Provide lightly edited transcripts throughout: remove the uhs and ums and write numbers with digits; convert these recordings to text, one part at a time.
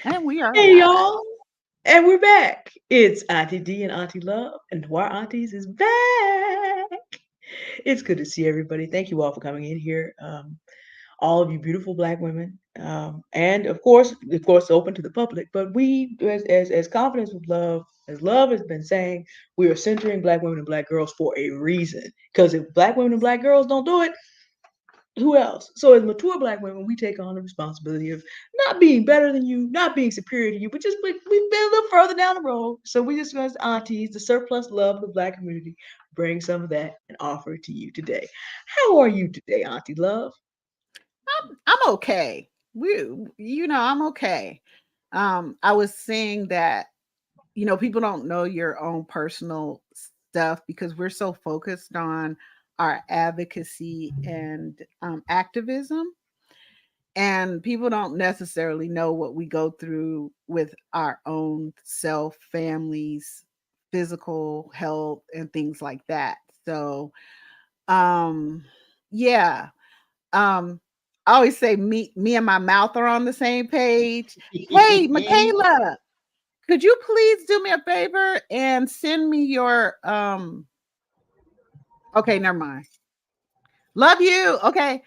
And we are Hey live. y'all, and we're back. It's Auntie D and Auntie Love, and Noir Aunties is back. It's good to see everybody. Thank you all for coming in here. All of you beautiful black women, and of course, open to the public. But we, as confidence with love, as love has been saying, we are centering black women and black girls for a reason. Because if black women and black girls don't do it, who else? So as mature black women, we take on the responsibility of not being better than you, not being superior to you, but just we've been a little further down the road. So we just as aunties, the surplus love of the black community, bring some of that and offer it to you today. How are you today, Auntie Love? I'm okay. I'm okay. I was saying that, people don't know your own personal stuff because we're so focused on our advocacy and activism, and people don't necessarily know what we go through with our own self, families, physical health, and things like that. So, um, yeah. Um, I always say me and my mouth are on the same page. Hey, Michaela, could you please do me a favor and send me your okay, never mind. Love you. Okay.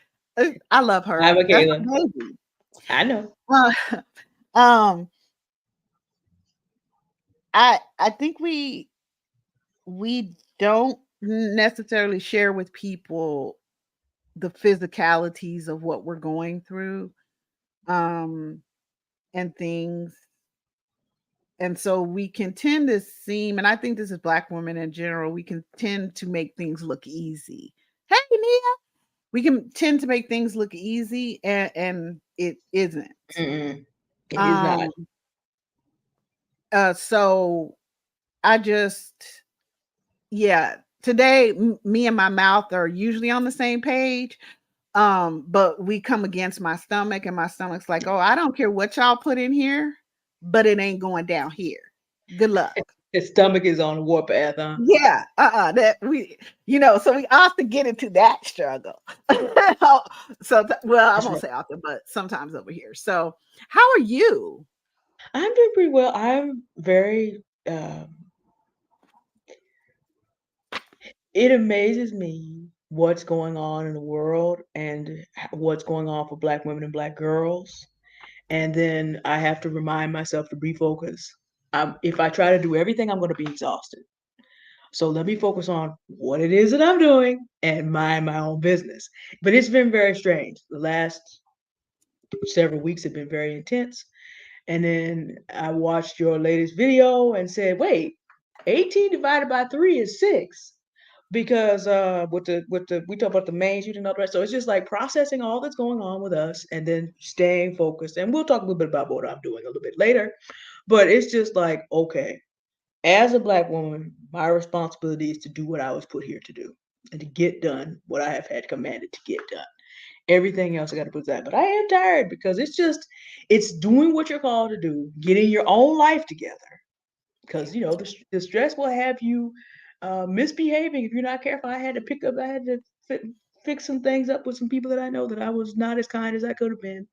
I love Hi, her. That's Michaela. my baby. I know. Uh, um I think we don't necessarily share with people the physicalities of what we're going through, um and things. And so we can tend to seem, and I think this is black women in general, we can tend to make things look easy. Hey, Nia, we can tend to make things look easy, and it isn't. Mm-mm. It is not. Um, so I just, yeah, today me and my mouth are usually on the same page. But we come against my stomach, and my stomach's like, oh, I don't care what y'all put in here, but it ain't going down here. Good luck. His stomach is on the warpath, huh? Yeah, that we, so we often get into that struggle. So, well, I That's won't right. say often, but sometimes over here. So, how are you? I'm doing pretty well. I'm very. It amazes me what's going on in the world and what's going on for black women and black girls. And then I have to remind myself to refocus. If I try to do everything, I'm going to be exhausted. So let me focus on what it is that I'm doing and mind my own business. But it's been very strange. The last several weeks have been very intense. And then I watched your latest video and said, wait, 18 divided by 3 is 6. Because with the we talk about the main shooting and all the rest. So it's just like processing all that's going on with us and then staying focused. And we'll talk a little bit about what I'm doing a little bit later. But it's just like, okay, as a black woman, my responsibility is to do what I was put here to do and to get done what I have had commanded to get done. Everything else I got to put aside. But I am tired because it's doing what you're called to do, getting your own life together. Because, the stress will have you misbehaving if you're not careful. I had to fix some things up with some people that I know that I was not as kind as I could have been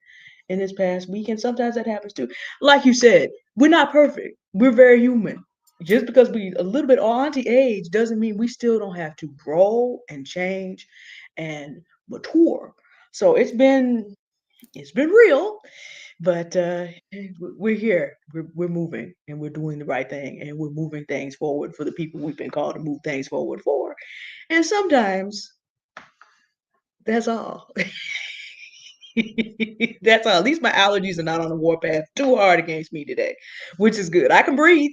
in this past week. And sometimes that happens too. Like you said, we're not perfect. We're very human. Just because we a little bit auntie age doesn't mean we still don't have to grow and change and mature. So it's been real, but we're here. We're moving and we're doing the right thing and we're moving things forward for the people we've been called to move things forward for. And sometimes that's all. That's all. At least my allergies are not on the warpath too hard against me today, which is good. I can breathe.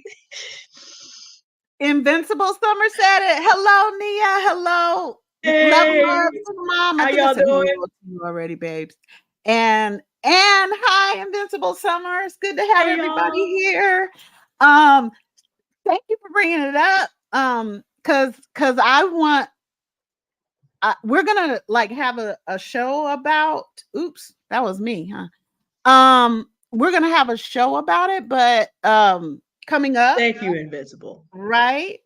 Invincible Summer said it. Hello, Nia. Hello. Love and Hey, love to the mom. I how think I y'all said doing? hello to you already, babes. And hi, Invincible Summer. It's good to have Hey everybody y'all. here. Um, Thank you for bringing it up. Cause I want we're gonna like have a show about. Oops, that was me, huh? We're gonna have a show about it, but coming up, Thank you, Invincible. right?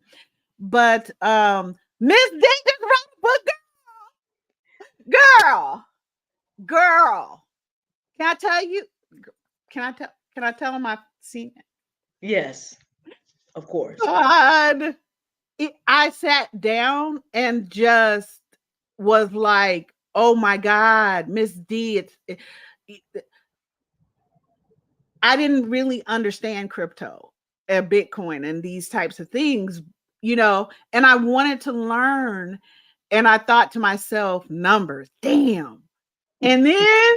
But Miss D just wrote a book, girl, girl. Can I tell you? Can I tell? Can I tell him I've seen it? Yes, of course. God. I sat down and just was like, "Oh my God, Miss D." It I didn't really understand crypto and Bitcoin and these types of things, and I wanted to learn. And I thought to myself, numbers, damn. And then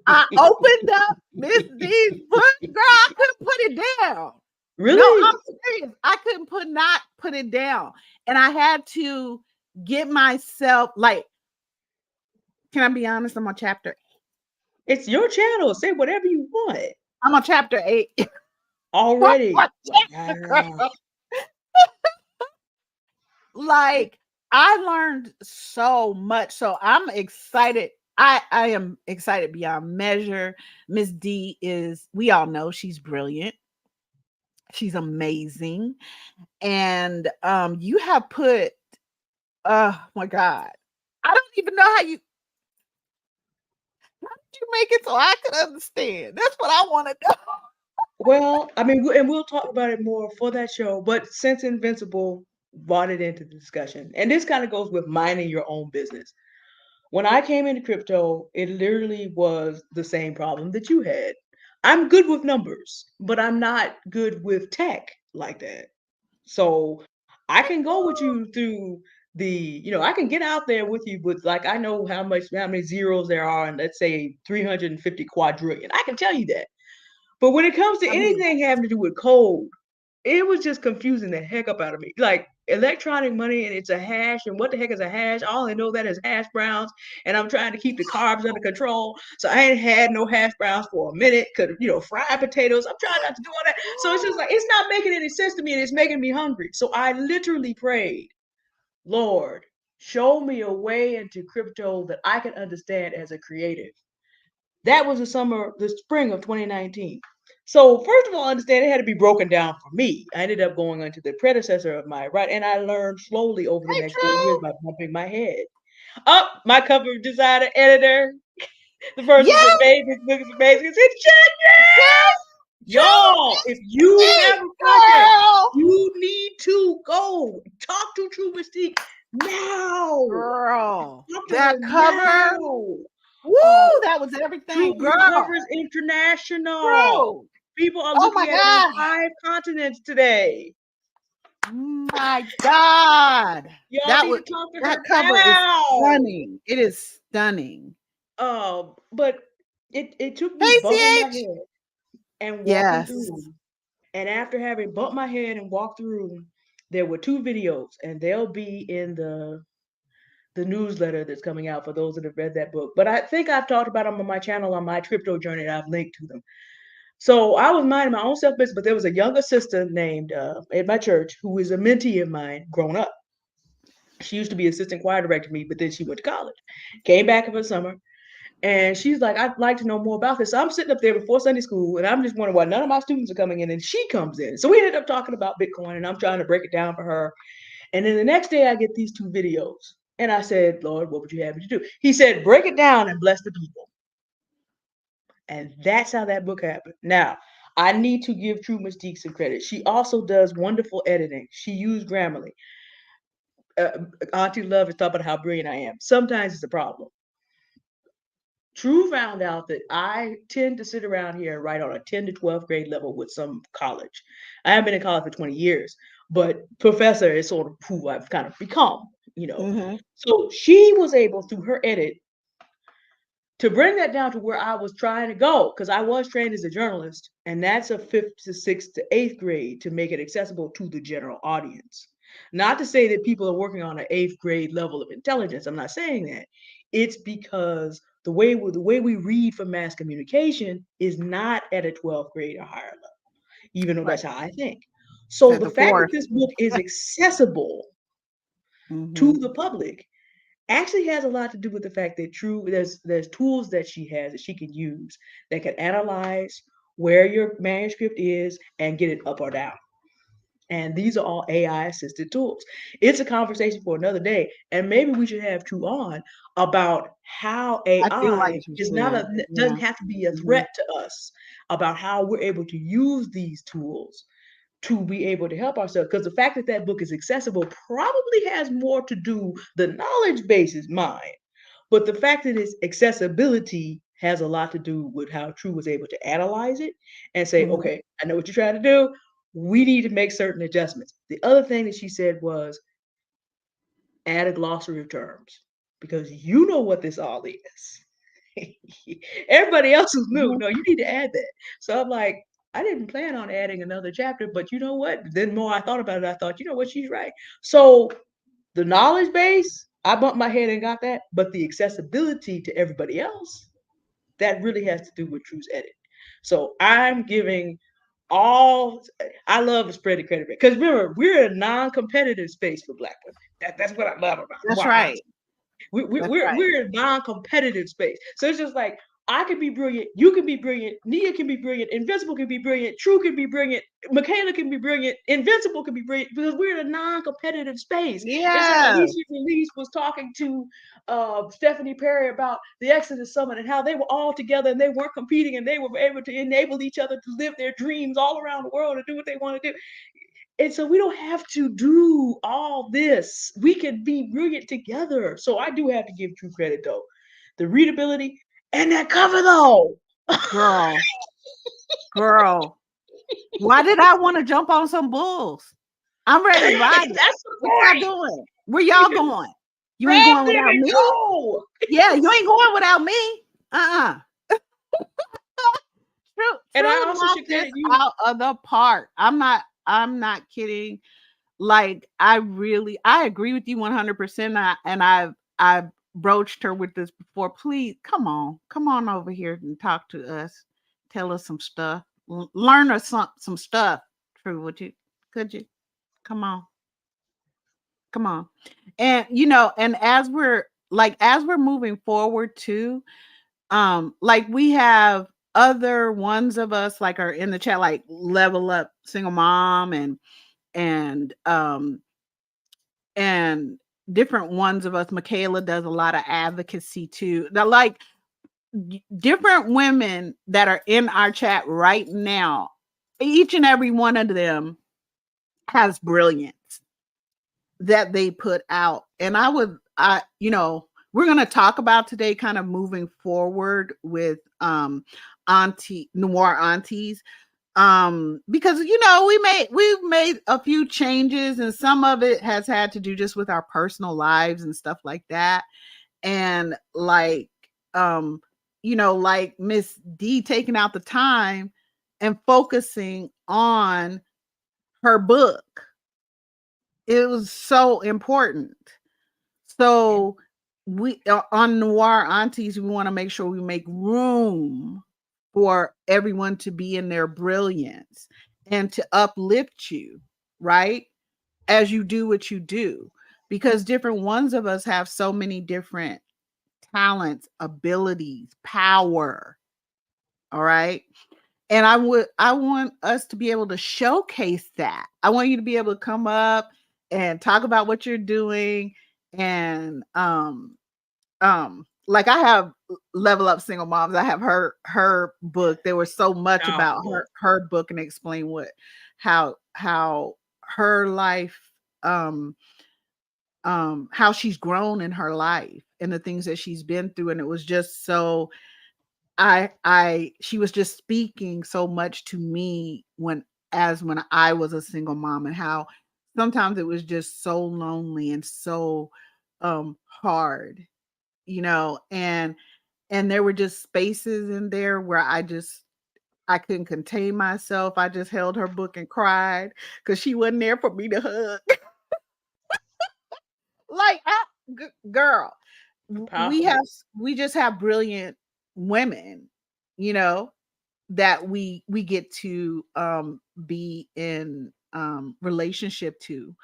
I opened up Miss D's book, girl. I couldn't put it down. No, Really? I'm serious. I couldn't not put it down. And I had to get myself like, can I be honest? I'm on chapter. It's your channel. Say whatever you want. I'm on chapter 8. Already. What chapter, Wow. girl? Like, I learned so much. So I'm excited. I am excited beyond measure. Miss D is, we all know she's brilliant. She's amazing. And you have put, oh my God. I don't even know how did you make it so I could understand? That's what I want to know. Well, I mean, and we'll talk about it more for that show, but since Invincible brought it into the discussion, and this kind of goes with minding your own business. When I came into crypto, it literally was the same problem that you had. I'm good with numbers, but I'm not good with tech like that. So I can go with you through I can get out there with you with like I know how many zeros there are and let's say 350 quadrillion. I can tell you that. But when it comes to I mean, anything having to do with code, it was just confusing the heck up out of me. Like electronic money and it's a hash, and what the heck is a hash? All I know that is hash browns, and I'm trying to keep the carbs under control. So I ain't had no hash browns for a minute. Cause fried potatoes. I'm trying not to do all that. So it's just like it's not making any sense to me, and it's making me hungry. So I literally prayed, Lord, show me a way into crypto that I can understand as a creative. That was the spring of 2019. So first of all, understand it had to be broken down for me. I ended up going into the predecessor of my right, and I learned slowly over the hey, next 4 years True. by bumping my head. Up, my cover designer, editor, the person that Yes, made this book is amazing. It's yes, y'all. If you True have Mystique, a project, girl. you need to go talk to True Mystique now. Girl, Talk to her that cover, now. woo, Uh, that was True everything, Recovers girl. International. True. People are Oh my looking at it on God. 5 continents today. My God. Y'all That need was to talk to that her cover is now. stunning. It is stunning. But it took me Hey, bumping my CH. head and walking Yes. through. And after having bumped my head and walked through, there were 2 videos, and they'll be in the newsletter that's coming out for those that have read that book. But I think I've talked about them on my channel on my crypto journey, and I've linked to them. So I was minding my own self business, but there was a younger sister named at my church who is a mentee of mine grown up. She used to be assistant choir director to me, but then she went to college, came back in the summer, and she's like, I'd like to know more about this. So I'm sitting up there before Sunday school, and I'm just wondering why none of my students are coming in, and she comes in. So we ended up talking about Bitcoin, and I'm trying to break it down for her. And then the next day, I get these 2 videos, and I said, Lord, what would you have me to do? He said, break it down and bless the people. And that's how that book happened. Now, I need to give True Mystique some credit. She also does wonderful editing. She used Grammarly. Auntie Love is talking about how brilliant I am. Sometimes it's a problem. True found out that I tend to sit around here and write on a 10 to 12th grade level with some college. I haven't been in college for 20 years, but professor is sort of who I've kind of become. Mm-hmm. So she was able, through her edit, to bring that down to where I was trying to go, because I was trained as a journalist, and that's a 5th to 6th to 8th grade to make it accessible to the general audience. Not to say that people are working on an 8th grade level of intelligence. I'm not saying that. It's because the way we read for mass communication is not at a 12th grade or higher level, even though Right. that's how I think. It's So at the the fact that fourth. this book is accessible to Mm-hmm. the public actually has a lot to do with the fact that there's tools that she has that she can use that can analyze where your manuscript is and get it up or down. And these are all AI assisted tools. It's a conversation for another day. And maybe we should have True on about how I feel like AI you is not should. a Yeah. doesn't have to be a Mhm. threat to us, about how we're able to use these tools to be able to help ourselves. Because the fact that that book is accessible probably has more to do, the knowledge base is mine, but the fact that its accessibility has a lot to do with how True was able to analyze it and say, Mhm. okay, I know what you're trying to do. We need to make certain adjustments. The other thing that she said was add a glossary of terms because you know what this all is. Everybody else is new. Mhm. No, you need to add that. So I'm like, I didn't plan on adding another chapter, but you know what? Then more I thought about it, I thought, you know what, she's right. So the knowledge base, I bumped my head and got that, but the accessibility to everybody else, that really has to do with True's edit. So I'm giving all, I love to spread the credit because remember, we're a non-competitive space for Black women. That's what I love That's about right. That's right. we're a non-competitive space. So it's just like I can be brilliant, you can be brilliant, Nia can be brilliant, Invincible can be brilliant, True can be brilliant, Michaela can be brilliant, Invincible can be brilliant because we're in a non-competitive space. It's like Yeah. Alicia Release was talking to Stephanie Perry about the Exodus Summit and how they were all together and they weren't competing and they were able to enable each other to live their dreams all around the world and do what they want to do. And so we don't have to do all this. We can be brilliant together. So I do have to give True credit though. The readability and that cover though. Girl. Girl. Why did I want to jump on some bulls? I'm ready to ride it. That's the What y'all point. doing? Where y'all going? You ain't Grab going them without and me? go. Yeah, you ain't going without me. Uh-uh. True, And I True also knocked should this credit you. out of the park. I'm not kidding. Like I agree with you 100%. I've broached her with this before. Please come on over here and talk to us. Tell us some stuff. Learn us some stuff. True, could you come on, come on? And and as we're moving forward too, like we have other ones of us like are in the chat, like Level Up Single Mom and and different ones of us. Michaela does a lot of advocacy too. Now, like different women that are in our chat right now, each and every one of them has brilliance that they put out. And we're going to talk about today kind of moving forward with Noir Aunties, because we've made a few changes, and some of it has had to do just with our personal lives and stuff like that. And um like Miss D taking out the time and focusing on her book, it was so important. Yeah. So we on Noir Aunties, we want to make sure we make room for everyone to be in their brilliance and to uplift you, right? As you do what you do, because different ones of us have so many different talents, abilities, power. All right. And I want us to be able to showcase that. I want you to be able to come up and talk about what you're doing. And like I have Level Up Single Moms. I have her book. There was so much Powerful about book. her book and explain how her life, how she's grown in her life and the things that she's been through. And it was just so I she was just speaking so much to me when I was a single mom, and how sometimes it was just so lonely and so hard, and there were just spaces in there where I couldn't contain myself. I just held her book and cried because she wasn't there for me to hug. Like, girl, we Powerful have book. we just have brilliant women, you know, that we get to be in relationship to.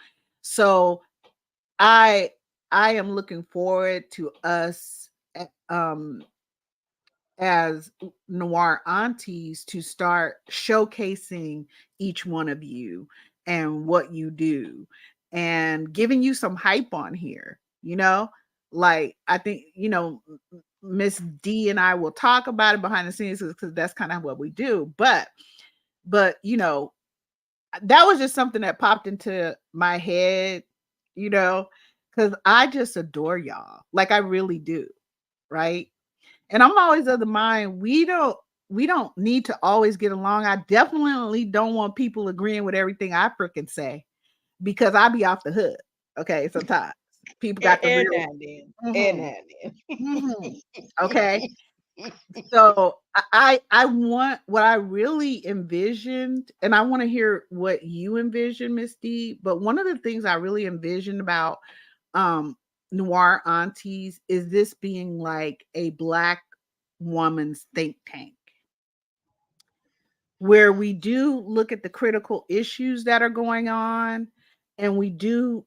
So I I am looking forward to us as Noir Aunties to start showcasing each one of you and what you do and giving you some hype on here, you know? Like I think, Miss D and I will talk about it behind the scenes because that's kind of what we do. But that was just something that popped into my head, you know, because I just adore y'all. Like I really do, right? And I'm always of the mind we don't need to always get along. I definitely don't want people agreeing with everything I freaking say because I be off the hook. Okay, sometimes people got the And real. now and then. And Hmm. now and Hmm. Okay, then. so I want what I really envisioned, and I want to hear what you envision, Miss D. But one of the things I really envisioned about um Noir Aunties is this being like a black woman's think tank where we do look at the critical issues that are going on and we do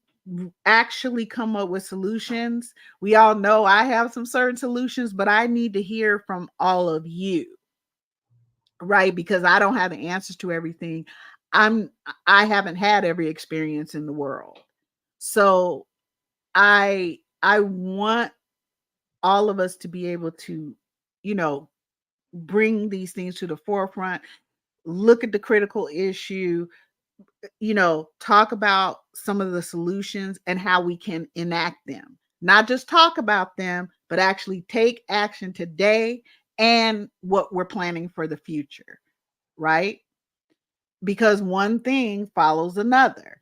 actually come up with solutions. We all know I have some certain solutions, but I need to hear from all of you, right? Because I don't have the answers to everything. I'm I haven't had every experience in the world. So I want all of us to be able to, you know, bring these things to the forefront, look at the critical issue, talk about some of the solutions and how we can enact them. Not just talk about them, but actually take action today and what we're planning for the future, right? Because one thing follows another.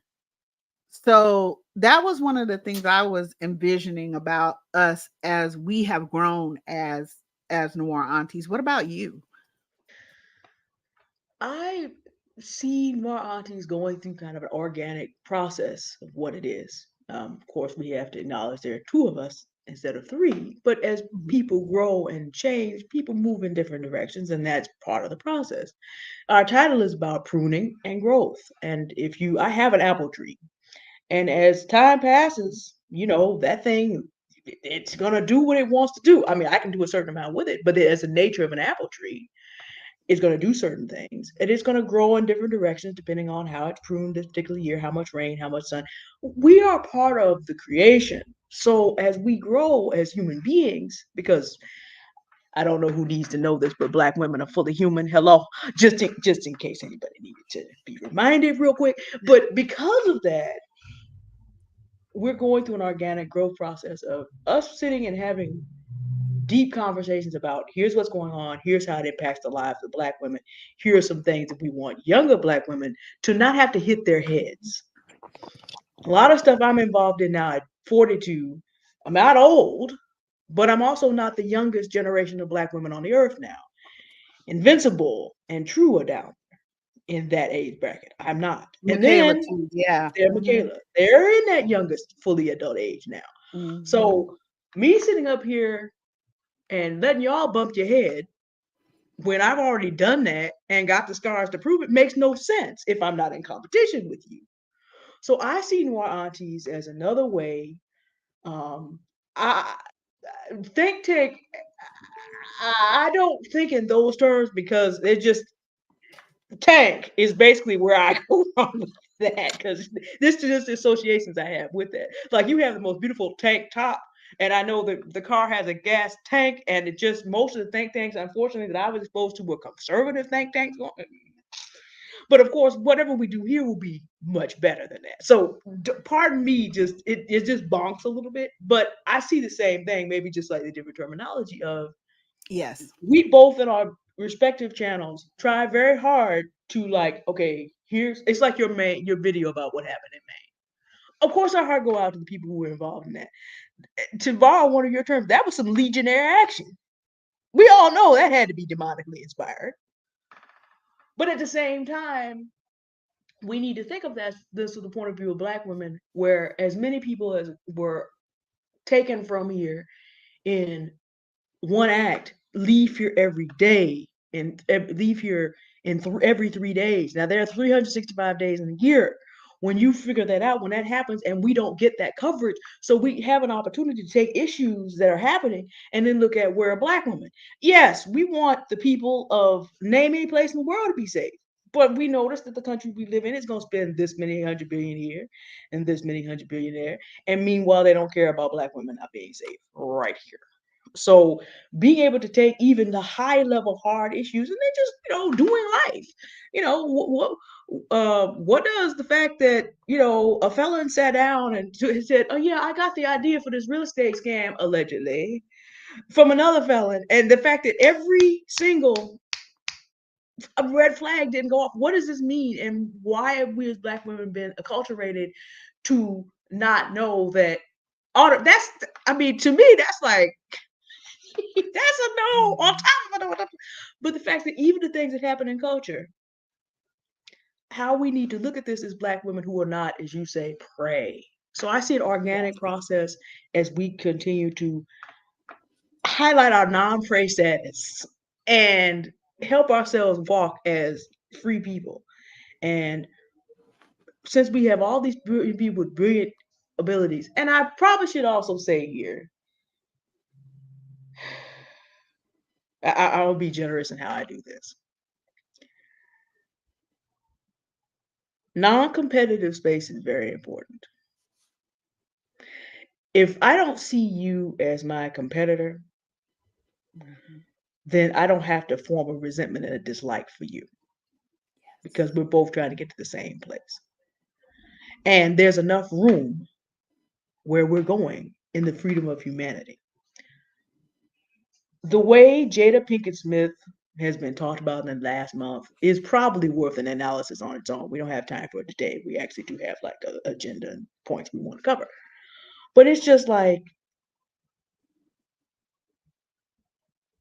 So that was one of the things I was envisioning about us as we have grown as Noir Aunties. What about you? I see more aunties going through kind of an organic process of what it is. Of course, we have to acknowledge there are two of us instead of three, but as Mhm. people grow and change, people move in different directions, and that's part of the process. Our title is about pruning and growth. And I have an apple tree, and as time passes, that thing, it's going to do what it wants to do. I mean, I can do a certain amount with it, but as the nature of an apple tree, is going to do certain things. And it's going to grow in different directions depending on how it's pruned this particular year, how much rain, how much sun. We are part of the creation. So as we grow as human beings, because I don't know who needs to know this, but black women are fully human. Hello, just in case anybody needed to be reminded real quick. But because of that, we're going through an organic growth process of us sitting and having deep conversations about here's what's going on, here's how it impacts the lives of black women, here are some things that we want younger black women to not have to hit their heads. A lot of stuff I'm involved in now at 42, I'm not old, but I'm also not the youngest generation of black women on the earth now. Invincible and True are down in that age bracket. I'm not. And Michaela then too. Yeah. they're Hmm. Michaela. They're in that youngest fully adult age now. Hmm. So me sitting up here and letting y'all bump your head when I've already done that and got the scars to prove it makes no sense if I'm not in competition with you. So I see Noir Aunties as another way. Um, I think tank. I don't think in those terms because it just tank is basically where I go wrong with that because this is just the associations I have with that. Like you have the most beautiful tank top, and I know that the car has a gas tank, and it just most of the think tanks, unfortunately, that I was exposed to were conservative think tanks. But of course, whatever we do here will be much better than that. So, pardon me, just it just bonks a little bit, but I see the same thing, maybe just slightly different terminology of Yes. we both in our respective channels try very hard to like, okay, here's it's like your video about what happened in Maine. Of course, our heart go out to the people who were involved in that. To borrow one of your terms, that was some legionnaire action. We all know that had to be demonically inspired. But at the same time, we need to think of this from the point of view of black women, where as many people as were taken from here in one act leave here every day and leave here in every 3 days. Now there are 365 days in a year. When you figure that out, when that happens, and we don't get that coverage, so we have an opportunity to take issues that are happening and then look at where a black woman. Yes, we want the people of name any place in the world to be safe. But we notice that the country we live in is going to spend this many 100 billion here and this many 100 billion there. And meanwhile, they don't care about black women not being safe right here. So being able to take even the high level hard issues and then just doing life, what does the fact that a felon sat down and said, oh yeah, I got the idea for this real estate scam allegedly from another felon, and the fact that every single red flag didn't go off. What does this mean, and why have we as black women been acculturated to not know that? That's, I mean, to me, that's like that's a no on top of it. But the fact that even the things that happen in culture, how we need to look at this as black women who are not, as you say, prey. So I see an organic Yes. process as we continue to highlight our non-prey status and help ourselves walk as free people. And since we have all these brilliant people with brilliant abilities, and I probably should also say here, I'll be generous in how I do this. Non-competitive space is very important. If I don't see you as my competitor, Mhm. then I don't have to form a resentment and a dislike for you because we're both trying to get to the same place. And there's enough room where we're going in the freedom of humanity. The way Jada Pinkett Smith has been talked about in the last month is probably worth an analysis on its own. We don't have time for it today. We actually do have like an agenda and points we want to cover. But it's just like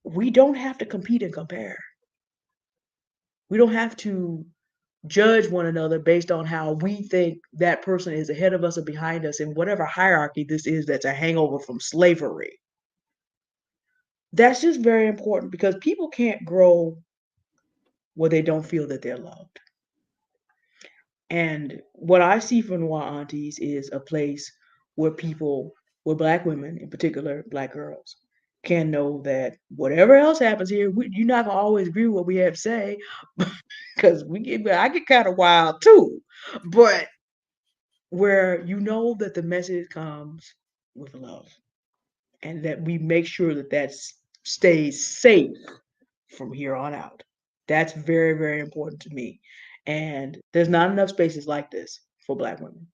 we don't have to compete and compare. We don't have to judge one another based on how we think that person is ahead of us or behind us in whatever hierarchy this is that's a hangover from slavery. That's just very important because people can't grow where they don't feel that they're loved. And what I see from Noir Aunties is a place where people, where black women, in particular black girls, can know that whatever else happens here, you're not gonna always agree with what we have to say, because I get kind of wild too. But where you know that the message comes with love, and that we make sure that that stays safe from here on out. That's very, very important to me. And there's not enough spaces like this for black women.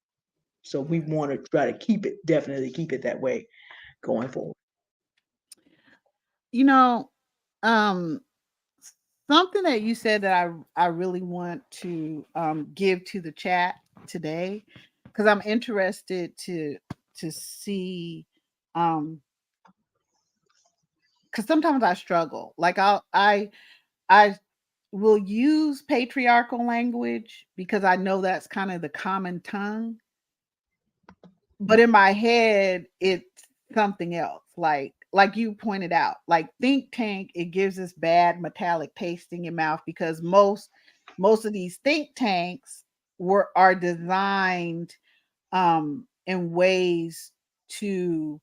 So we Yes. want to try to keep it, definitely keep it that way going forward. You know, um, something that you said that I really want to give to the chat today, because I'm interested to see, um because sometimes I struggle. Like I will use patriarchal language because I know that's kind of the common tongue, but in my head it's something else. Like you pointed out, like think tank, it gives this bad metallic taste in your mouth because most of these think tanks were are designed in ways to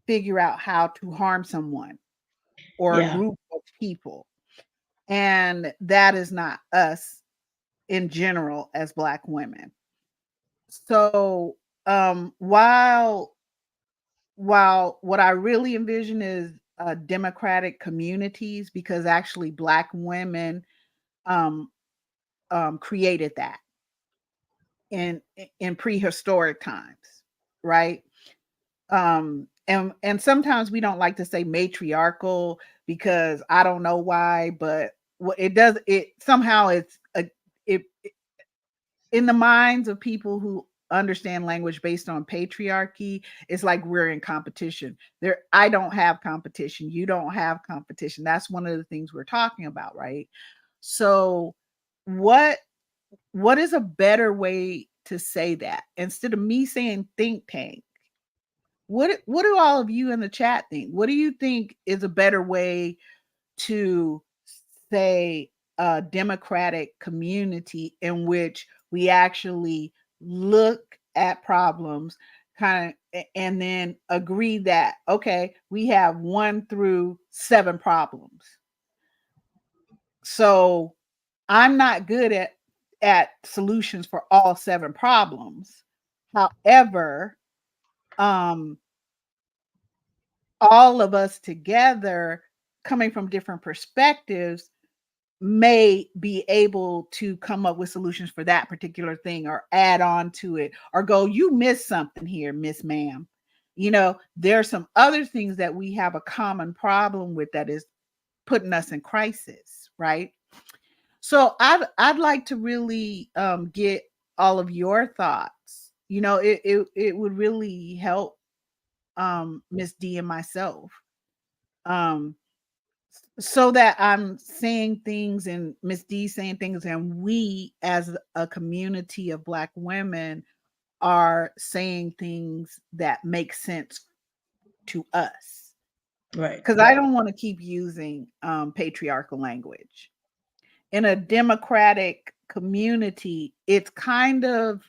figure out how to harm someone or a Yeah. group of people. And that is not us in general as black women. So while what I really envision is democratic communities, because actually black women um, created that in in prehistoric times, right? And sometimes we don't like to say matriarchal because I don't know why, but what it does, it somehow it's a it in the minds of people who understand language based on patriarchy, it's like we're in competition. There, I don't have competition. You don't have competition. That's one of the things we're talking about, right? So, what what is a better way to say that instead of me saying think tank? What do all of you in the chat think? What do you think is a better way to say a democratic community in which we actually look at problems kind of and then agree that okay, we have 1 through 7 problems, so I'm not good at solutions for all 7 problems. However, um, all of us together coming from different perspectives may be able to come up with solutions for that particular thing or add on to it or go, you missed something here, Miss Ma'am. There are some other things that we have a common problem with that is putting us in crisis, right? So I'd like to really get all of your thoughts. It would really help Miss D and myself. Um, so that I'm saying things and Miss D saying things, and we as a community of Black women are saying things that make sense to us. Right. Because I don't want to keep using patriarchal language. In a democratic community, it's kind of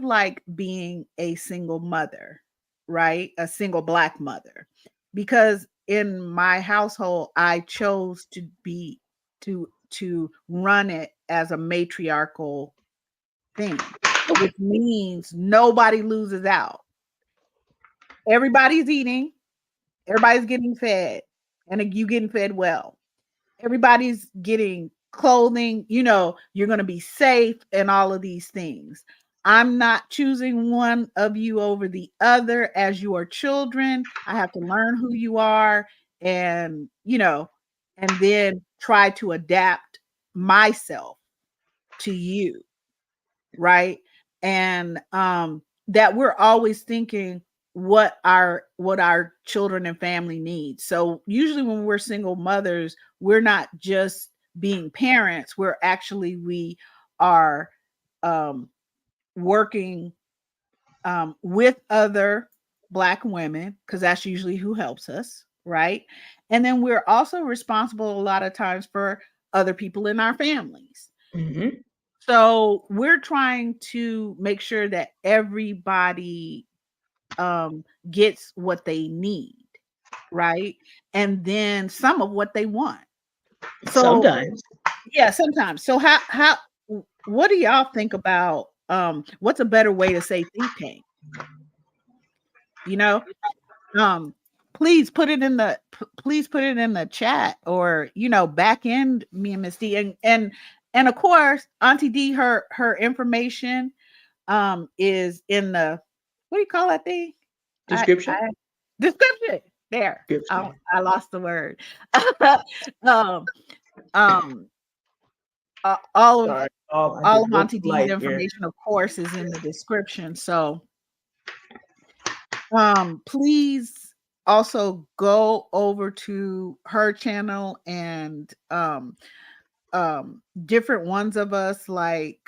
like being a single mother, right? A single Black mother. Because in my household, I chose to run it as a matriarchal thing, which means nobody loses out. Everybody's eating, everybody's getting fed, and you getting fed well. Everybody's getting clothing, you're going to be safe and all of these things. I'm not choosing one of you over the other as your children. I have to learn who you are and, and then try to adapt myself to you, right? And that we're always thinking what our children and family need. So usually when we're single mothers, we're not just being parents, we are um working with other Black women, because that's usually who helps us, right? And then we're also responsible a lot of times for other people in our families. Mm-hmm. So we're trying to make sure that everybody gets what they need, right? And then some of what they want. So Sometimes. yeah, sometimes. So what do y'all think about what's a better way to say think tank? You know? Um please put it in the please put it in the chat, or back end me and Miss D, and of course Auntie D, her information is in the, what do you call that thing? Description? I description. There. Description. I lost the word. um um all of Sorry. Oh, I all just of broke Auntie the D's light here. information, of course, is in the description. So please also go over to her channel and different ones of us, like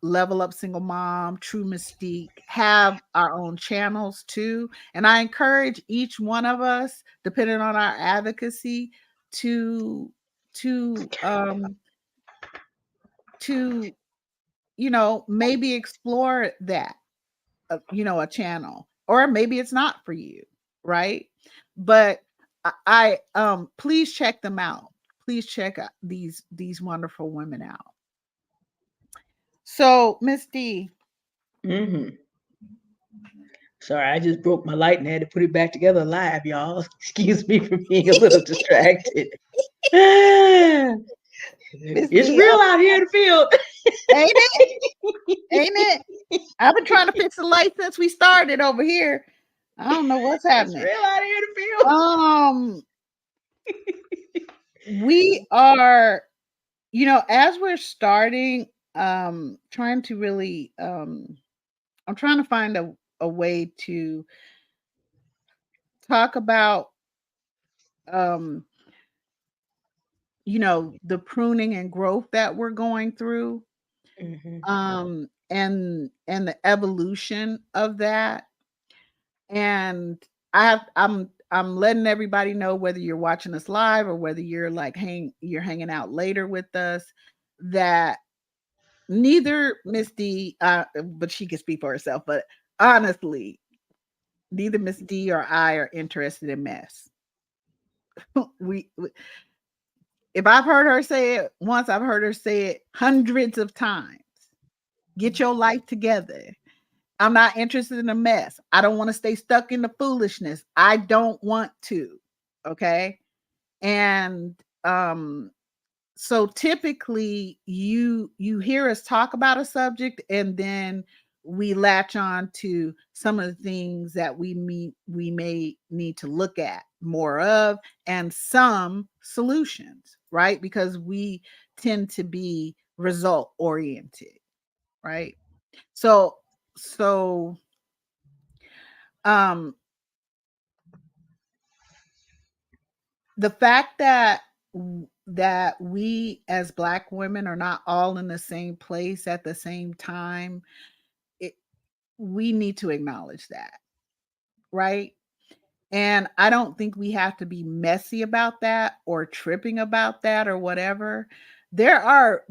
Level Up Single Mom, True Mystique, have our own channels too. And I encourage each one of us, depending on our advocacy, to to um to maybe explore that, a channel, or maybe it's not for you, right? But please check them out. Please check out these wonderful women out. So, Miss D. Mm-hmm. Sorry, I just broke my light and had to put it back together live, y'all. Excuse me for being a little distracted. Miss It's D, real out here in the field. ain't it? Ain't it? I've been trying to fix the light since we started over here. I don't know what's It's happening. real out here in the field. We are, as we're starting, trying to really, I'm trying to find a way to talk about, um, the pruning and growth that we're going through, Mm-hmm. and the evolution of that. And I'm letting everybody know, whether you're watching us live or whether you're like you're hanging out later with us, that neither Miss D, but she can speak for herself, but honestly, neither Miss D or I are interested in mess. we If I've heard her say it once, I've heard her say it hundreds of times. Get your life together. I'm not interested in a mess. I don't want to stay stuck in the foolishness. I don't want to. Okay. And so typically you hear us talk about a subject and then we latch on to some of the things that we may need to look at more of and some solutions, right? Because we tend to be result oriented, right? So um the fact that that we as black women are not all in the same place at the same time, it, we need to acknowledge that, right? And I don't think we have to be messy about that or tripping about that or whatever. There are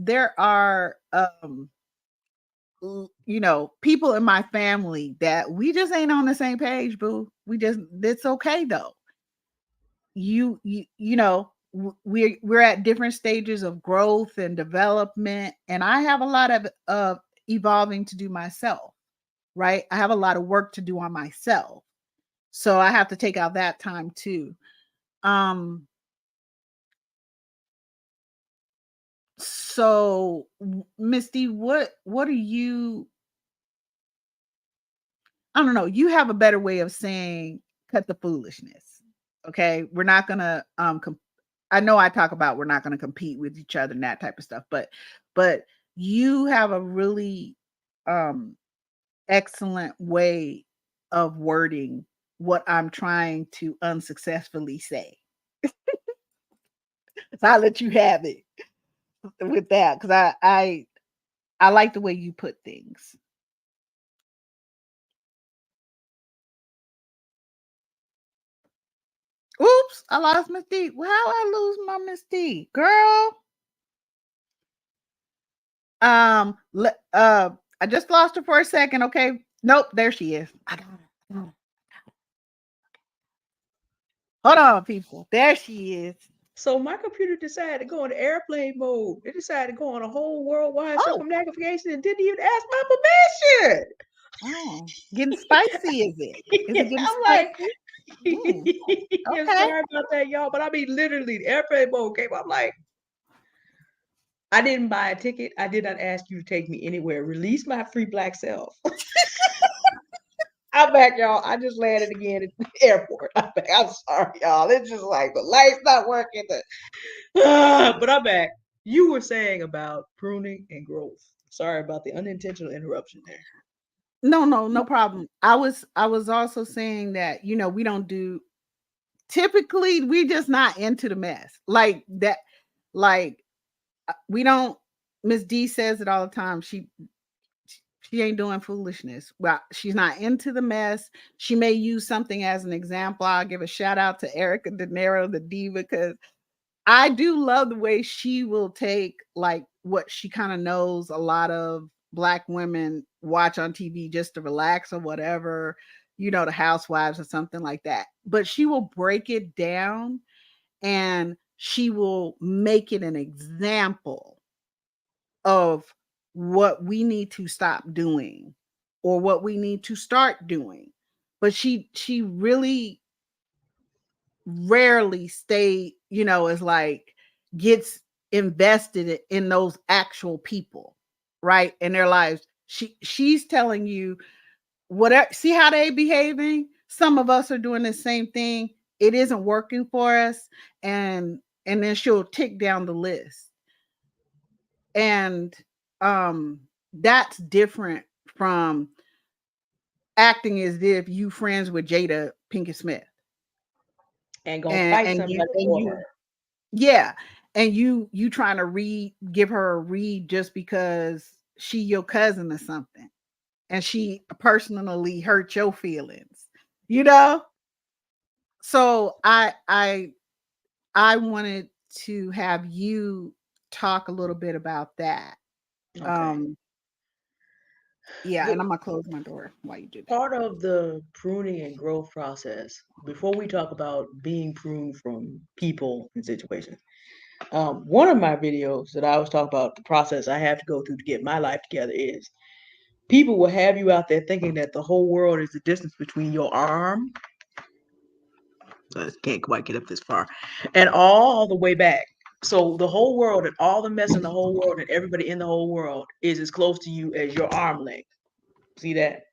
people in my family that we just ain't on the same page, boo. We just it's okay though. We're at different stages of growth and development, and I have a lot of evolving to do myself, right? I have a lot of work to do on myself, so I have to take out that time too. um Misty, what are you, I don't know, you have a better way of saying cut the foolishness. Okay, we're not gonna I know I talk about we're not going to compete with each other and that type of stuff, but you have a really um excellent way of wording what I'm trying to unsuccessfully say. So I'll let you have it with that because I like the way you put things. Oops, I lost Mystique. Well, how I lose my Mystique, girl? I just lost her for a second. Okay, nope, there she is. I got her. Hold on, people. There she is. So my computer decided to go into airplane mode. It decided to go on a whole worldwide Oh, circumnavigation and didn't even ask my permission. oh, getting spicy, is it? Is it getting I'm like, spicy? Mm, I'm okay. sorry about that, y'all. But I mean, literally, the airplane mode came. I'm like, I didn't buy a ticket. I did not ask you to take me anywhere. Release my free black self. I'm back, y'all. I just landed again at the airport. I'm back. I'm sorry, y'all. It's just like the light's not working. But I'm back. You were saying about pruning and growth. Sorry about the unintentional interruption there. No, no, no problem. I was also saying that we don't do, typically we just not into the mess like that. Like we don't. Miss D says it all the time. She ain't doing foolishness. Well, she's not into the mess. She may use something as an example. I'll give a shout out to Erica De Niro, the diva, because I do love the way she will take like what she kind of knows a lot of black women watch on TV just to relax or whatever, the housewives or something like that. But she will break it down and she will make it an example of what we need to stop doing or what we need to start doing. But she really rarely is like gets invested in those actual people, right? In their lives. She's telling you whatever, see how they behaving? Some of us are doing the same thing. It isn't working for us, and then she'll tick down the list. And that's different from acting as if you friends with Jada Pinkett Smith And gonna and fight and you somebody and for you her. yeah, and you trying to give her a read just because she your cousin or something, and she personally hurt your feelings, you know. So I wanted to have you talk a little bit about that. Okay. Um, yeah, The and I'm gonna close my door while you do that. part of the pruning and growth process, before we talk about being pruned from people and situations, One of my videos that I was talking about the process I have to go through to get my life together is people will have you out there thinking that the whole world is the distance between your arm. I can't quite get up this far, and all the way back. So the whole world and all the mess in the whole world and everybody in the whole world is as close to you as your arm length. See that?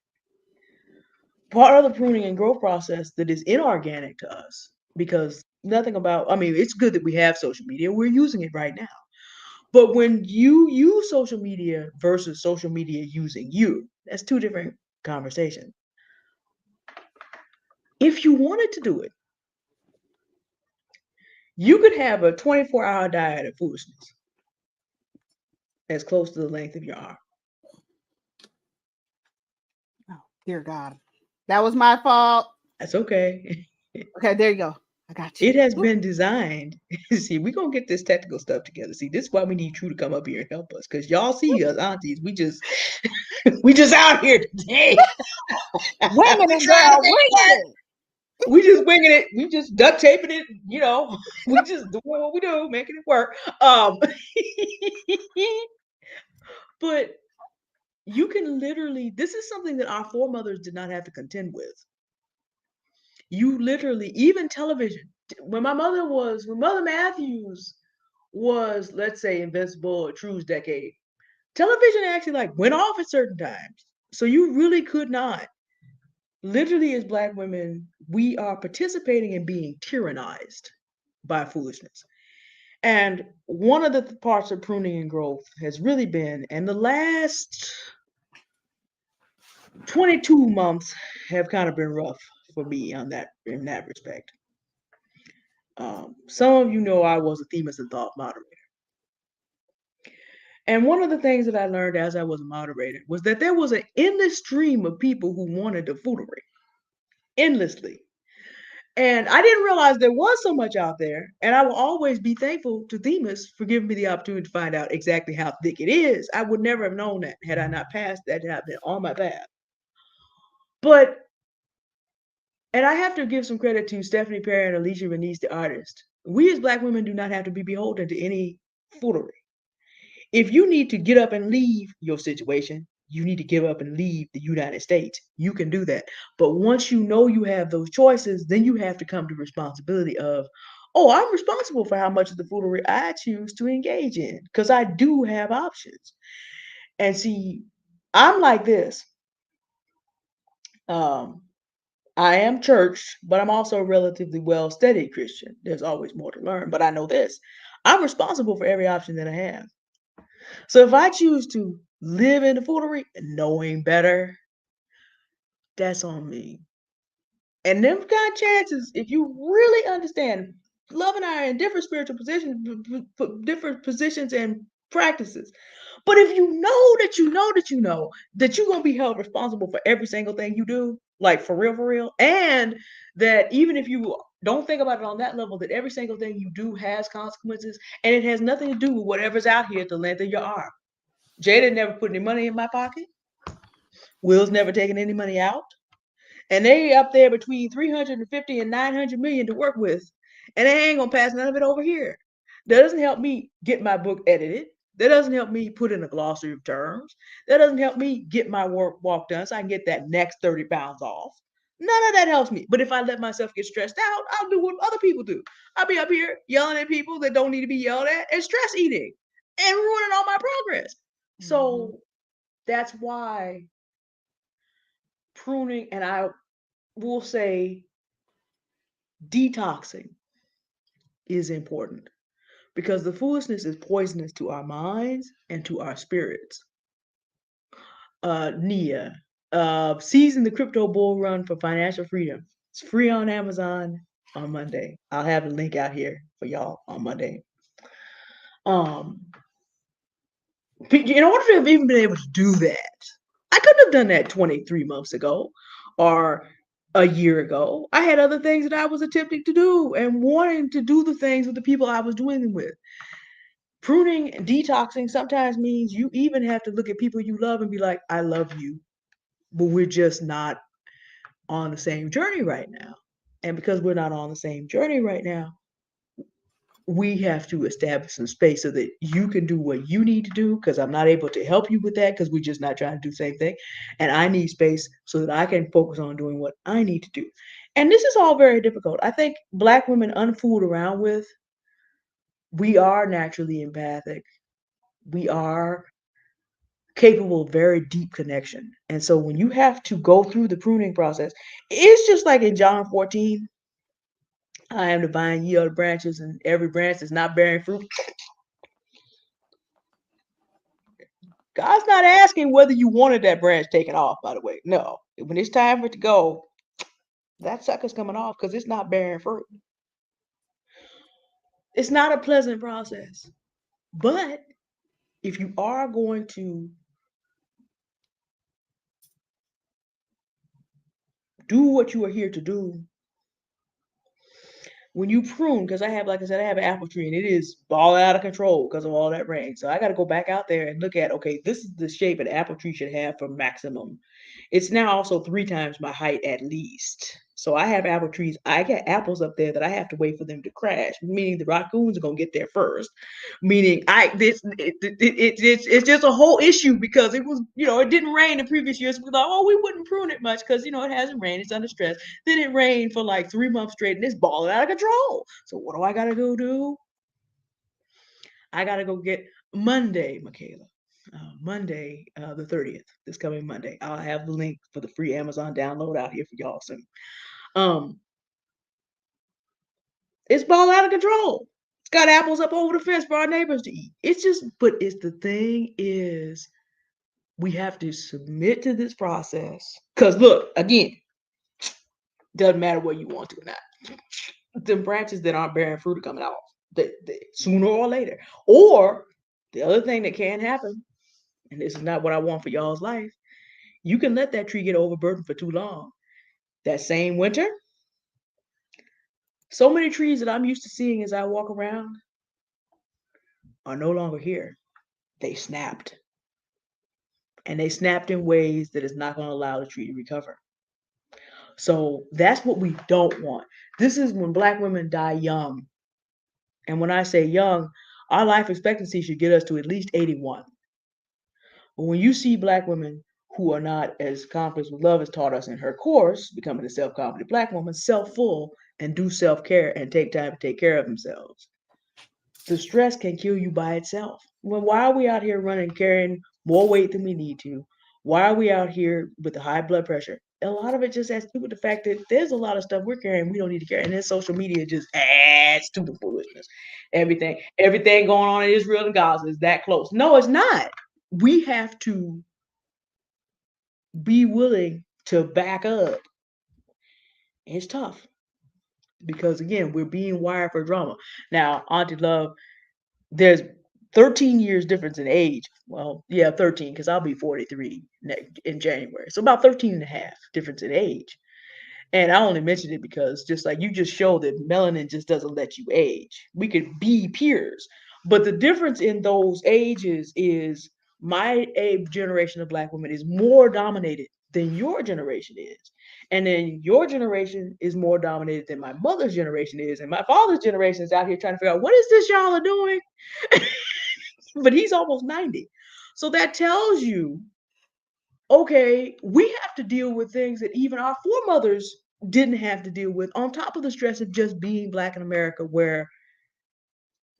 Part of the pruning and growth process that is inorganic to us because nothing about, I mean, it's good that we have social media. We're using it right now. But when you use social media versus social media using you, that's two different conversations. If you wanted to do it, you could have a 24-hour diet of foolishness as close to the length of your arm. Oh, dear God. That was my fault. That's okay. Okay, there you go. I got you. It has Whoop. been designed. See, we're gonna get this technical stuff together. See, this is why we need True to come up here and help us. Cause y'all see us aunties. We just we just out here today. Winging We it, trying to girl. make it work. Winging We just winging it. We just duct taping it, you know. We just doing what we do, making it work. But you can literally, this is something that our foremothers did not have to contend with. You literally, even television. When Mother Matthews was, let's say, Invincible or True's decade, television actually like went off at certain times. So you really could not. Literally, as Black women, we are participating in being tyrannized by foolishness. And one of the parts of pruning and growth has really been, and the last 22 months have kind of been rough for me on that in that respect. Some of you know I was a Themis and Thought moderator. And one of the things that I learned as I was a moderator was that there was an endless stream of people who wanted the foolery endlessly. And I didn't realize there was so much out there. And I will always be thankful to Themis for giving me the opportunity to find out exactly how thick it is. I would never have known that had I not passed that, had I been on my path. But, and I have to give some credit to Stephanie Perry and Alicia Renice, the artist. We as Black women do not have to be beholden to any foolery. If you need to get up and leave your situation, you need to give up and leave the United States. You can do that. But once you know you have those choices, then you have to come to responsibility of, oh, I'm responsible for how much of the foolery I choose to engage in because I do have options. And see, I'm like this. Um, I am church, but I'm also a relatively well-studied Christian. There's always more to learn, but I know this. I'm responsible for every option that I have. So if I choose to live in the foolery, knowing better, that's on me. And them kind of chances, if you really understand, Love and I are in different spiritual positions, different positions and practices. But if you know that you know that you know that you're gonna be held responsible for every single thing you do, like for real, and that even if you don't think about it on that level, that every single thing you do has consequences, and it has nothing to do with whatever's out here at the length of your arm. Jada never put any money in my pocket. Will's never taken any money out. And they up there between 350 and 900 million to work with. And they ain't gonna pass none of it over here. That doesn't help me get my book edited. That doesn't help me put in a glossary of terms. That doesn't help me get my walk done so I can get that next 30 pounds off. None of that helps me. But if I let myself get stressed out, I'll do what other people do. I'll be up here yelling at people that don't need to be yelled at and stress eating and ruining all my progress. Mhm. So that's why pruning, and I will say detoxing is important because the foolishness is poisonous to our minds and to our spirits. Nia, season the crypto bull run for financial freedom. It's free on Amazon on Monday. I'll have the link out here for y'all on Monday. Um, in order to have even been able to do that, I couldn't have done that 23 months ago or a year ago. I had other things that I was attempting to do and wanting to do the things with the people I was doing them with. Pruning and detoxing sometimes means you even have to look at people you love and be like, I love you, but we're just not on the same journey right now. And because we're not on the same journey right now, we have to establish some space so that you can do what you need to do, because I'm not able to help you with that because we're just not trying to do the same thing. And I need space so that I can focus on doing what I need to do. And this is all very difficult. I think Black women unfooled around with, we are naturally empathic. We are capable of very deep connection. And so when you have to go through the pruning process, it's just like in John 14, I am the vine, ye are the branches, and every branch that's not bearing fruit. God's not asking whether you wanted that branch taken off, by the way. No. When it's time for it to go, that sucker's coming off because it's not bearing fruit. It's not a pleasant process. But if you are going to do what you are here to do, when you prune, because I have, like I said, I have an apple tree and it is all out of control because of all that rain. So I got to go back out there and look at, okay, this is the shape an apple tree should have for maximum. It's now also 3 times my height at least. So I have apple trees. I got apples up there that I have to wait for them to crash, meaning the raccoons are gonna get there first. Meaning it's just a whole issue because it was, it didn't rain the previous years. We thought, oh, we wouldn't prune it much because it hasn't rained, it's under stress. Then it rained for like 3 months straight and it's balling out of control. So what do I gotta go do? I gotta go get Monday, Michaela. Monday, the 30th, this coming Monday. I'll have the link for the free Amazon download out here for y'all soon. Um, it's balling out of control. It's got apples up over the fence for our neighbors to eat. It's just, but it's the thing is, we have to submit to this process. Cause look, again, doesn't matter whether you want to or not. The branches that aren't bearing fruit are coming off sooner or later. Or the other thing that can happen, and this is not what I want for y'all's life, you can let that tree get overburdened for too long. That same winter, so many trees that I'm used to seeing as I walk around are no longer here. They snapped. And they snapped in ways that is not going to allow the tree to recover. So that's what we don't want. This is when Black women die young. And when I say young, our life expectancy should get us to at least 81. But when you see Black women who are not as accomplished with love has taught us in her course, becoming a self-confident Black woman, self-full, and do self-care and take time to take care of themselves, the stress can kill you by itself. Well, why are we out here running, carrying more weight than we need to? Why are we out here with the high blood pressure? A lot of it just has to do with the fact that there's a lot of stuff we're carrying we don't need to carry. And then social media just adds to the foolishness. Everything going on in Israel and Gaza is that close. No, it's not. We have to be willing to back up. It's tough because, again, we're being wired for drama. Now, Auntie Love, there's 13 years difference in age. Well, yeah, 13, because I'll be 43 in January. So about 13 and a half difference in age. And I only mentioned it because just like you just showed that melanin just doesn't let you age. We could be peers. But the difference in those ages is my age generation of Black women is more dominated than your generation is. And then your generation is more dominated than my mother's generation is. And my father's generation is out here trying to figure out what is this y'all are doing? But he's almost 90. So that tells you, okay, we have to deal with things that even our foremothers didn't have to deal with, on top of the stress of just being Black in America, where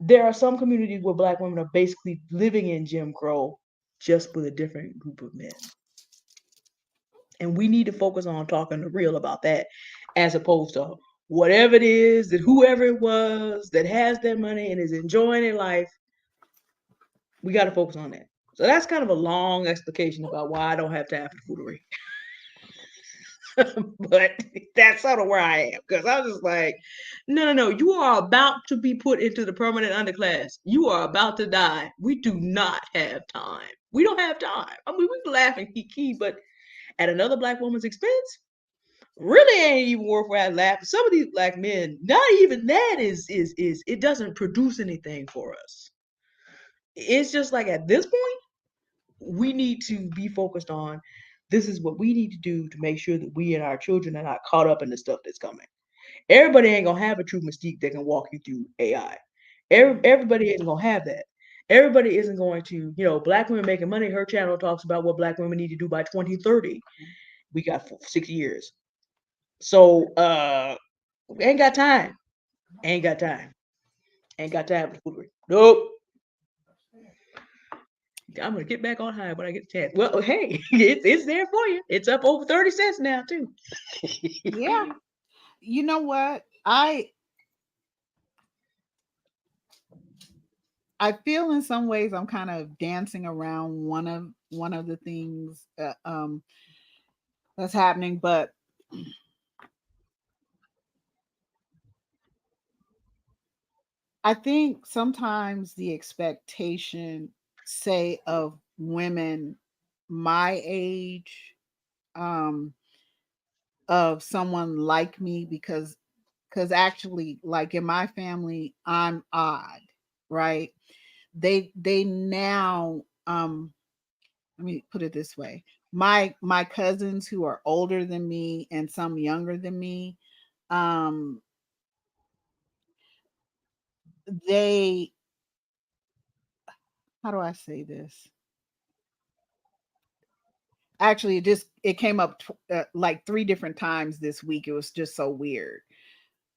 there are some communities where Black women are basically living in Jim Crow just with a different group of men. And we need to focus on talking the real about that, as opposed to whatever it is that whoever it was that has their money and is enjoying their life. We got to focus on that. So that's kind of a long explication about why I don't have time for foolery. But that's sort of where I am, because I'm just like, no, you are about to be put into the permanent underclass. You are about to die. We do not have time. We don't have time. I mean, we can laugh and kiki, but at another Black woman's expense, really ain't even worthwhile laughing. Some of these Black men, not even that is it doesn't produce anything for us. It's just like at this point, we need to be focused on, this is what we need to do to make sure that we and our children are not caught up in the stuff that's coming. Everybody ain't gonna have a true mystique that can walk you through AI. Everybody isn't gonna have that. Everybody isn't going to, Black women making money. Her channel talks about what Black women need to do by 2030. We got 6 years. So ain't got time. Ain't got time. Ain't got time for foolery. Nope. I'm gonna get back on high when I get the chance. Well, hey, it's there for you. It's up over 30 cents now too. Yeah. You know what? I feel in some ways I'm kind of dancing around one of the things that's happening, but I think sometimes the expectation, say, of women my age, um, of someone like me, because actually, like in my family, I'm odd, right? They now, let me put it this way. My cousins who are older than me and some younger than me, um, they, how do I say this? Actually, it came up like three different times this week. It was just so weird.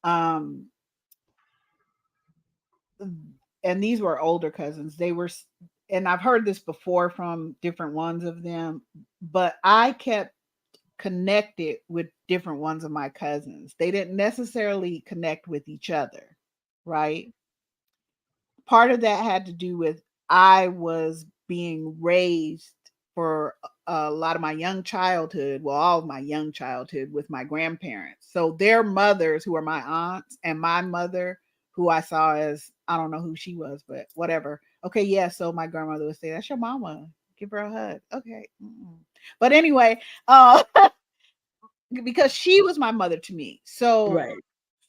Um, and these were older cousins. And I've heard this before from different ones of them, but I kept connected with different ones of my cousins. They didn't necessarily connect with each other, right? Part of that had to do with I was being raised for a lot of my young childhood, well, all of my young childhood with my grandparents. So their mothers, who are my aunts, and my mother, who I saw as, I don't know who she was, but whatever. Okay, yeah. So my grandmother would say, "That's your mama. Give her a hug." Okay. Mm-mm. But anyway, because she was my mother to me. Right.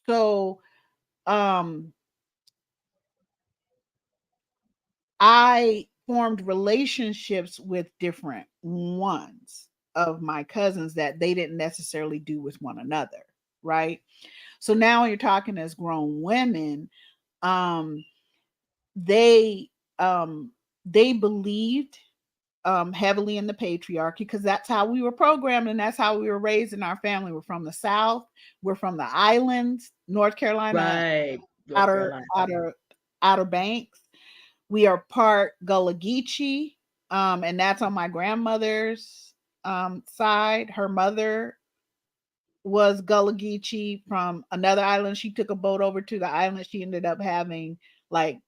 So um I formed relationships with different ones of my cousins that they didn't necessarily do with one another, right? So now you're talking as grown women, um, they um they believed heavily in the patriarchy because that's how we were programmed and that's how we were raised in our family. We're from the South, we're from the islands, North Carolina, Right. North outer Carolina. outer outer banks. We are part Gullah Geechee, and that's on my grandmother's side. Her mother was Gullah Geechee from another island. She took a boat over to the island. She ended up having like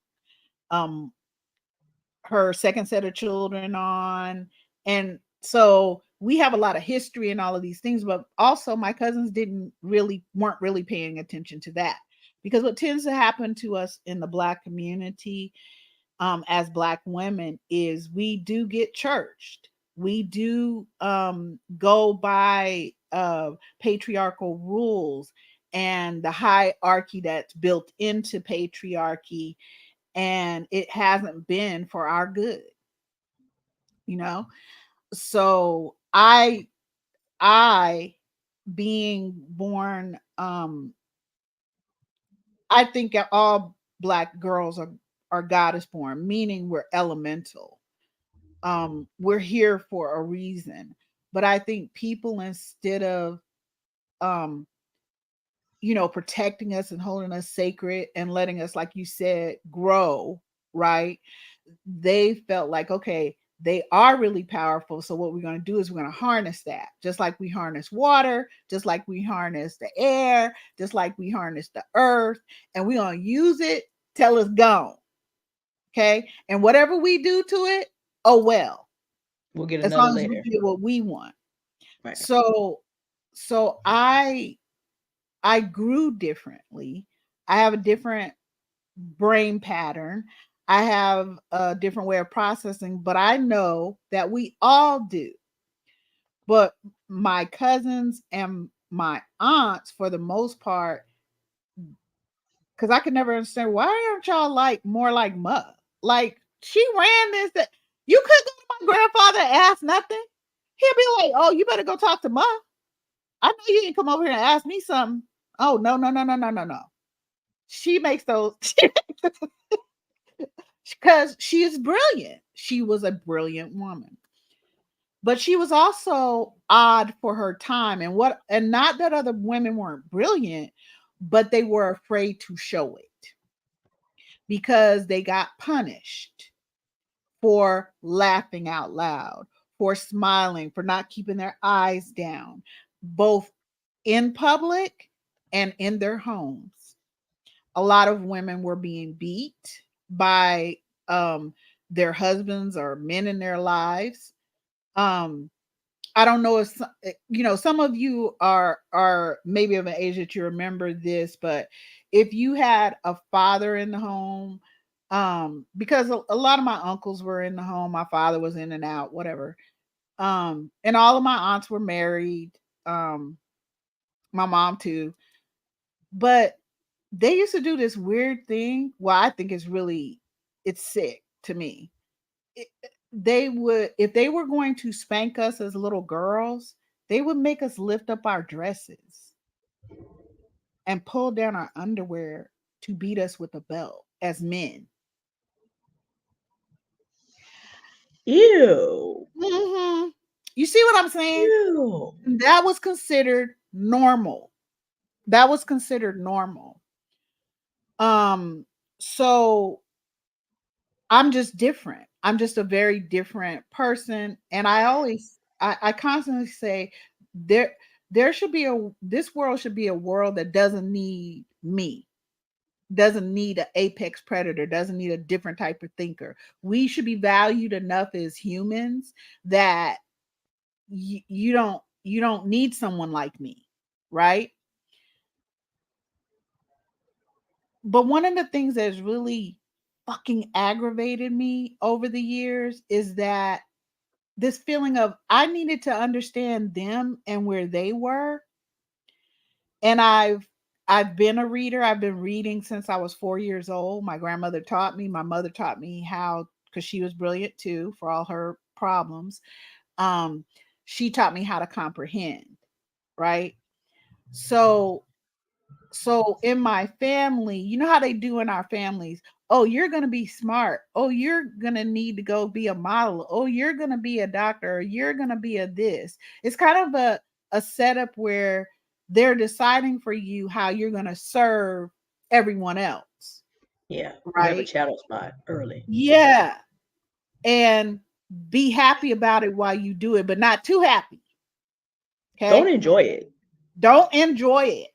um her second set of children on. And so we have a lot of history and all of these things, but also my cousins didn't really weren't really paying attention to that. Because what tends to happen to us in the Black community, as Black women, is we do get churched. We do go by patriarchal rules and the hierarchy that's built into patriarchy, and it hasn't been for our good, you know. So I being born, I think that all Black girls are goddess born, meaning we're elemental. We're here for a reason. But I think people, instead of um protecting us and holding us sacred and letting us, like you said, grow, right? They felt like, okay, they are really powerful. So what we're going to do is we're going to harness that, just like we harness water, just like we harness the air, just like we harness the earth, and we're going to use it till it's gone. Okay. And whatever we do to it, oh well, We'll get as another long as we later. get what we want. Right. So I grew differently. I have a different brain pattern. I have a different way of processing, but I know that we all do. But my cousins and my aunts, for the most part, because I could never understand, why aren't y'all like more like Ma? Like, she ran this, that you could go to my grandfather and ask nothing. He'll be like, "Oh, you better go talk to Ma. I know you didn't come over here and ask me something." Oh, no, no, no, no, no, no, no. She makes those because she is brilliant. She was a brilliant woman. But she was also odd for her time, and not that other women weren't brilliant, but they were afraid to show it because they got punished for laughing out loud, for smiling, for not keeping their eyes down, both in public and in their homes. A lot of women were being beat by um, their husbands or men in their lives. Um, I don't know if some of you are maybe of an age that you remember this, but if you had a father in the home, because a lot of my uncles were in the home, my father was in and out, whatever. And all of my aunts were married, my mom too, but they used to do this weird thing. Well, I think it's sick to me. They would, if they were going to spank us as little girls, they would make us lift up our dresses and pull down our underwear to beat us with a belt as men. Ew. Hmm. You see what I'm saying? Ew. That was considered normal. That was considered normal. Um, so I'm just different. I'm just a very different person. And I constantly say there there should be a this world should be a world that doesn't need me, doesn't need an apex predator, doesn't need a different type of thinker. We should be valued enough as humans that you don't need someone like me, right? But one of the things that's really fucking aggravated me over the years is that this feeling of I needed to understand them and where they were. And I've been a reader. I've been reading since I was 4 years old. My grandmother taught me, my mother taught me how, cuz she was brilliant too for all her problems. Um she taught me how to comprehend, right? So in my family, you know how they do in our families. Oh, you're going to be smart. Oh, you're going to need to go be a model. Oh, you're going to be a doctor. Or you're going to be a this. It's kind of a setup where they're deciding for you how you're going to serve everyone else, Yeah, you have a right? shadow spot early. Yeah. And be happy about it while you do it, but not too happy. Don't Okay. enjoy it. Don't enjoy it.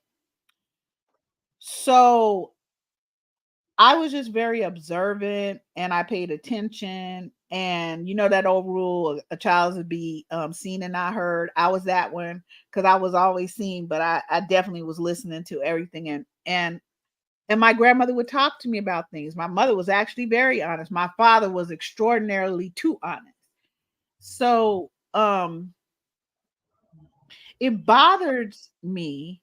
So I was just very observant and I paid attention. And you know that old rule, a child is to be seen and not heard. I was that one because I was always seen, but I definitely was listening to everything. And my grandmother would talk to me about things. My mother was actually very honest. My father was extraordinarily too honest. So it bothered me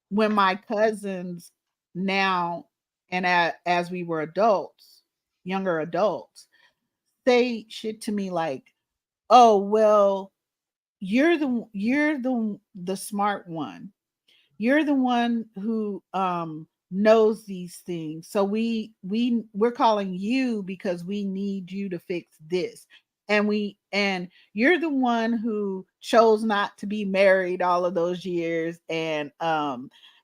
when my cousins now and as we were adults, younger adults, say shit to me like, "Oh, well, you're the smart one. You're the one who knows these things. So we're calling you because we need you to fix this. And you're the one who chose not to be married all of those years and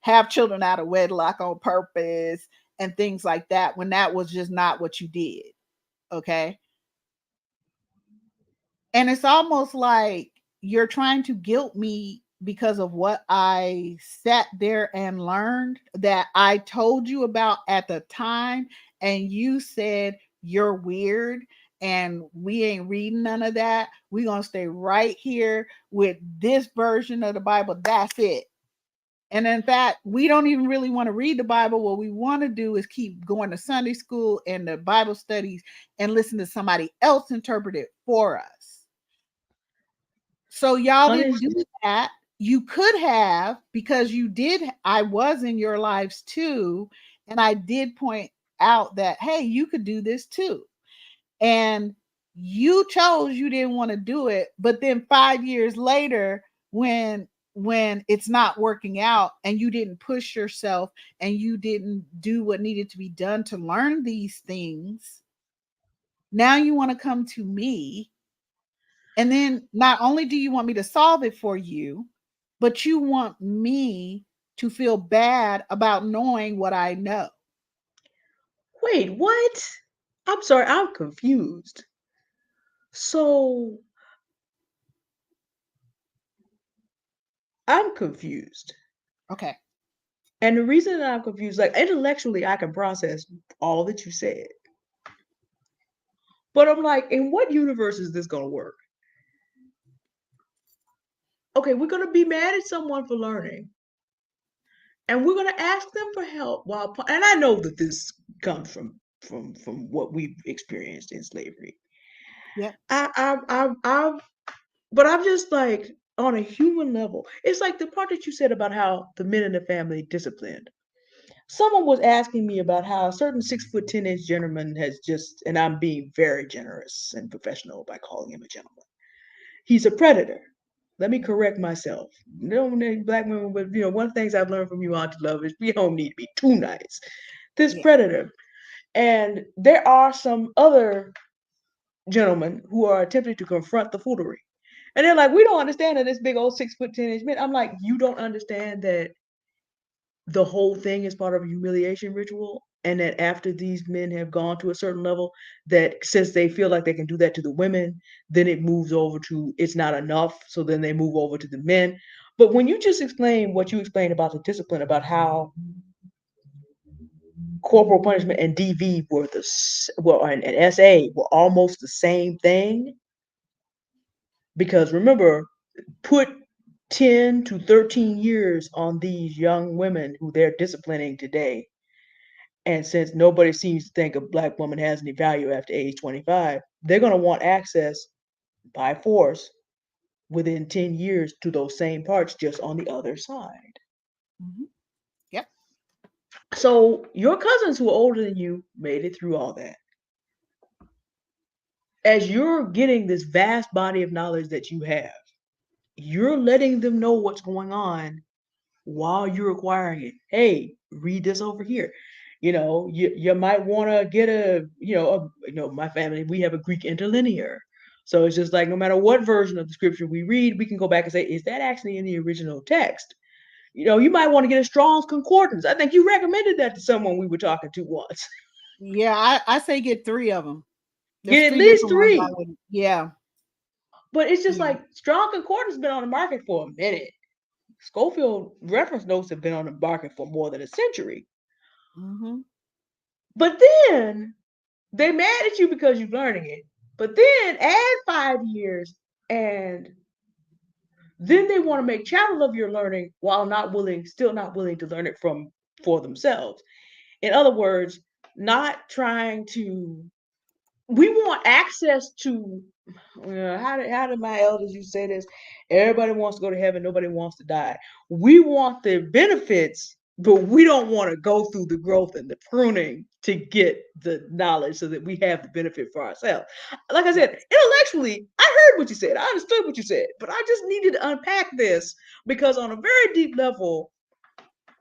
have children out of wedlock on purpose and things like that when that was just not what you did." Okay? And it's almost like you're trying to guilt me because of what I sat there and learned that I told you about at the time, and you said you're weird and we ain't reading none of that. We're going to stay right here with this version of the Bible. That's it. And in fact, we don't even really want to read the Bible. What we want to do is keep going to Sunday school and the Bible studies and listen to somebody else interpret it for us. So y'all didn't do Honestly, that. You could have, because you did. I was in your lives too. And I did point out that, hey, you could do this too. And you chose you didn't want to do it. But then 5 years later, when when it's not working out and you didn't push yourself and you didn't do what needed to be done to learn these things. Now you want to come to me, and then not only do you want me to solve it for you, but you want me to feel bad about knowing what I know. Wait, what? I'm sorry, I'm confused. So I'm confused. Okay. And the reason that I'm confused, like intellectually, I can process all that you said. But I'm like, in what universe is this going to work? Okay, we're going to be mad at someone for learning, and we're going to ask them for help while, and I know that this comes from what we've experienced in slavery. Yep. I but I'm just like on a human level. It's like the part that you said about how the men in the family disciplined. Someone was asking me about how a certain 6'10" gentleman has just, and I'm being very generous and professional by calling him a gentleman. He's a predator. Let me correct myself. No, black women, but one of the things I've learned from you, Auntie Love, is we don't need to be too nice. This Yeah. predator, and there are some other gentlemen who are attempting to confront the foolery. And they're like, we don't understand that this big old 6'10" man. I'm like, you don't understand that the whole thing is part of a humiliation ritual, and that after these men have gone to a certain level, that since they feel like they can do that to the women, then it moves over to it's not enough, so then they move over to the men. But when you just explain what you explained about the discipline, about how corporal punishment and DV were and SA were almost the same thing, because remember, put 10 to 13 years on these young women who they're disciplining today. And since nobody seems to think a black woman has any value after age 25, they're going to want access by force within 10 years to those same parts just on the other side. Hmm. Yep. So your cousins who are older than you made it through all that. As you're getting this vast body of knowledge that you have, you're letting them know what's going on while you're acquiring it. Hey, read this over here. You might want to get my family, we have a Greek interlinear. So it's just like no matter what version of the scripture we read, we can go back and say, is that actually in the original text? You might want to get a Strong's Concordance. I think you recommended that to someone we were talking to once. Yeah, I say get three of them. There's Get at three least different ones I three. would. Yeah. But it's just Yeah. like Strong Concordance has been on the market for a minute. Schofield reference notes have been on the market for more than a century. Hmm. But then they mad at you because you're learning it. But then add 5 years, and then they want to make chattel of your learning while still not willing to learn it for themselves. In other words, not trying to. We want access to. How did my elders used to say this? Everybody wants to go to heaven. Nobody wants to die. We want the benefits, but we don't want to go through the growth and the pruning to get the knowledge so that we have the benefit for ourselves. Like I said, Yes. intellectually, I heard what you said. I understood what you said, but I just needed to unpack this because on a very deep level,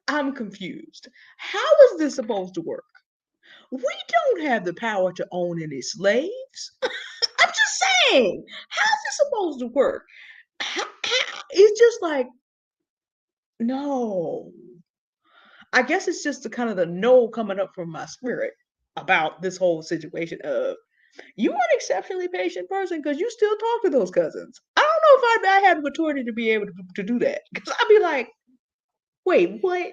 I'm confused. How is this supposed to work? We don't have the power to own any slaves. I'm just saying, how's this supposed to work? It's just like, no. I guess it's just the kind of the no coming up from my spirit about this whole situation of you are an exceptionally patient person because you still talk to those cousins. I don't know if I have the maturity to be able to do that because I'd be like, wait, what?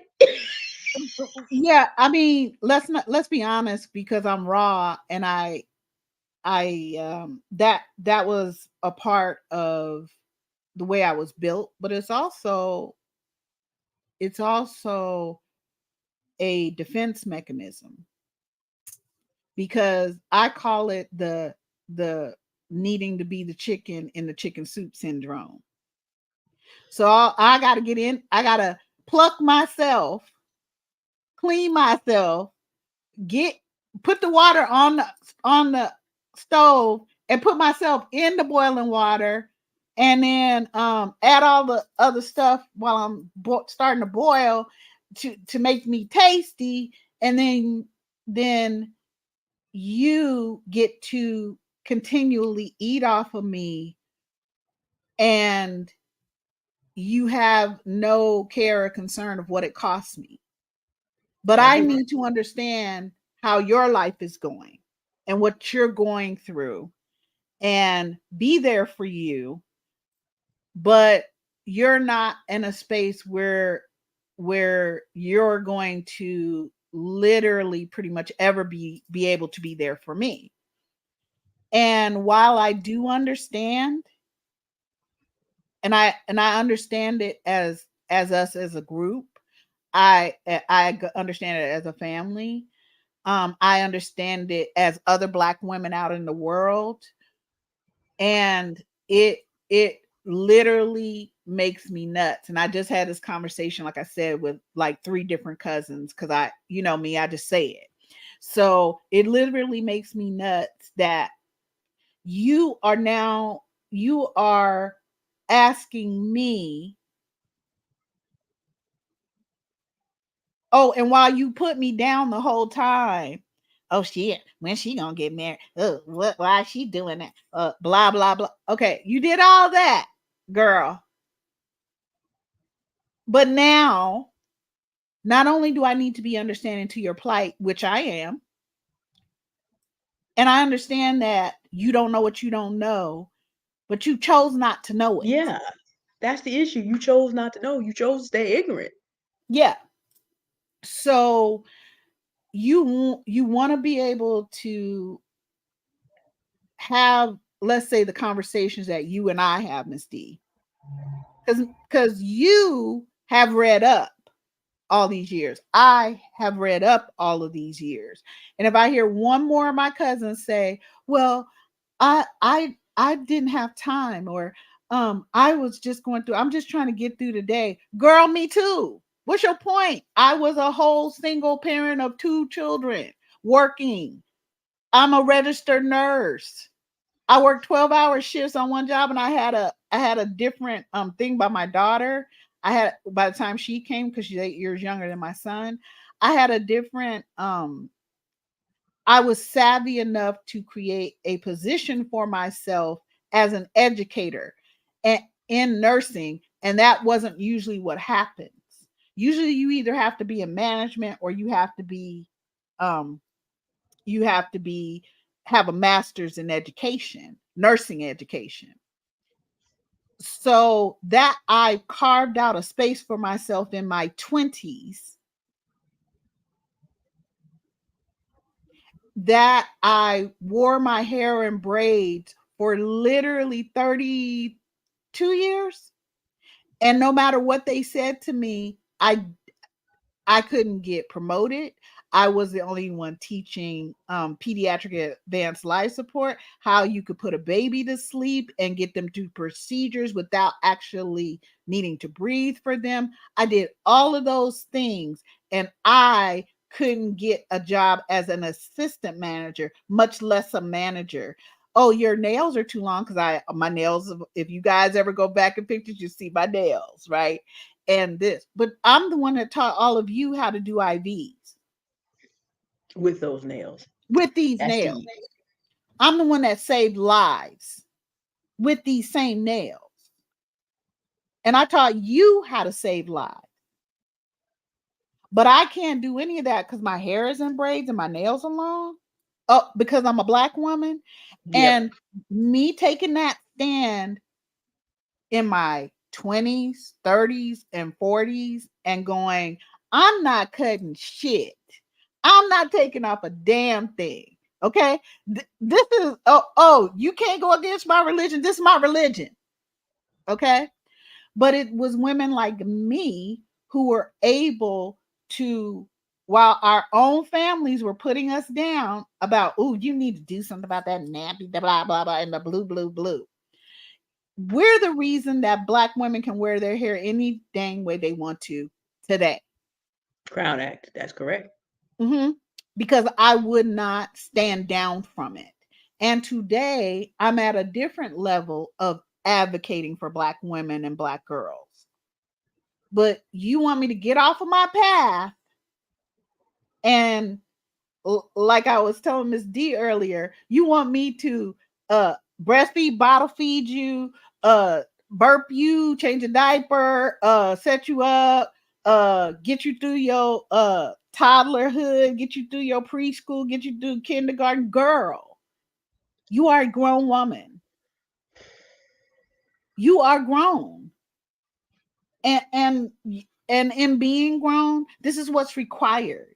Yeah, I mean, let's be honest, because I'm raw, and that was a part of the way I was built, but it's also a defense mechanism, because I call it the needing to be the chicken in the chicken soup syndrome. So I got to get in, I got to pluck myself, clean myself, get put the water on the stove and put myself in the boiling water, and then add all the other stuff while I'm starting to boil to make me tasty, and then you get to continually eat off of me, and you have no care or concern of what it costs me. But I Everything. need to understand how your life is going and what you're going through and be there for you, but you're not in a space where you're going to literally pretty much ever be able to be there for me. And while I do understand, and I understand it as us as a group, I understand it as a family. I understand it as other Black women out in the world, and it literally makes me nuts. And I just had this conversation, like I said, with like three different cousins, because I, you know me, I just say it. So it literally makes me nuts that you are asking me. Oh, and while you put me down the whole time, oh shit, when she gonna get married? Oh, what? Why is she doing that? Blah blah blah. Okay, you did all that, girl. But now, not only do I need to be understanding to your plight, which I am, and I understand that you don't know what you don't know, but you chose not to know it. Yeah, that's the issue. You chose not to know. You chose to stay ignorant. Yeah. So you want to be able to have, let's say, the conversations that you and I have, Miss D, because you have read up all these years. I have read up all of these years. And if I hear one more of my cousins say, "Well, I didn't have time," or I was just going through, I'm just trying to get through the day. Girl, me too. What's your point? I was a whole single parent of two children working. I'm a registered nurse. I worked 12-hour shifts on one job, and I had a different thing by my daughter. I had, by the time she came, because she's 8 years younger than my son, I had a different I was savvy enough to create a position for myself as an educator and in nursing, and that wasn't usually what happens. Usually you either have to be in management, or um you have to be have a master's in education, nursing education. So that I carved out a space for myself in my 20s, that I wore my hair in braids for literally 32 years. And no matter what they said to me, I couldn't get promoted. I was the only one teaching pediatric advanced life support, how you could put a baby to sleep and get them to procedures without actually needing to breathe for them. I did all of those things, and I couldn't get a job as an assistant manager, much less a manager. Oh, your nails are too long, because my nails, if you guys ever go back in pictures, you see my nails, right? And this, but I'm the one that taught all of you how to do IVs With those nails. with these That's nails. deep. I'm the one that saved lives with these same nails. And I taught you how to save lives. But I can't do any of that because my hair is in braids and my nails are long. Oh, because I'm a Black woman. Yep. And me taking that stand in my 20s, 30s, and 40s and going, I'm not cutting shit. I'm not taking off a damn thing. Okay? This is, you can't go against my religion. This is my religion. Okay? But it was women like me who were able to, while our own families were putting us down about, oh, you need to do something about that nappy, blah, blah, blah, and the blue, blue, blue. We're the reason that Black women can wear their hair any dang way they want to today. Crown Act. That's correct. Hmm. Because I would not stand down from it. And today I'm at a different level of advocating for black women and black girls. But you want me to get off of my path and like I was telling Miss D earlier, you want me to uh breastfeed, bottle feed you, uh burp you, change a diaper, set you up, get you through your toddlerhood, get you through your preschool, get you through kindergarten. Girl, you are a grown woman. You are grown. And and in being grown, this is what's required.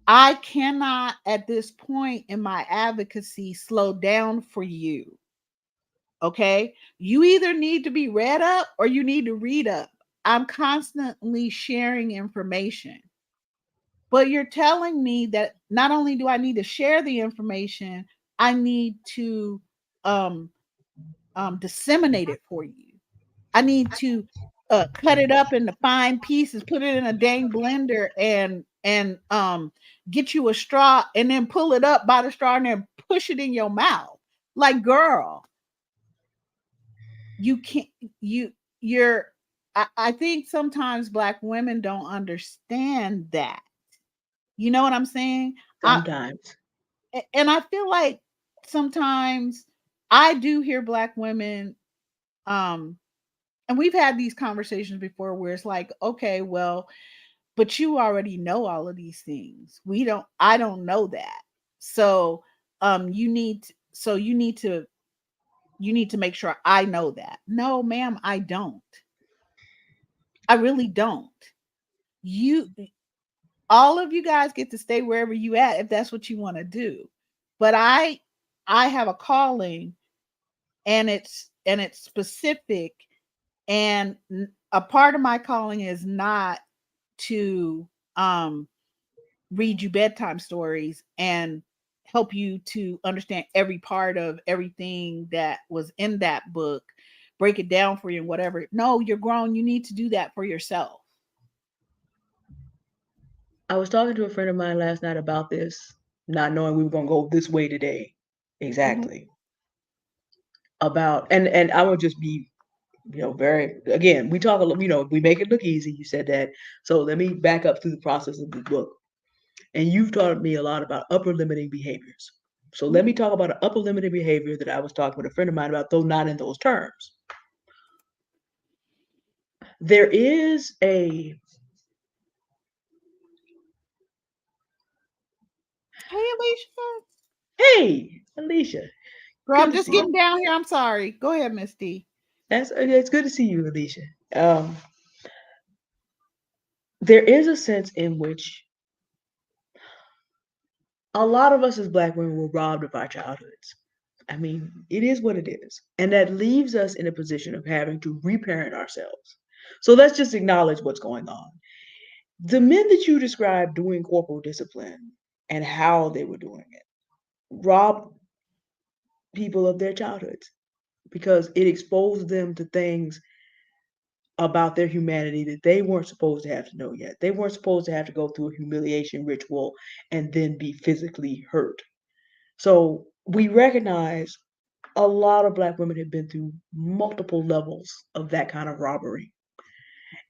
I cannot at this point in my advocacy slow down for you. Okay. You either need to be read up or you need to read up. I'm constantly sharing information, but you're telling me that not only do I need to share the information, I need to um, disseminate it for you. I need to cut it up into fine pieces, put it in a dang blender, and get you a straw, and then pull it up by the straw and then push it in your mouth. Like, girl, you can't. You're. I think sometimes black women don't understand that. You know what I'm saying? I Sometimes. and I feel like sometimes I do hear black women um and we've had these conversations before where it's like, okay, well, but you already know all of these things. I don't know that. So you need to make sure I know that. No, ma'am, I don't. I really don't. You all of you guys get to stay wherever you at if that's what you want to do. But I have a calling, and it's specific, and a part of my calling is not to read you bedtime stories and help you to understand every part of everything that was in that book, break it down for you and whatever. No, you're grown. You need to do that for yourself. I was talking to a friend of mine last night about this, not knowing we were going to go this way today. Mhm. Exactly. About and I would just be, very, again, we talk a lot, we make it look easy. You said that. So let me back up through the process of the book. And you've taught me a lot about upper limiting behaviors. So let Mhm. me talk about an upper limiting behavior that I was talking with a friend of mine about, though not in those terms. There is a Hey, Alicia. Hey, Alicia, Girl, good I'm to just see you. getting down here. I'm sorry. Go ahead, Miss D. That's it's good to see you, Alicia. Um, there is a sense in which a lot of us as Black women were robbed of our childhoods. I mean, it is what it is. And that leaves us in a position of having to reparent ourselves. So let's just acknowledge what's going on. The men that you described doing corporal discipline and how they were doing it robbed people of their childhoods because it exposed them to things about their humanity that they weren't supposed to have to know yet. They weren't supposed to have to go through a humiliation ritual and then be physically hurt. So we recognize a lot of Black women have been through multiple levels of that kind of robbery.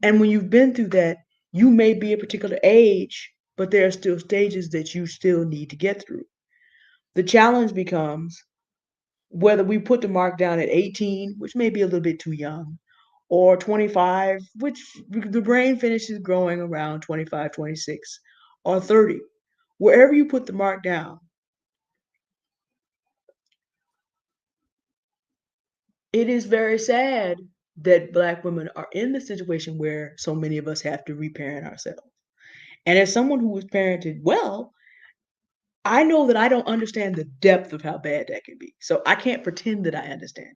And when you've been through that, you may be a particular age, but there are still stages that you still need to get through. The challenge becomes whether we put the mark down at 18, which may be a little bit too young, or 25, which the brain finishes growing around 25, 26, or 30. Wherever you put the mark down, it is very sad that Black women are in the situation where so many of us have to reparent ourselves. And as someone who was parented well, I know that I don't understand the depth of how bad that can be. So I can't pretend that I understand.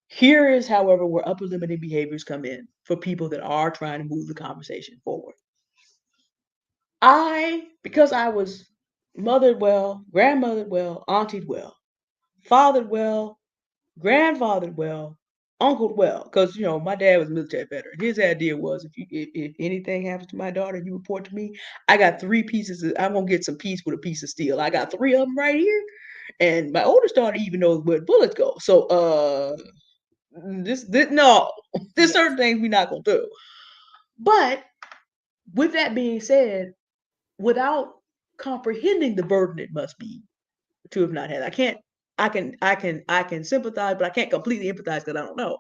Here is, however, where upper limiting behaviors come in for people that are trying to move the conversation forward. Because I was mothered well, grandmothered well, auntied well, fathered well, grandfathered well, uncled well, because my dad was a military veteran. His idea was if anything happens to my daughter, you report to me. I got three pieces. I'm gonna get some peace with a piece of steel. I got three of them right here, And my oldest daughter even knows where bullets go. So this no, there's Yes. certain things we're not gonna do. But with that being said, without comprehending the burden it must be to have not had, I can sympathize, but I can't completely empathize because I don't know.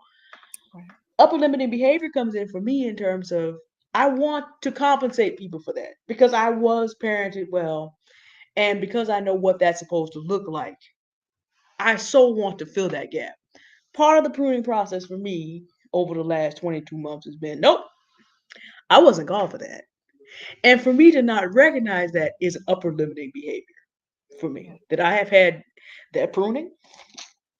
Right. Upper limiting behavior comes in for me in terms of I want to compensate people for that because I was parented well and because I know what that's supposed to look like. I so want to fill that gap. Part of the pruning process for me over the last 22 months has been nope, I wasn't called for that. And for me to not recognize that is upper limiting behavior for Yeah. me. That I have had that pruning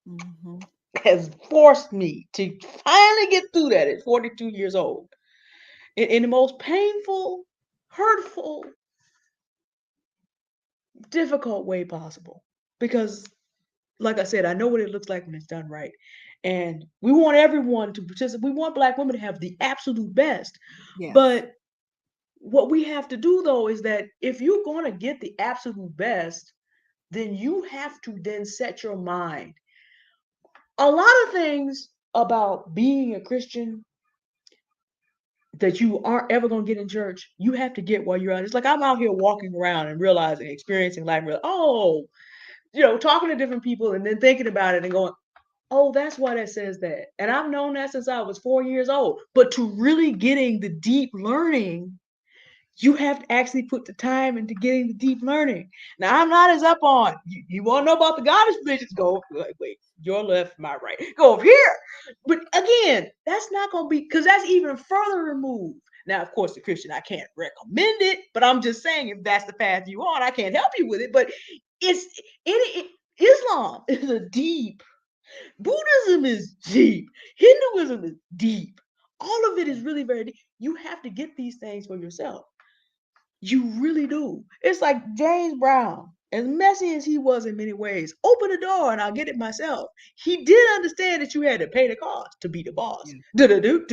Mm-hmm. has forced me to finally get through that at 42 years old in the most painful, hurtful, difficult way possible. Because, like I said, I know what it looks like when it's done right. And we want everyone to participate. We want Black women to have the absolute best. Yes. But what we have to do, though, is that if you're going to get the absolute best, then you have to then set your mind. A lot of things about being a Christian that you aren't ever gonna get in church, you have to get while you're out. It's like I'm out here walking around and realizing, experiencing life, and oh, talking to different people and then thinking about it and going, oh, that's why that says that. And I've known that since I was 4 years old. But to really getting the deep learning, you have to actually put the time into getting the deep learning. Now, I'm not as up on you want to know about the goddess religions? Go like, wait, your left, my right. Go over here. But again, that's not going to be because that's even further removed. Now, of course, the Christian, I can't recommend it, but I'm just saying if that's the path you on, I can't help you with it. But it's Islam is a deep, Buddhism is deep, Hinduism is deep. All of it is really very deep. You have to get these things for yourself. You really do. It's like James Brown, as messy as he was in many ways, open the door and I'll get it myself. He did understand that you had to pay the cost to be the boss. Yeah. And we heard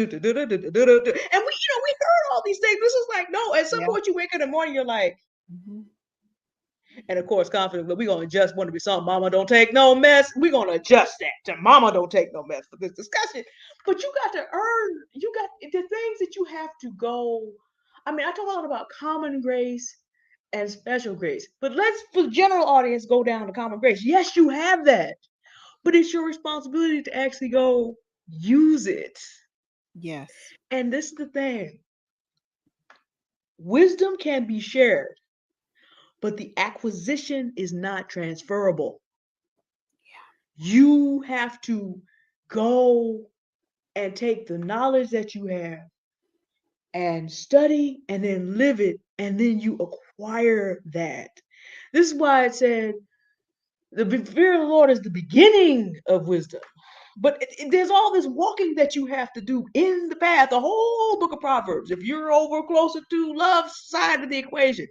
all these things. This is like, no, at some Yeah. point you wake up in the morning, you're like, Mm-hmm. and of course, confident, but we're gonna adjust want to be something. Mama don't take no mess. We're gonna adjust that to mama don't take no mess for this discussion. But you got to earn, you got the things that you have to go. I mean, I talk a lot about common grace and special grace, but let's for the general audience go down to common grace. Yes, you have that, but it's your responsibility to actually go use it. Yes. And this is the thing: wisdom can be shared, but the acquisition is not transferable. You have to go and take the knowledge that you have and study and then live it, and then you acquire that. This is why it said the fear of the Lord is the beginning of wisdom. But there's all this walking that you have to do in the path, the whole book of Proverbs. If you're over closer to love side of the equation,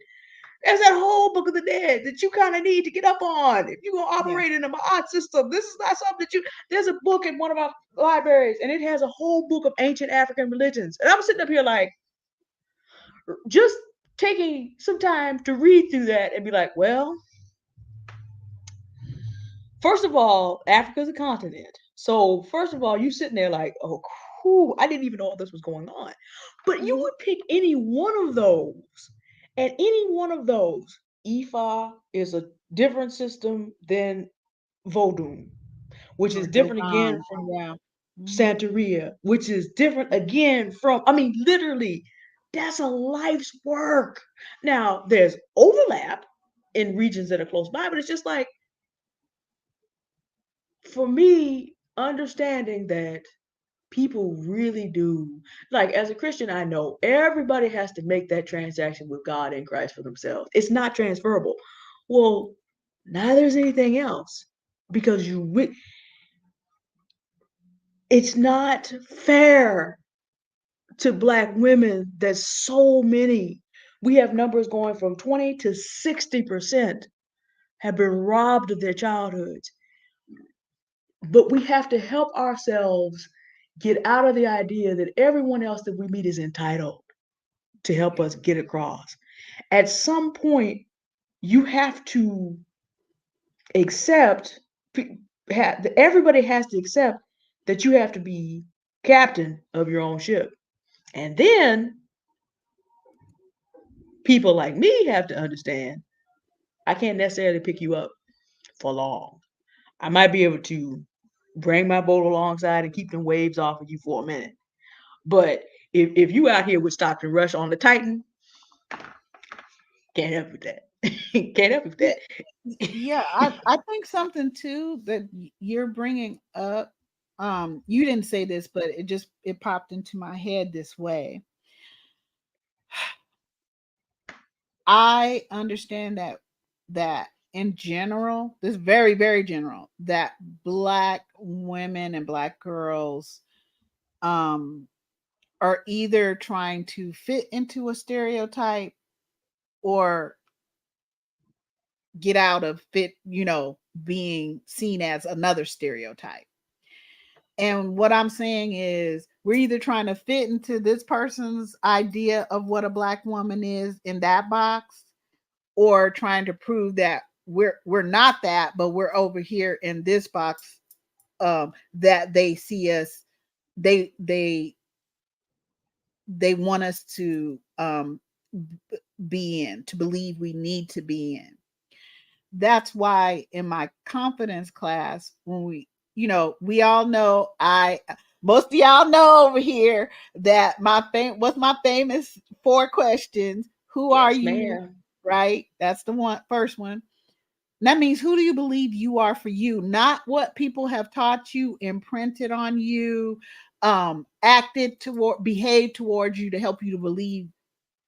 there's that whole book of the dead that you kind of need to get up on if you're gonna Yes. operate in a Ma'at system. This is not something that you. There's a book in one of our libraries, and it has a whole book of ancient African religions. And I'm sitting up here like, just taking some time to read through that and be like, well, first of all, Africa's a continent. So first of all, you sitting there like, oh, cool. I didn't even know all this was going on. But you Mm-hmm. would pick any one of those, and any one of those, Ifa is a different system than Vodun, which is Or different again Dogon. from Yeah. Mm-hmm. Santeria, which is different again from, I mean, literally, that's a life's work. Now, there's overlap in regions that are close by, but it's just like, for me, understanding that people really do, like, as a Christian, I know everybody has to make that transaction with God in Christ for themselves. It's not transferable. Well, neither is anything else because it's not fair to Black women that so many, we have numbers going from 20 to 60% have been robbed of their childhoods. But we have to help ourselves get out of the idea that everyone else that we meet is entitled to help Yeah. us get across. At some point, you have to Except everybody has to accept that you have to be captain of your own ship. And then people like me have to understand I can't necessarily pick you up for long. I might be able to bring my boat alongside and keep them waves off of you for a minute. But if you out here with stop and rush on the Titan, can't help with that. Can't help with Yeah, that. yeah. I think something too that you're bringing up. You didn't say this, but it popped into my head this way. I understand that in general, this very very general, that black women and black girls um are either trying to fit into a stereotype or get out of fit, being seen as another stereotype. And what I'm saying is we're either trying to fit into this person's idea of what a black woman is in that box, or trying to prove that we're not that, but we're over here in this box, that they see us, they they they want us to be in, to believe we need to be in. That's why in my confidence class, when we all know, most of y'all know over here that what's my famous 4 questions? Who are Yes, you? ma'am. Right? That's the first one. That means, who do you believe you are for you? Not what people have taught you, imprinted on you, behave towards you to help you to believe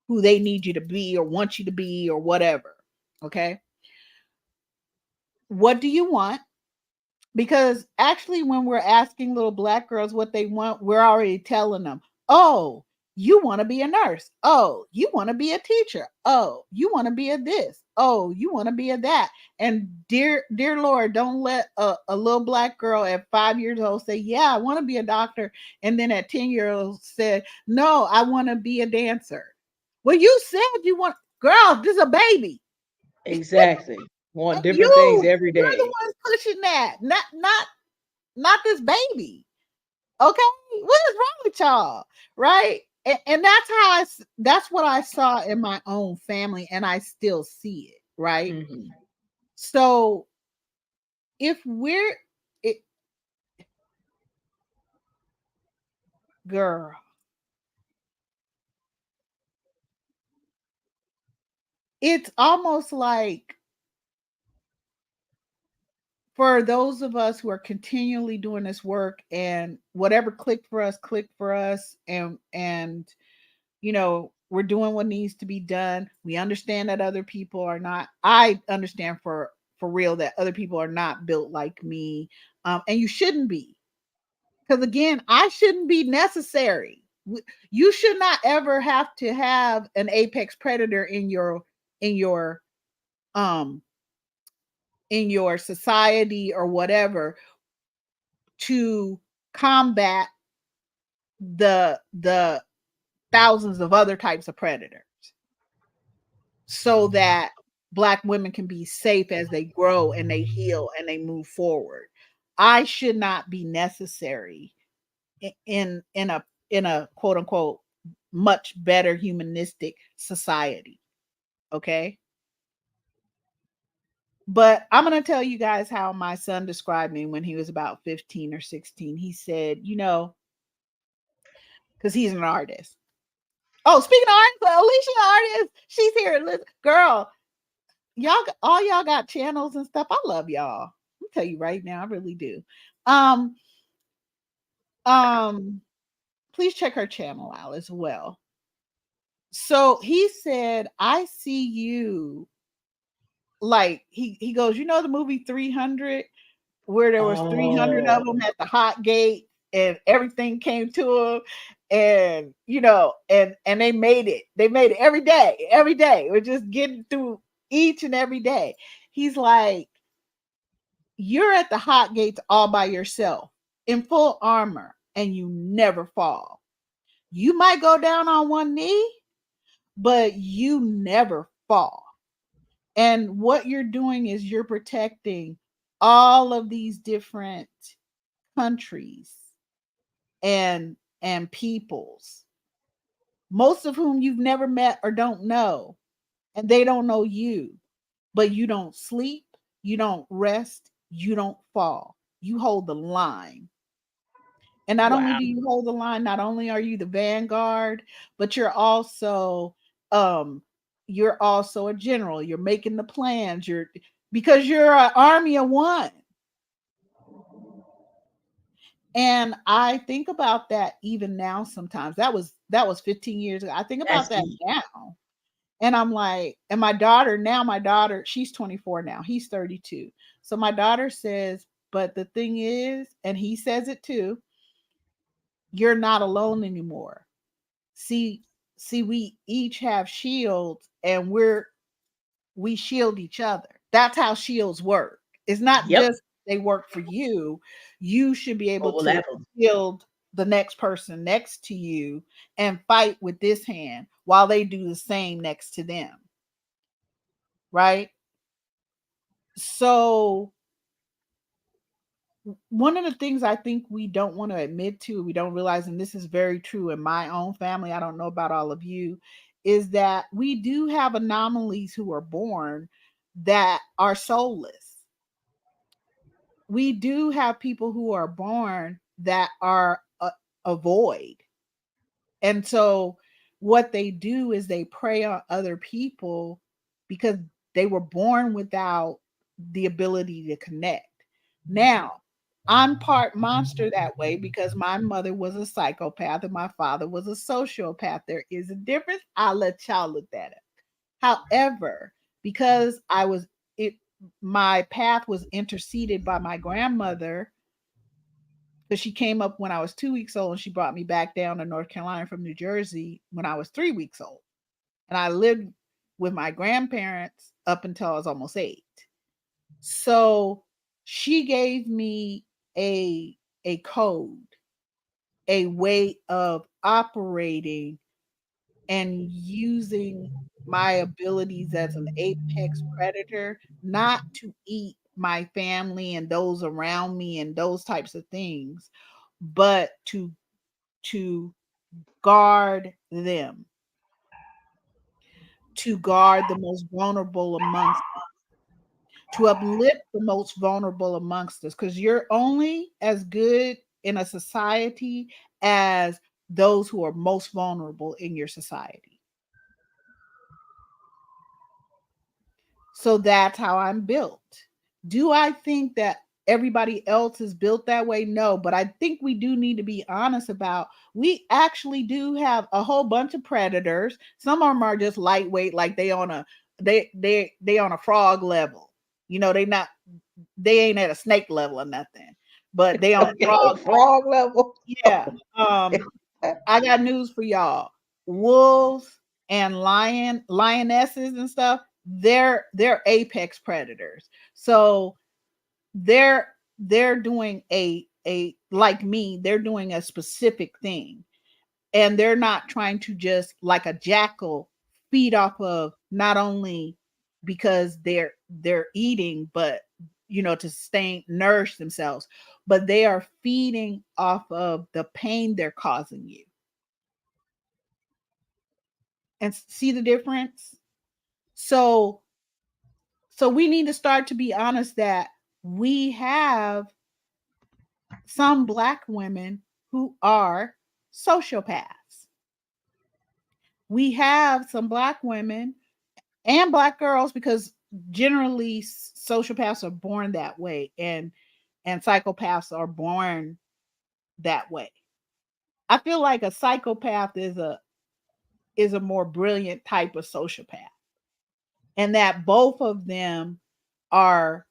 who they need you to be or want you to be or whatever. Okay. What do you want? Because actually, when we're asking little black girls what they want, we're already telling them, oh, you want to be a nurse. Oh, you want to be a teacher. Oh, you want to be a this. Oh, you want to be a that. And dear Lord, don't let a little black girl at 5 years old say, yeah, I want to be a doctor. And then at 10 years old said, no, I want to be a dancer. Well, you said you want, girl, this is a baby. Exactly. Want And different things every you're the day. ones pushing that, not this baby. Okay, what is wrong with y'all, right? And that's what I saw in my own family, and I still see it, right? Hmm. So if we're it, girl, it's almost like, for those of us who are continually doing this work, and whatever clicked for us, and we're doing what needs to be done. We understand that other people are not, I understand for real that other people are not built like me. And you shouldn't be, because again, I shouldn't be necessary. You should not ever have to have an apex predator in your um in your society or whatever, to combat the thousands of other types of predators, so that black women can be safe as they grow and they heal and they move forward. I should not be necessary in a quote unquote much better humanistic society. Okay. But I'm going to tell you guys how my son described me when he was about 15 or 16. He said, because he's an artist. Oh, speaking of artists, Alicia artist, she's here. Listen, girl, all y'all got channels and stuff. I love y'all. I'll tell you right now, I really do. Um, um, please check her channel out as well. So he said, I see you, like, he goes, the movie 300, where there was 300 of them Oh, at the hot gate and everything came to them, and and they made it every day. We're just getting through each and every day. He's like, you're at the hot gates all by yourself in full armor, and you never fall. You might go down on one knee, but you never fall. And what you're doing is you're protecting all of these different countries and peoples, most of whom you've never met or don't know, and they don't know you. But you don't sleep, you don't rest, you don't fall. You hold the line. And not only Wow. do you hold the line, not only are you the vanguard, but um you're also a general. You're making the plans. You're because you're an army of one. And I think about that even now sometimes. That was 15 years ago. I think about That's that deep. now. And I'm like, and my daughter, now my daughter, she's 24 now. He's 32. So my daughter says, but the thing is, and he says it too, you're not alone anymore. See, see, we each have shields and we shield each other. That's how shields work. It's not Yep. just they work for you. You should be able to Overlap them. shield the next person next to you and fight with this hand while they do the same next to them. Right. So one of the things I think we don't want to admit to, we don't realize, and this is very true in my own family, I don't know about all of you, is that we do have anomalies who are born that are soulless. We do have people who are born that are a void. And so what they do is they prey on other people because they were born without the ability to connect. Now, I'm part monster that way because my mother was a psychopath and my father was a sociopath. There is a difference. I'll let y'all look that up. However, because it, my path was interceded by my grandmother because she came up when I was 2 weeks old and she brought me back down to North Carolina from New Jersey when I was 3 weeks old. And I lived with my grandparents up until I was almost 8. So she gave me a a code, a way of operating and using my abilities as an apex predator, not to eat my family and those around me and those types of things, but to guard them, to guard the most vulnerable amongst, to uplift the most vulnerable amongst us, because you're only as good in a society as those who are most vulnerable in your society. So that's how I'm built. Do I think that everybody else is built that way? No, but I think we do need to be honest about we actually do have a whole bunch of predators. Some of them are just lightweight, like they on a frog level. You know, they ain't at a snake level or nothing, but they on a Okay, frog a frog level. level. Yeah. I got news for y'all. Wolves and lionesses and stuff, they're apex predators. So they're doing a like me, they're doing a specific thing. And they're not trying to just like a jackal feed off of not only because they're eating, but to stay nourish themselves, but they are feeding off of the pain they're causing you. And see the difference. So so we need to start to be honest that we have some black women who are sociopaths. We have some black women and black girls because generally sociopaths are born that way, and psychopaths are born that way. I feel like a psychopath is a more brilliant type of sociopath, and that both of them are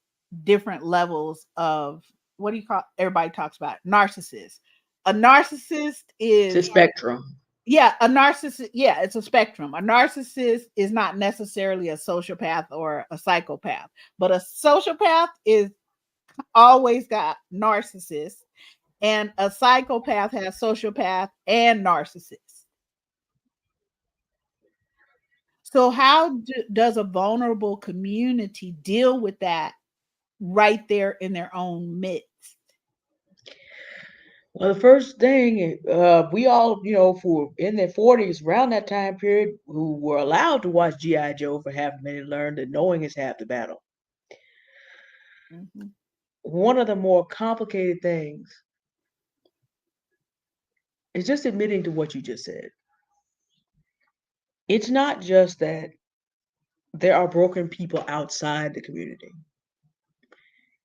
different levels of what do you call, everybody talks about narcissist. A narcissist It's a is, spectrum. yeah, a narcissist, yeah, it's a spectrum. A narcissist is not necessarily a sociopath or a psychopath, but a sociopath is always got narcissist, and a psychopath has sociopath and narcissist. So how does a vulnerable community deal with that right there in their own midst? Well, the first thing, we all, for in their 40s, around that time period, who were allowed to watch G.I. Joe for half a minute, learned that knowing is half the battle. Mhm. One of the more complicated things is just admitting to what you just said. It's not just that there are broken people outside the community.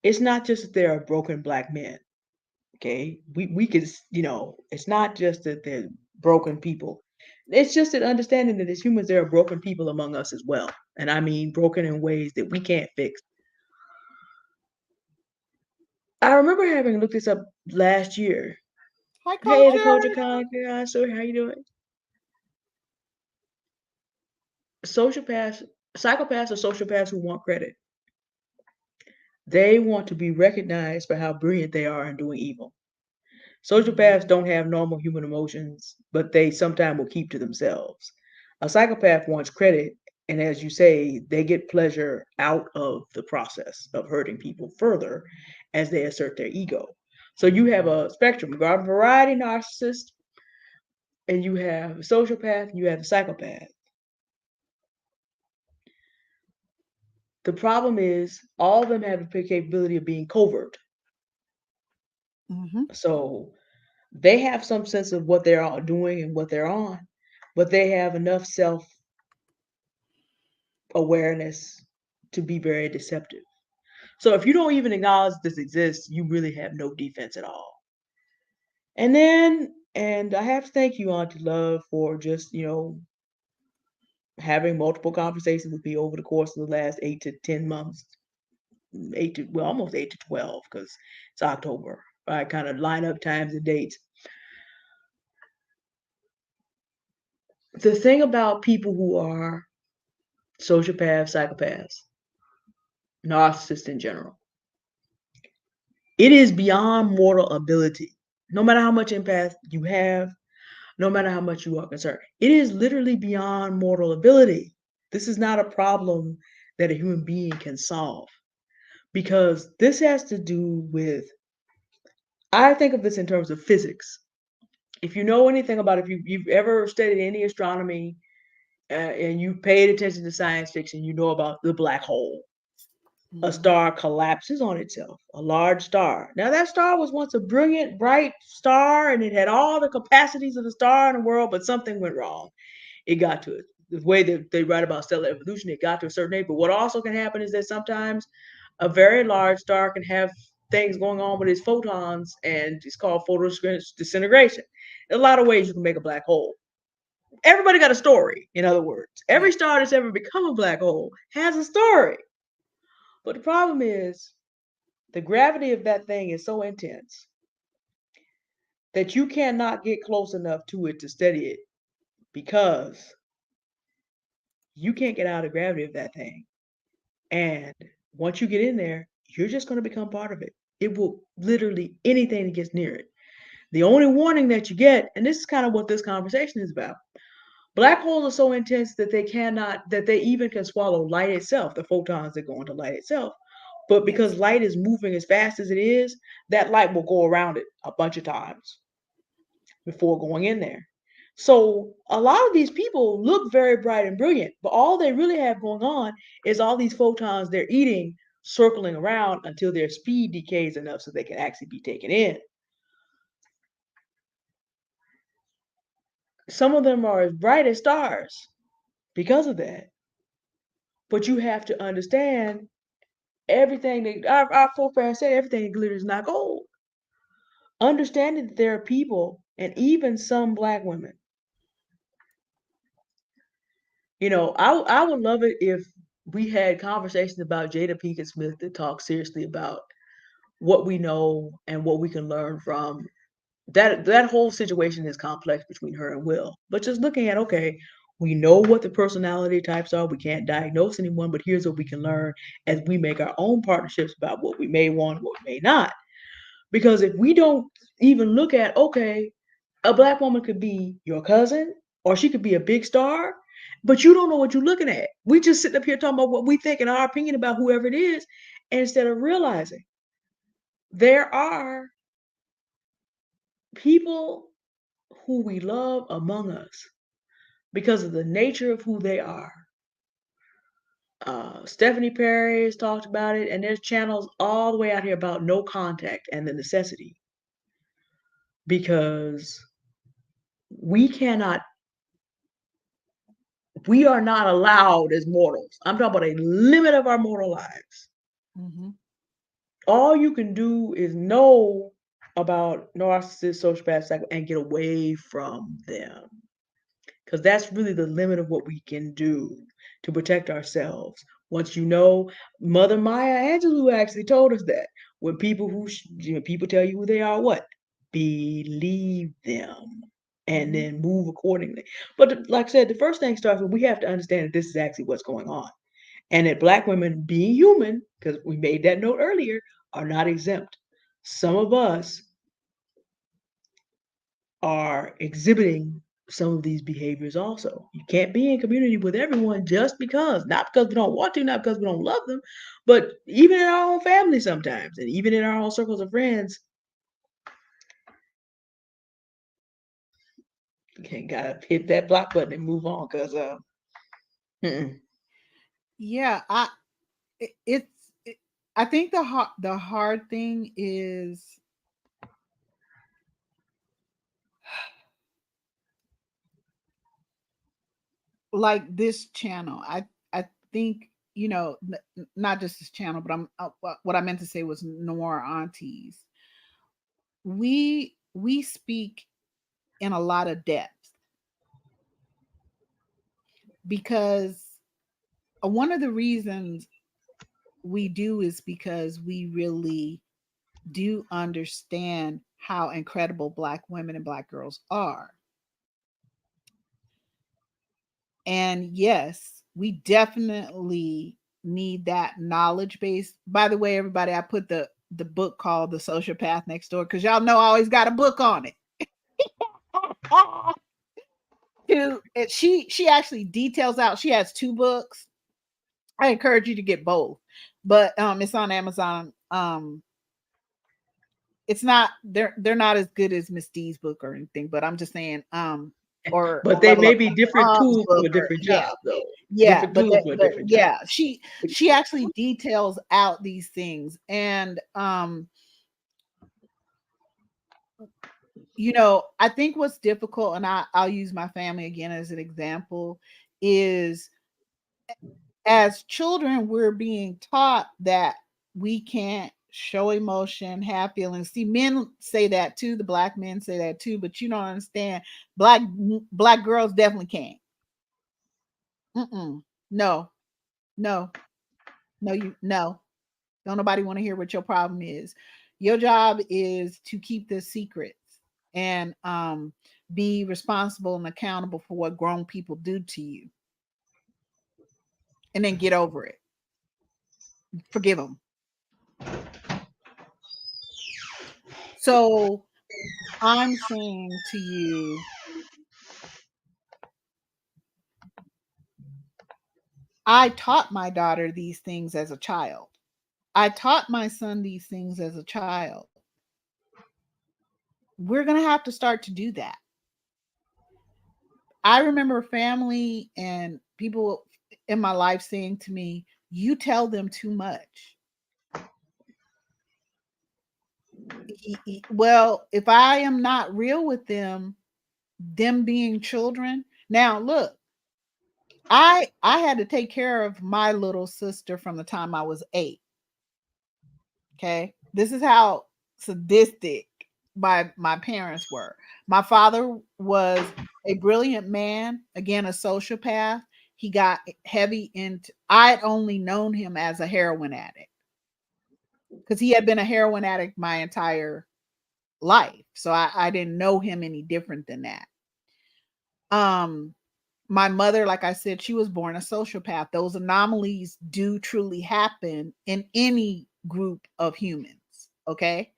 It's not just that there are broken black men. Okay, we could, it's not just that they're broken people. It's just an understanding that as humans, there are broken people among us as well, and I mean broken in ways that we can't fix. I remember having looked this up last year. Hi, Hey, the culture. culture con, so how you doing? Sociopaths, psychopaths, or sociopaths who want credit. They want to be recognized for how brilliant they are in doing evil. Sociopaths Mhm. don't have normal human emotions, but they sometimes will keep to themselves. A psychopath wants credit, and as you say, they get pleasure out of the process of hurting people further as they assert their ego. So you have a spectrum, garden variety narcissist, and you have a sociopath, and you have a psychopath. The problem is all of them have the capability of being covert. Mhm. So they have some sense of what they're all doing and what they're on, but they have enough self awareness to be very deceptive. So if you don't even acknowledge this exists, you really have no defense at all. And I have to thank you, Auntie Love, for just, having multiple conversations with me over the course of the last 8 to 10 months, almost 8 to 12, because it's October. I kind of line up times and dates. The thing about people who are sociopaths, psychopaths, narcissists in general, it is beyond mortal ability. No matter how much empath you have, no matter how much you are concerned, it is literally beyond mortal ability. This is not a problem that a human being can solve because this has to do with, I think of this in terms of physics. If you know anything about, if you've ever studied any astronomy and you paid attention to science fiction, you know about the black hole. A Mhm. star collapses on itself, a large star. Now, that star was once a brilliant, bright star, and it had all the capacities of a star in the world, but something went wrong. It got to it. The way that they write about stellar evolution, it got to a certain age. But what also can happen is that sometimes a very large star can have things going on with its photons, and it's called photon disintegration. In a lot of ways, you can make a black hole. Everybody got a story, in other words. Every Right. star that's ever become a black hole has a story. But the problem is, the gravity of that thing is so intense that you cannot get close enough to it to steady it because you can't get out of the gravity of that thing. And once you get in there, you're just going to become part of it. It will literally anything that gets near it. The only warning that you get, and this is kind of what this conversation is about, black holes are so intense that that they even can swallow light itself, the photons that go into light itself. But because Yes. light is moving as fast as it is, that light will go around it a bunch of times before going in there. So a lot of these people look very bright and brilliant, but all they really have going on is all these photons they're eating circling around until their speed decays enough so they can actually be taken in. Some of them are as bright as stars because of that. But you have to understand everything that our forefathers said, everything that glitters is not gold. Understanding that there are people, and even some black women, I would love it if we had conversations about Jada Pinkett Smith that talk seriously about what we know and what we can learn from that whole situation is complex between her and Will. But just looking at, okay, we know what the personality types are. We can't diagnose anyone, but here's what we can learn as we make our own partnerships about what we may want, what we may not. Because if we don't even look at, okay, a black woman could be your cousin, or she could be a big star, But you don't know what you're looking at. We just sitting up here talking about what we think and our opinion about whoever it is, instead of realizing there are people who we love among us because of the nature of who they are. Stephanie Perry has talked about it, and there's channels all the way out here about no contact and the necessity, because we cannot, we are not allowed as mortals. I'm talking about a limit of our mortal lives. Mm-hmm. All you can do is know about narcissists, sociopaths, and get away from them. Because that's really the limit of what we can do to protect ourselves. Once you know, Mother Maya Angelou actually told us that when people tell you who they are, what? Believe them and Mm-hmm. then move accordingly. But like I said, the first thing starts with we have to understand that this is actually what's going on. And that Black women, being human, because we made that note earlier, are not exempt. Some of us are exhibiting some of these behaviors also. You can't be in community with everyone just because, not because we don't want to, not because we don't love them, but even in our own family sometimes, and even in our own circles of friends, you gotta hit that block button and move on, because Yeah, it's I think the hard thing is like this channel. I think, not just this channel, but what I meant to say was Noir Aunties. We speak in a lot of depth because one of the reasons we do is because we really do understand how incredible Black women and Black girls are. And yes, we definitely need that knowledge base. By the way, everybody, I put the book called The Social Path Next Door because y'all know I always got a book on it. She actually details out. She has two books. I encourage you to get both, but it's on Amazon. It's not, they're not as good as Miss D's book or anything, but I'm just saying, or but they Level may Up be different Mom's tools book, for a or different yeah, job, though. yeah, Different tools for a but different job. yeah, she actually details out these things. And I think what's difficult, and I'll use my family again as an example, is as children, we're being taught that we can't show emotion, have feelings. See, men say that too, the Black men say that too, but you don't understand. Black girls definitely can't. Mm-mm. No, no, no. Don't nobody want to hear what your problem is. Your job is to keep the secrets and be responsible and accountable for what grown people do to you, and then get over it. Forgive them. So I'm saying to you, I taught my daughter these things as a child. I taught my son these things as a child. We're going to have to start to do that. I remember family and people in my life saying to me, "You tell them too much." Well, if I am not real with them being children. Now, look, I had to take care of my little sister from the time I was 8. Okay. This is how sadistic my parents were. My father was a brilliant man, again, a sociopath. He got heavy into, I'd only known him as a heroin addict because he had been a heroin addict my entire life. So I didn't know him any different than that. Um, my mother, like I said, she was born a sociopath. Those anomalies do truly happen in any group of humans. Okay.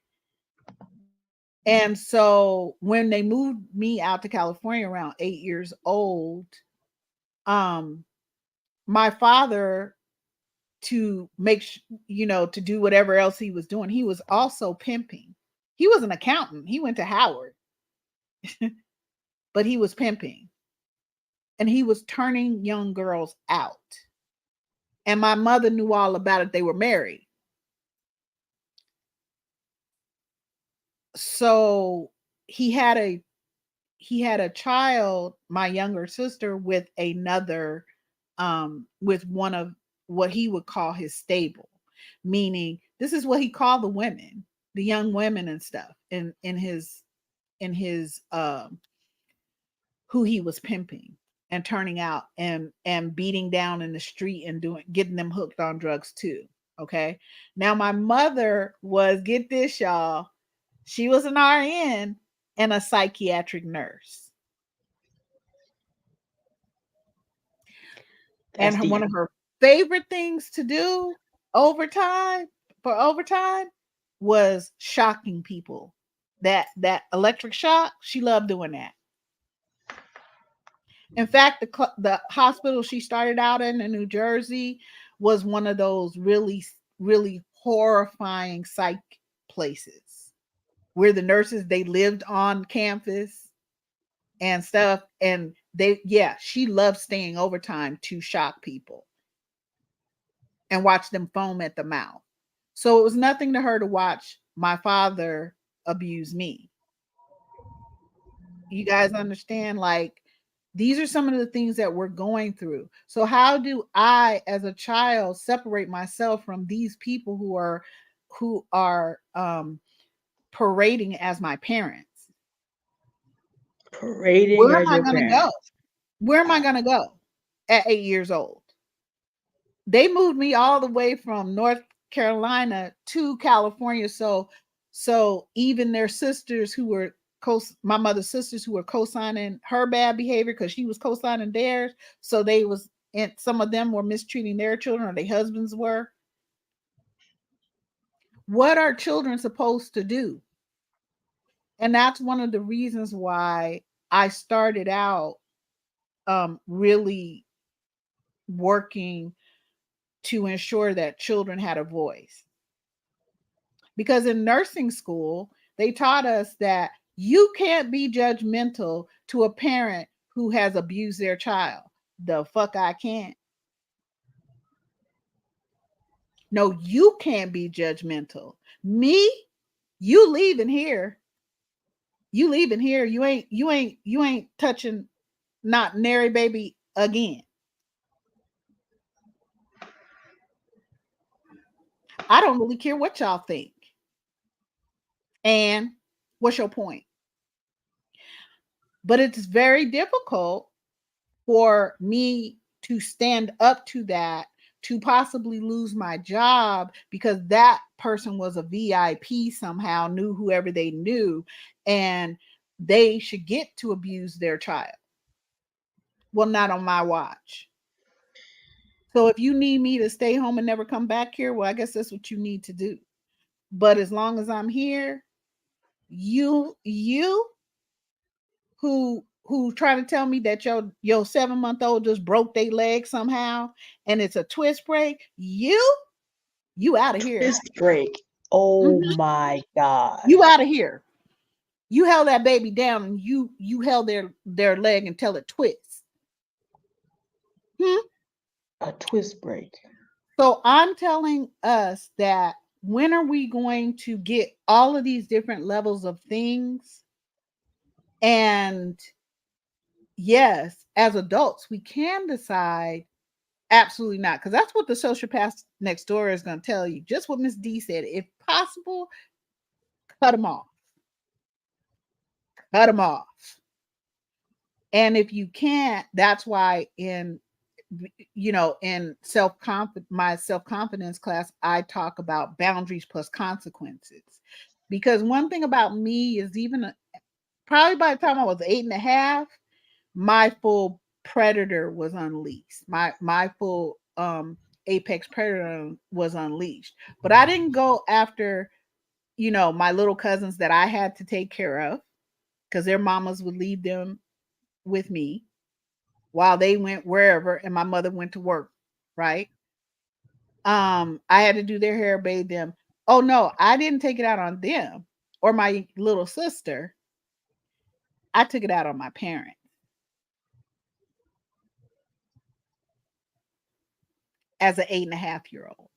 And so when they moved me out to California around 8 years old, um my father, to to do whatever else he was doing, he was also pimping. He was an accountant. He went to Howard, but he was pimping, and he was turning young girls out. And my mother knew all about it. They were married. So he had a he had a child, my younger sister, with another, with one of what he would call his stable, meaning this is what he called the women, the young women and stuff, in his who he was pimping and turning out and beating down in the street and doing getting them hooked on drugs too. Okay. Now my mother was, get this, y'all, she was an RN and a psychiatric nurse. And That's one deep. of her favorite things to do overtime for overtime was shocking people. That electric shock, she loved doing that. In fact, the hospital she started out in New Jersey was one of those really horrifying psych places where the nurses, they lived on campus and stuff, and she loved staying overtime to shock people and watch them foam at the mouth. So it was nothing to her to watch my father abuse me. You guys understand? Like, these are some of the things that we're going through. So how do I, as a child, separate myself from these people who are parading as my parents? Parading Where am as I your going to go? parents. Where am I Wow. going to go at 8 years old? They moved me all the way from North Carolina to California. So even their sisters who were my mother's sisters who were co-signing her bad behavior because she was co-signing theirs. So they was, and some of them were mistreating their children, or their husbands were. What are children supposed to do? And that's one of the reasons why I started out really working to ensure that children had a voice. Because in nursing school, they taught us that you can't be judgmental to a parent who has abused their child. The fuck I can't. No, you can't be judgmental. Me, you leaving here. You leaving here. You ain't touching not nary baby again. I don't really care what y'all think. And what's your point? But it's very difficult for me to stand up to that, to possibly lose my job because that person was a VIP somehow, knew whoever they knew, and they should get to abuse their child. Well, not on my watch. So if you need me to stay home and never come back here, well, I guess that's what you need to do. But as long as I'm here, you who trying to tell me that your 7 month old just broke their leg somehow and it's a twist break, you out of here. Twist break. Oh Mhm. my God. You out of here. You held that baby down and you held their leg until it twists. Hmm? A twist break. So I'm telling us that, when are we going to get all of these different levels of things? And yes, as adults, we can decide absolutely not, because that's what the sociopath next door is going to tell you. Just what Miss D said. If possible, cut them off. Cut them off. And if you can't, that's why in my self-confidence class, I talk about boundaries plus consequences. Because one thing about me is, even probably by the time I was 8.5, my full predator was unleashed. My full apex predator was unleashed. But I didn't go after, my little cousins that I had to take care of, because their mamas would leave them with me. while they went wherever and my mother went to work, right? I had to do their hair, bathe them. Oh no, I didn't take it out on them or my little sister. I took it out on my parents as an 8.5-year old.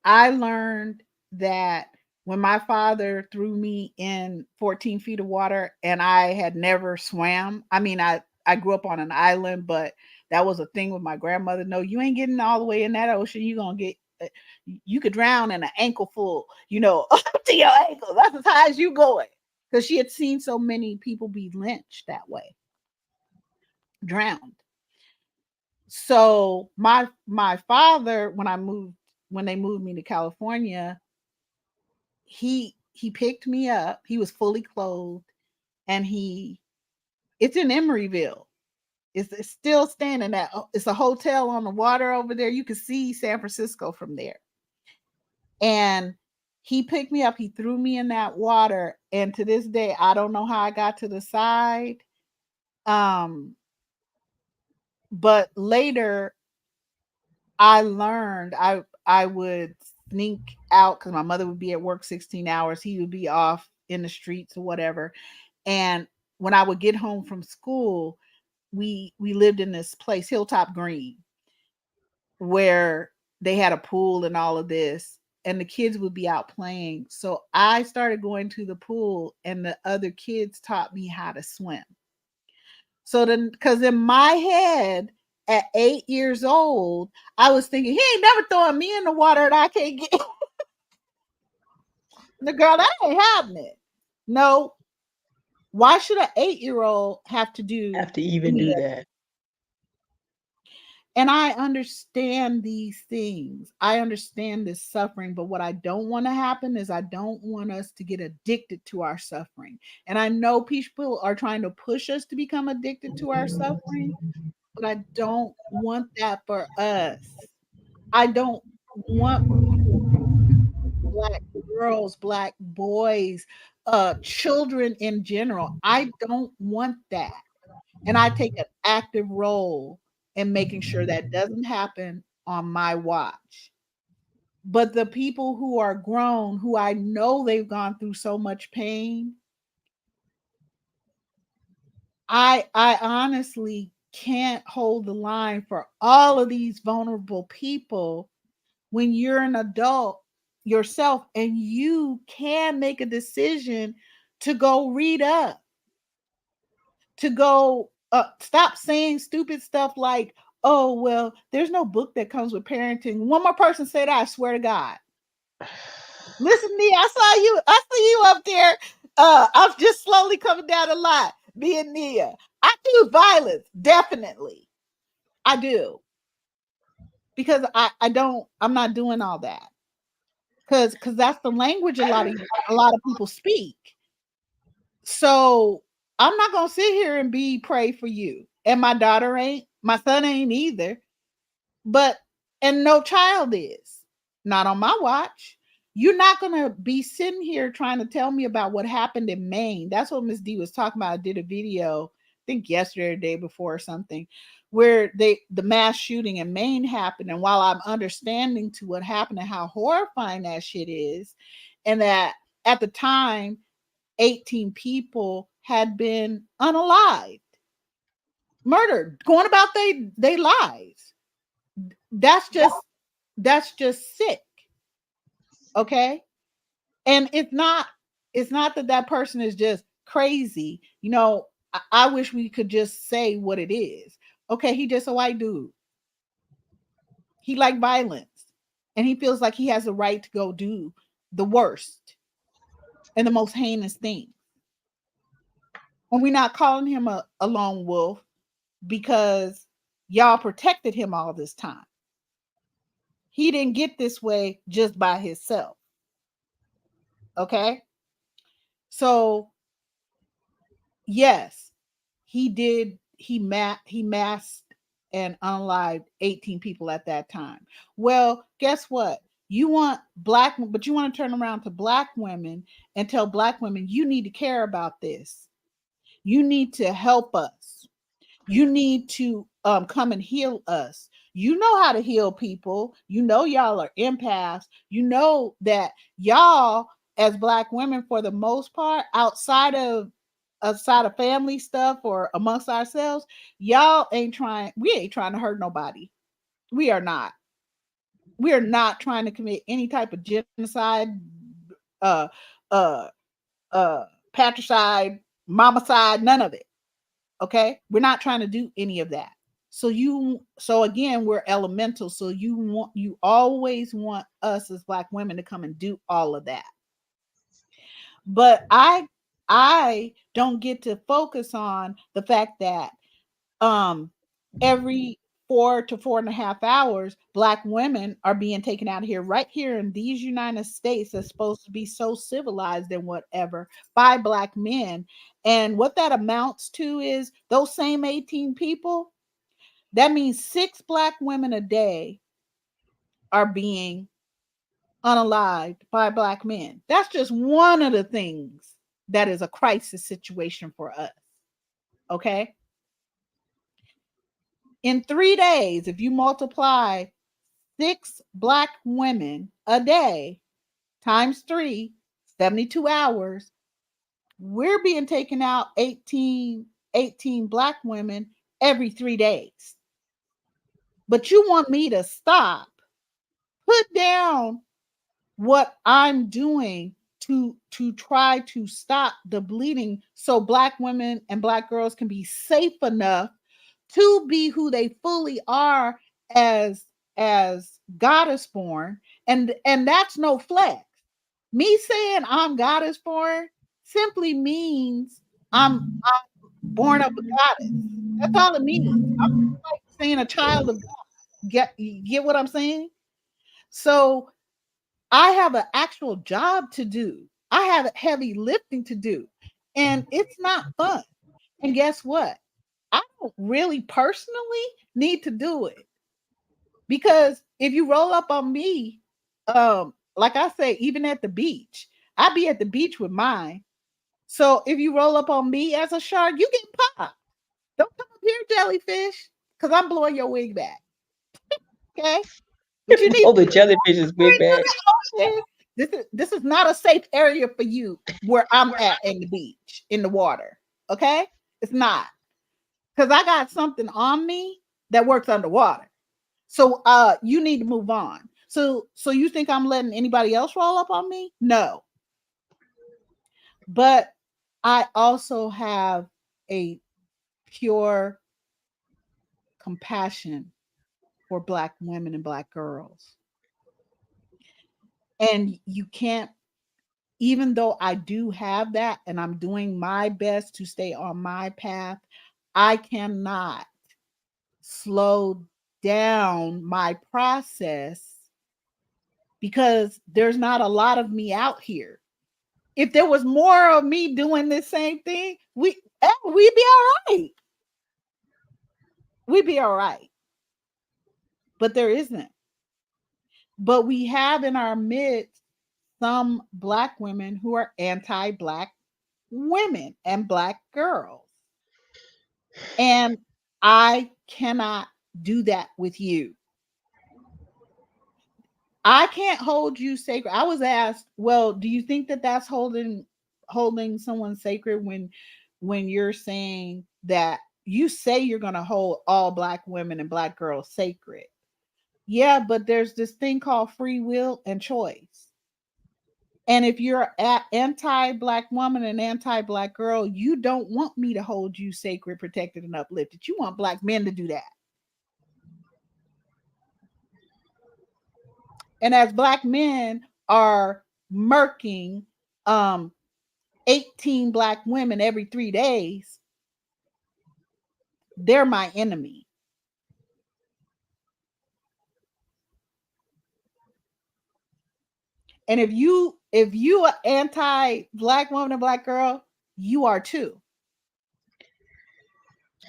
I learned that when my father threw me in 14 feet of water and I had never swam, I mean, I grew up on an island, but that was a thing with my grandmother. No, you ain't getting all the way in that ocean. You're going to get, you could drown in an ankle full, up to your ankles. That's as high as you going. Because she had seen so many people be lynched that way, drowned. So my father, when they moved me to California, he picked me up. He was fully clothed, and it's in Emeryville. It's still standing at. It's a hotel on the water over there. You can see San Francisco from there. And he picked me up. He threw me in that water, and to this day, I don't know how I got to the side. Um, but later I learned I would sneak out because my mother would be at work 16 hours. He would be off in the streets or whatever. And when I would get home from school, we lived in this place, Hilltop Green, where they had a pool and all of this, and the kids would be out playing. So I started going to the pool, and the other kids taught me how to swim. So then, because in my head, at 8 years old, I was thinking, he ain't never throwing me in the water and I can't get the girl, that ain't happening. No, why should an 8 year old have to do Have to even any do of that. And I understand these things. I understand this suffering, but what I don't want to happen is I don't want us to get addicted to our suffering. And I know people are trying to push us to become addicted to our suffering, but I don't want that for us. I don't want people, black girls, black boys, children in general. I don't want that. And I take an active role in making sure that doesn't happen on my watch. But the people who are grown, who I know they've gone through so much pain, I honestly can't hold the line for all of these vulnerable people when you're an adult yourself and you can make a decision to go read up, to go stop saying stupid stuff like, oh, well, there's no book that comes with parenting. One more person say that, I swear to God. Listen, me, I see you up there. I'm just slowly coming down the line. Me and Nia. I do violence, definitely. I do. Because I'm not doing all that. Because that's the language a lot of people speak. So I'm not gonna sit here and be pray for you. And my daughter ain't, my son ain't either. But and no child is. Not on my watch. You're not gonna be sitting here trying to tell me about what happened in Maine. That's what Miss D was talking about. I did a video, I think yesterday or the day before or something, where the mass shooting in Maine happened. And while I'm understanding to what happened and how horrifying that shit is, and that at the time 18 people had been unalived, murdered, going about they lives. That's just that's just sick. Okay? And it's not that that person is just crazy. I wish we could just say what it is. Okay, he just a white dude. He like violence. And he feels like he has the right to go do the worst and the most heinous thing. And we're not calling him a lone wolf because y'all protected him all this time. He didn't get this way just by himself. Okay? So, yes, he masked and unalived 18 people at that time. Well, guess what? But you want to turn around to black women and tell black women you need to care about this. You need to help us. You need to come and heal us. You know how to heal people. You know y'all are empaths. You know that y'all, as Black women, for the most part, outside of family stuff or amongst ourselves, y'all ain't trying. We ain't trying to hurt nobody. We are not. We are not trying to commit any type of genocide, uh, uh, patricide, momicide, none of it. Okay, we're not trying to do any of that. So again, we're elemental. So you always want us as Black women to come and do all of that. But I don't get to focus on the fact that um every 4 to 4.5 hours, Black women are being taken out of here, right here in these United States that's supposed to be so civilized and whatever, by Black men. And what that amounts to is those same 18 people, that means 6 Black women a day are being unalived by Black men. That's just one of the things that is a crisis situation for us. Okay. In 3 days, if you multiply 6 Black women a day times 72 hours, we're being taken out 18 Black women every 3 days. But you want me to stop, put down what I'm doing to try to stop the bleeding so Black women and Black girls can be safe enough to be who they fully are as goddess born. And that's no flex. Me saying I'm goddess born simply means I'm born of a goddess. That's all it means. I'm like saying a child of God. Get what I'm saying? So I have an actual job to do. I have heavy lifting to do. And it's not fun. And guess what? I don't really personally need to do it, because if you roll up on me, like I say, even at the beach, I be at the beach with mine. So if you roll up on me as a shark, you get popped. Don't come up here, jellyfish, because I'm blowing your wig back. Okay? But you need Oh, to the jellyfish is go big into back. the ocean. This is not a safe area for you where I'm at in the beach, in the water. Okay? It's not. Because I got something on me that works underwater. So you need to move on. So you think I'm letting anybody else roll up on me? No. But I also have a pure compassion for Black women and Black girls. And you can't, even though I do have that and I'm doing my best to stay on my path, I cannot slow down my process because there's not a lot of me out here. If there was more of me doing this same thing, we'd be all right. We'd be all right. But there isn't. But we have in our midst some Black women who are anti-Black women and Black girls. And I cannot do that with you. I can't hold you sacred. I was asked, well, do you think that that's holding someone sacred when you're saying that you say you're going to hold all Black women and Black girls sacred? Yeah, but there's this thing called free will and choice. And if you're anti-Black woman and anti-Black girl, you don't want me to hold you sacred, protected, and uplifted. You want Black men to do that. And as Black men are murking um 18 Black women every 3 days, they're my enemy. And if you are anti-Black woman and Black girl, you are too.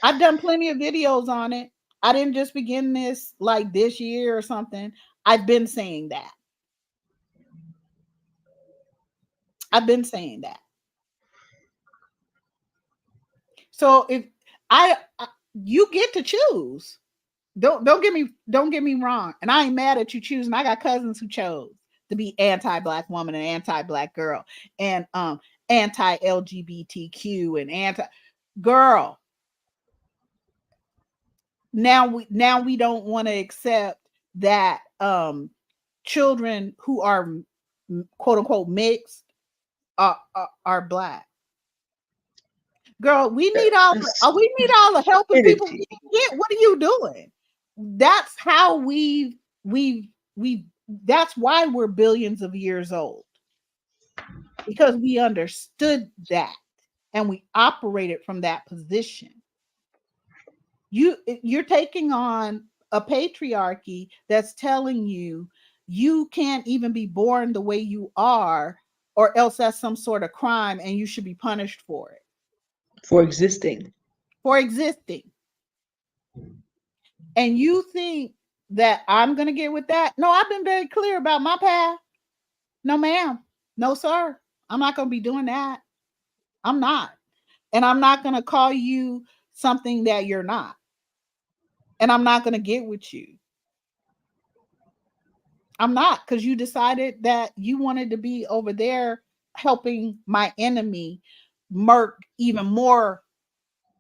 I've done plenty of videos on it. I didn't just begin this like this year or something. I've been saying that. I've been saying that. So if I you get to choose. Don't get me wrong. And I ain't mad at you choosing. I got cousins who chose to be anti-black woman and anti-black girl and anti-LGBTQ and anti girl. Now we don't want to accept that children who are quote unquote mixed are black. Girl, That's, we need all the helping it is people we cheating. can get. What are you doing? That's how we that's why we're billions of years old, because we understood that and we operated from that position. You're taking on a patriarchy that's telling you you can't even be born the way you are, or else that's some sort of crime and you should be punished for it, For existing. for existing. And you think that I'm going to get with that? No, I've been very clear about my path. No, ma'am. No, sir. I'm not going to be doing that. I'm not. And I'm not going to call you something that you're not. And I'm not going to get with you. I'm not, because you decided that you wanted to be over there helping my enemy murk even more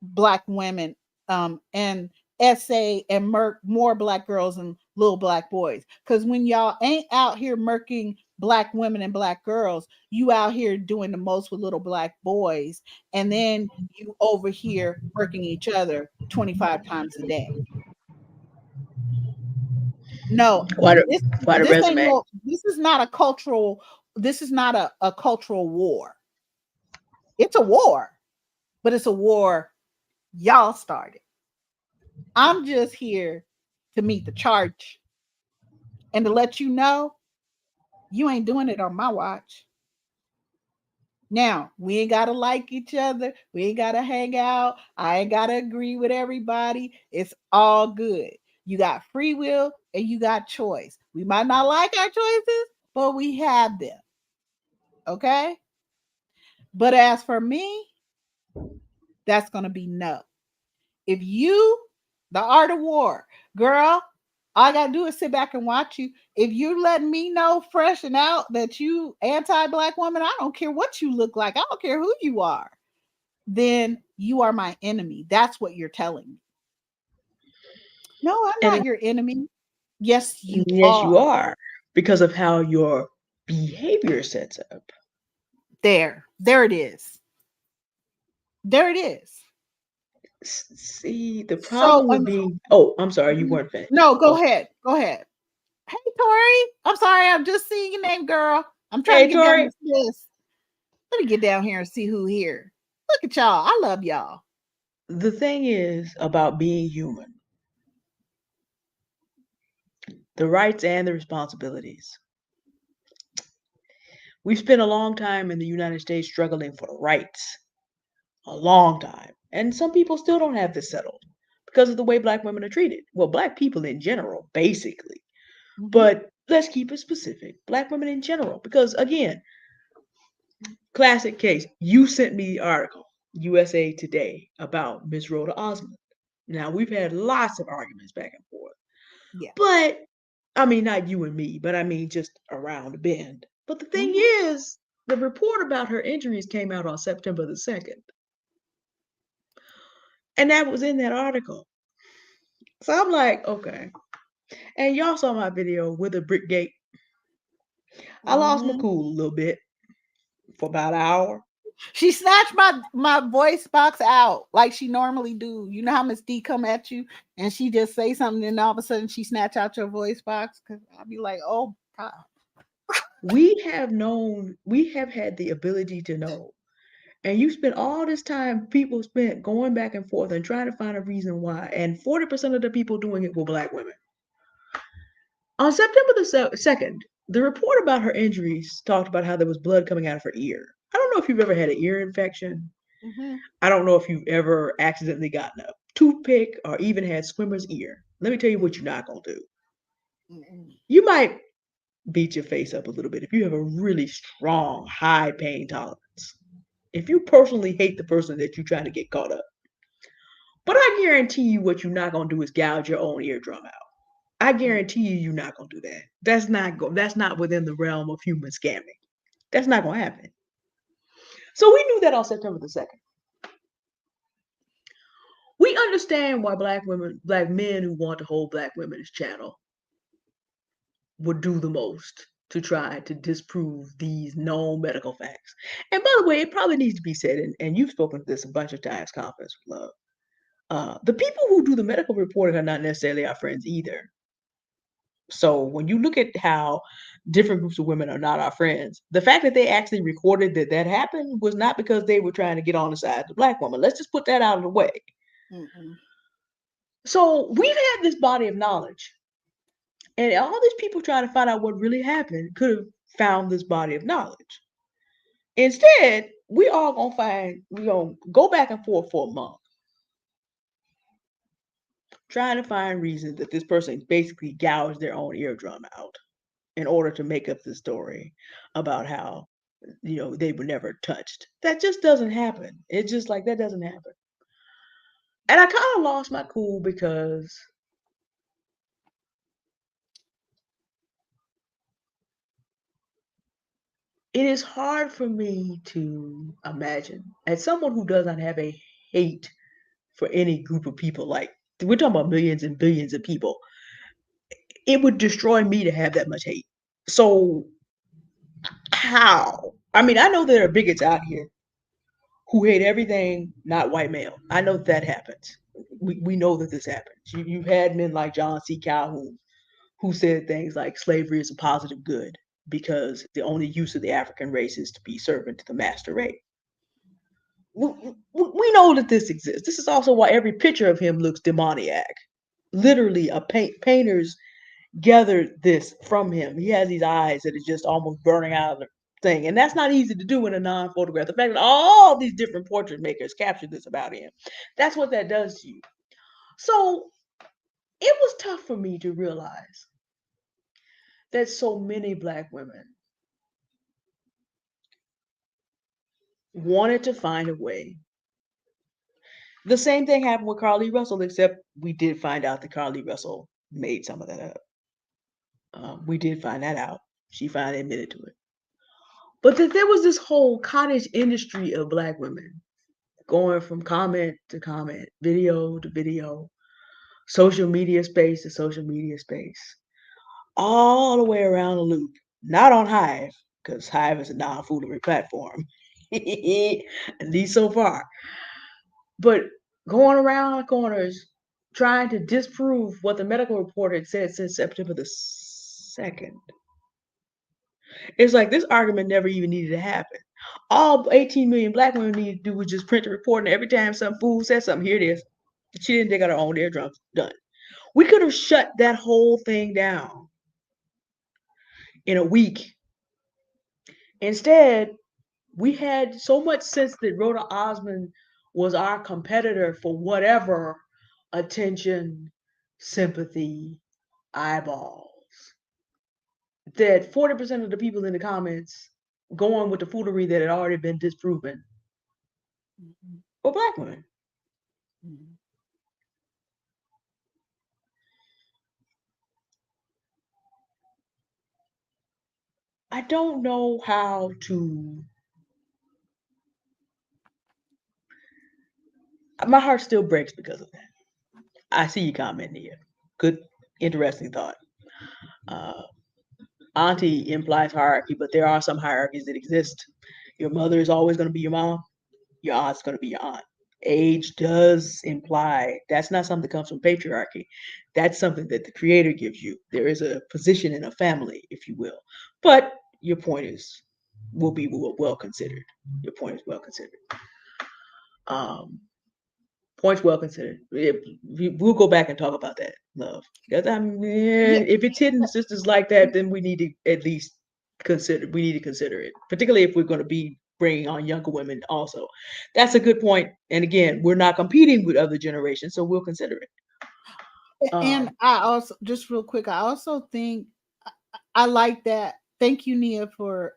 black women, and essay and murk more black girls and little black boys. Because when y'all ain't out here murking black women and black girls, you out here doing the most with little black boys, and then you over here murking each other 25 times a day. No, Quite a, this quite a this ain't resume. no, this is not a cultural, this is not a cultural war. It's a war, but it's a war y'all started. I'm just here to meet the charge and to let you know you ain't doing it on my watch. Now, we ain't got to like each other. We ain't got to hang out. I ain't got to agree with everybody. It's all good. You got free will and you got choice. We might not like our choices, but we have them. Okay? But as for me, that's going to be no. If you, the art of war, girl, all I gotta do is sit back and watch you. If you letting me know fresh and out that you anti-black woman, I don't care what you look like. I don't care who you are. Then you are my enemy. That's what you're telling me. No, I'm And not your enemy. Yes, you yes, you are. are, because of how your behavior sets up. There it is. There it is. See, the So, problem with being, oh, I'm sorry, you weren't finished. no, I go was, ahead. Go ahead. Hey, Tori. I'm sorry. I'm just seeing your name, girl. I'm trying to hey, get down Tori, this list. Let me get down here and see who here. Look at y'all. I love y'all. the thing is about being human, the rights and the responsibilities. We've spent a long time in the United States struggling for the rights, a long time. And some people still don't have this settled because of the way black women are treated. Well, black people in general, basically. Mhm. But let's keep it specific. Black women in general. Because again, classic case. You sent me the article, USA Today, about Miss Rhoda Osmond. Now we've had lots of arguments back and forth. Yeah. But I mean not you and me, but I mean just around the bend. But the thing Mhm. is, the report about her injuries came out on September the 2nd. And that was in that article. So I'm like, okay. And y'all saw my video with a brick gate. I lost my Mhm. cool a little bit for about an hour. She snatched my voice box out like she normally do. You know how Miss D come at you and she just say something and all of a sudden she snatch out your voice box? Cause I'll be like, oh God. We have had the ability to know. And you spent all this time, people spent going back and forth and trying to find a reason why. And 40% of the people doing it were black women. On September the 2nd, the report about her injuries talked about how there was blood coming out of her ear. I don't know if you've ever had an ear infection. Mhm. I don't know if you've ever accidentally gotten a toothpick or even had swimmer's ear. Let me tell you what you're not going to do. Mm-mm. You might beat your face up a little bit if you have a really strong, high pain tolerance. If you personally hate the person that you're trying to get caught up. But I guarantee you what you're not gonna do is gouge your own eardrum out. I Mm. guarantee you're not gonna do that. That's not within the realm of human scamming. That's not gonna happen. So we knew that on September the 2nd. We understand why black men who want to hold black women's channel would do the most to try to disprove these known medical facts. And by the way, it probably needs to be said, and you've spoken to this a bunch of times, Confidence with Love. The people who do the medical reporting are not necessarily our friends either. So when you look at how different groups of women are not our friends, the fact that they actually recorded that happened was not because they were trying to get on the side of the black woman. Let's just put that out of the way. Mm-mm. So we've had this body of knowledge, and all these people trying to find out what really happened could have found this body of knowledge. Instead, we're gonna go back and forth for a month trying to find reasons that this person basically gouged their own eardrum out in order to make up the story about how they were never touched. That just doesn't happen. It's just like that doesn't happen. And I kind of lost my cool because it is hard for me to imagine, as someone who does not have a hate for any group of people, like we're talking about millions and billions of people, it would destroy me to have that much hate. So how? I mean, I know there are bigots out here who hate everything not white male. I know that happens. We know that this happens. You've had men like John C. Calhoun who said things like slavery is a positive good because the only use of the African race is to be servant to the master race. We know that this exists. This is also why every picture of him looks demoniac. Literally, painters gathered this from him. He has these eyes that are just almost burning out of the thing. And that's not easy to do in a non-photograph. The fact that all these different portrait makers captured this about him, that's what that does to you. So it was tough for me to realize that so many black women wanted to find a way. The same thing happened with Carly Russell, except we did find out that Carly Russell made some of that up. We did find that out. She finally admitted to it. But that there was this whole cottage industry of black women going from comment to comment, video to video, social media space to social media space, all the way around the loop. Not on Hive, because Hive is a non-foolery platform, at least so far. But going around corners trying to disprove what the medical report had said since September the 2nd. It's like this argument never even needed to happen. All 18 million black women needed to do was just print the report, and every time some fool said something, here it is. She didn't dig out her own eardrums. Done. We could have shut that whole thing down in a week. Instead, we had so much sense that Rhoda Osmond was our competitor for whatever attention, sympathy, eyeballs, that 40% of the people in the comments going with the foolery that had already been disproven Mm-hmm. were black women. Mm-hmm. I don't know how to. My heart still breaks because of that. I see you commenting here. Good, interesting thought. Uh, Auntie implies hierarchy, but there are some hierarchies that exist. Your mother is always going to be your mom. Your aunt's going to be your aunt. Age does imply that's not something that comes from patriarchy. That's something that the creator gives you. There is a position in a family, if you will. But your point will be well considered. Your point is well considered. Um, Points well considered. We'll go back and talk about that, love. Because Yeah, if it's hidden sisters like that, then we need to at least consider. We need to consider it, particularly if we're going to be bringing on younger women. Also, that's a good point. And again, we're not competing with other generations, so we'll consider it. and Um, I also just real quick, I also think I like that. Thank you, Nia, for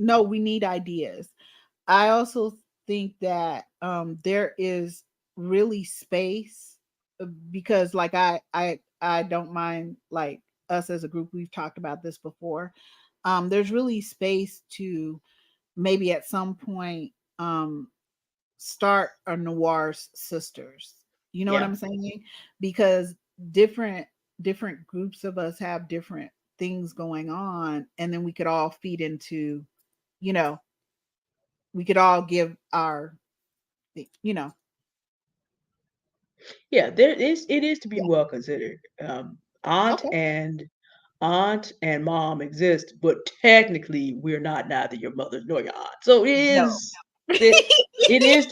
no, we need ideas. I also think that there is really space, because like I don't mind, like, us as a group, we've talked about this before. There's really space to maybe at some point start a Noir's sisters. You know what Yeah. I'm saying? Because different different groups of us have different things going on, and then we could all feed into, you know, we could all give our, you know, Yeah, there is it is to be yeah. well considered. Aunt Okay. and aunt and mom exist, but technically we're not neither your mother nor your aunt. So No. it it is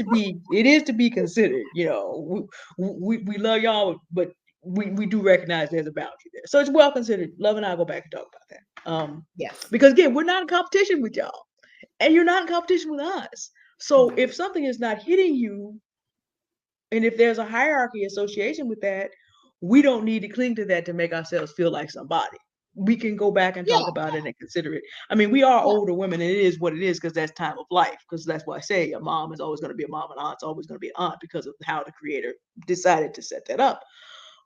to be considered. You know, we love y'all, but we do recognize there's a boundary there. So it's well considered. Love and I go back and talk about that. Yes. Because again, we're not in competition with y'all, and you're not in competition with us. So No. if something is not hitting you, and if there's a hierarchy association with that, we don't need to cling to that to make ourselves feel like somebody. We can go back and talk Yeah. about it and consider it. I mean, we are Yeah. older women, and it is what it is because that's time of life. Because that's why I say a mom is always going to be a mom, and aunt's always going to be an aunt because of how the creator decided to set that up.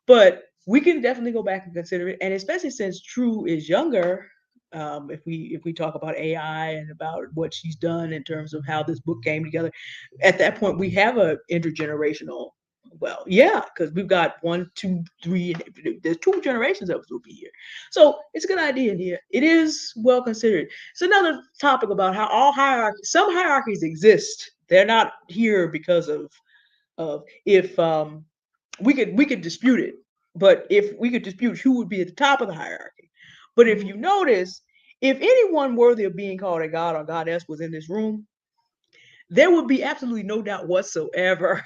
But we can definitely go back and consider it, and especially since True is younger. If we talk about AI and about what she's done in terms of how this book came together, at that point we have a intergenerational. Well, yeah, because we've got one, two, three. There's two generations of us will be here, so it's a good idea here. It is well considered. It's another topic about how all hierarchies, some hierarchies exist. They're not here because of if we could dispute it, but if we could dispute who would be at the top of the hierarchy. But if Mhm. you notice, if anyone worthy of being called a god or goddess was in this room, there would be absolutely no doubt whatsoever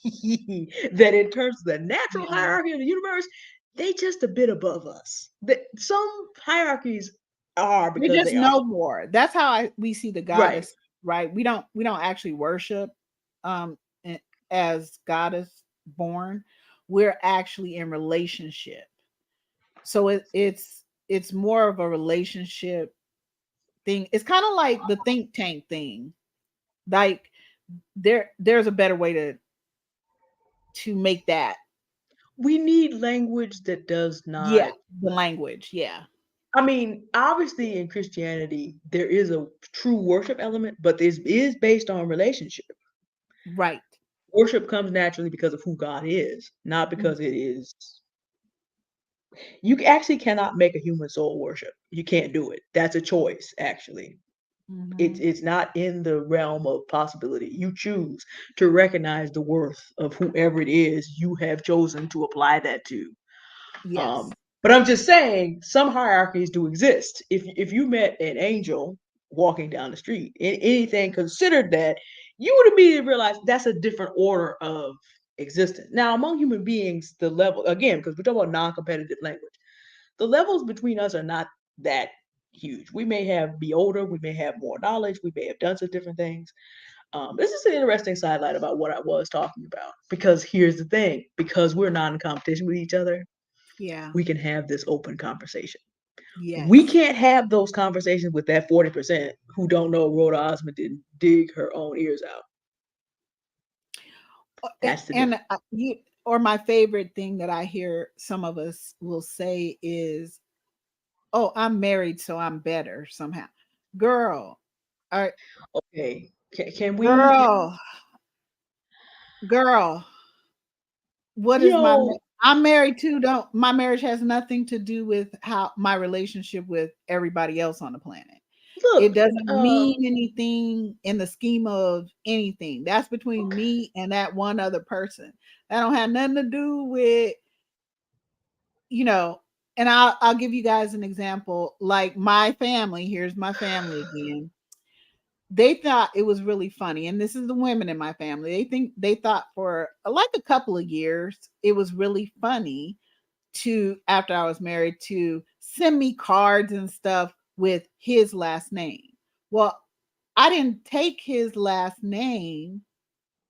that in terms of the natural Yeah. hierarchy of the universe, they just a bit above us. That some hierarchies are They because just they are. know more. That's how we see the Right. goddess, right? We don't actually worship um a- as goddess born. We're actually in relationship. So it's more of a relationship thing. It's kind of like the think tank thing. Like there's a better way to make that. We need language that does Yeah, not. the language. Yeah. I mean, obviously in Christianity, there is a true worship element, but this is based on relationship. Right. Worship comes naturally because of who God is, not because it is. You actually cannot make a human soul worship. You can't do it. That's a choice, actually. It's Mm-hmm. it's not in the realm of possibility. You choose to recognize the worth of whoever it is you have chosen to apply that to. Um, Yes. but I'm just saying, some hierarchies do exist. If you met an angel walking down the street, anything considered that, you would immediately realize that's a different order of existence. Now, among human beings, the level again, because we're talking about non-competitive language, the levels between us are not that huge. We may have be older, we may have more knowledge, we may have done some different things. This is an interesting sidelight about what I was talking about. Because here's the thing: because we're not in competition with each other, Yeah. we can have this open conversation. We Yes. can't have those conversations with that 40% who don't know Rhoda Osmond didn't dig her own ears out. That's the And difference. you, or my favorite thing that I hear some of us will say is, "Oh, I'm married, so I'm better somehow." Girl, I, Okay. Can we, girl, girl. What you is my? know, I'm married too. Don't My marriage has nothing to do with how my relationship with everybody else on the planet. It look, doesn't mean anything in the scheme of anything. That's between okay. me and that one other person. That don't have nothing to do with, you know. And I'll give you guys an example. Like my family, here's my family again. They thought it was really funny, and this is the women in my family. They thought for like a couple of years it was really funny to, after I was married, to send me cards and stuff with his last name. Well, I didn't take his last name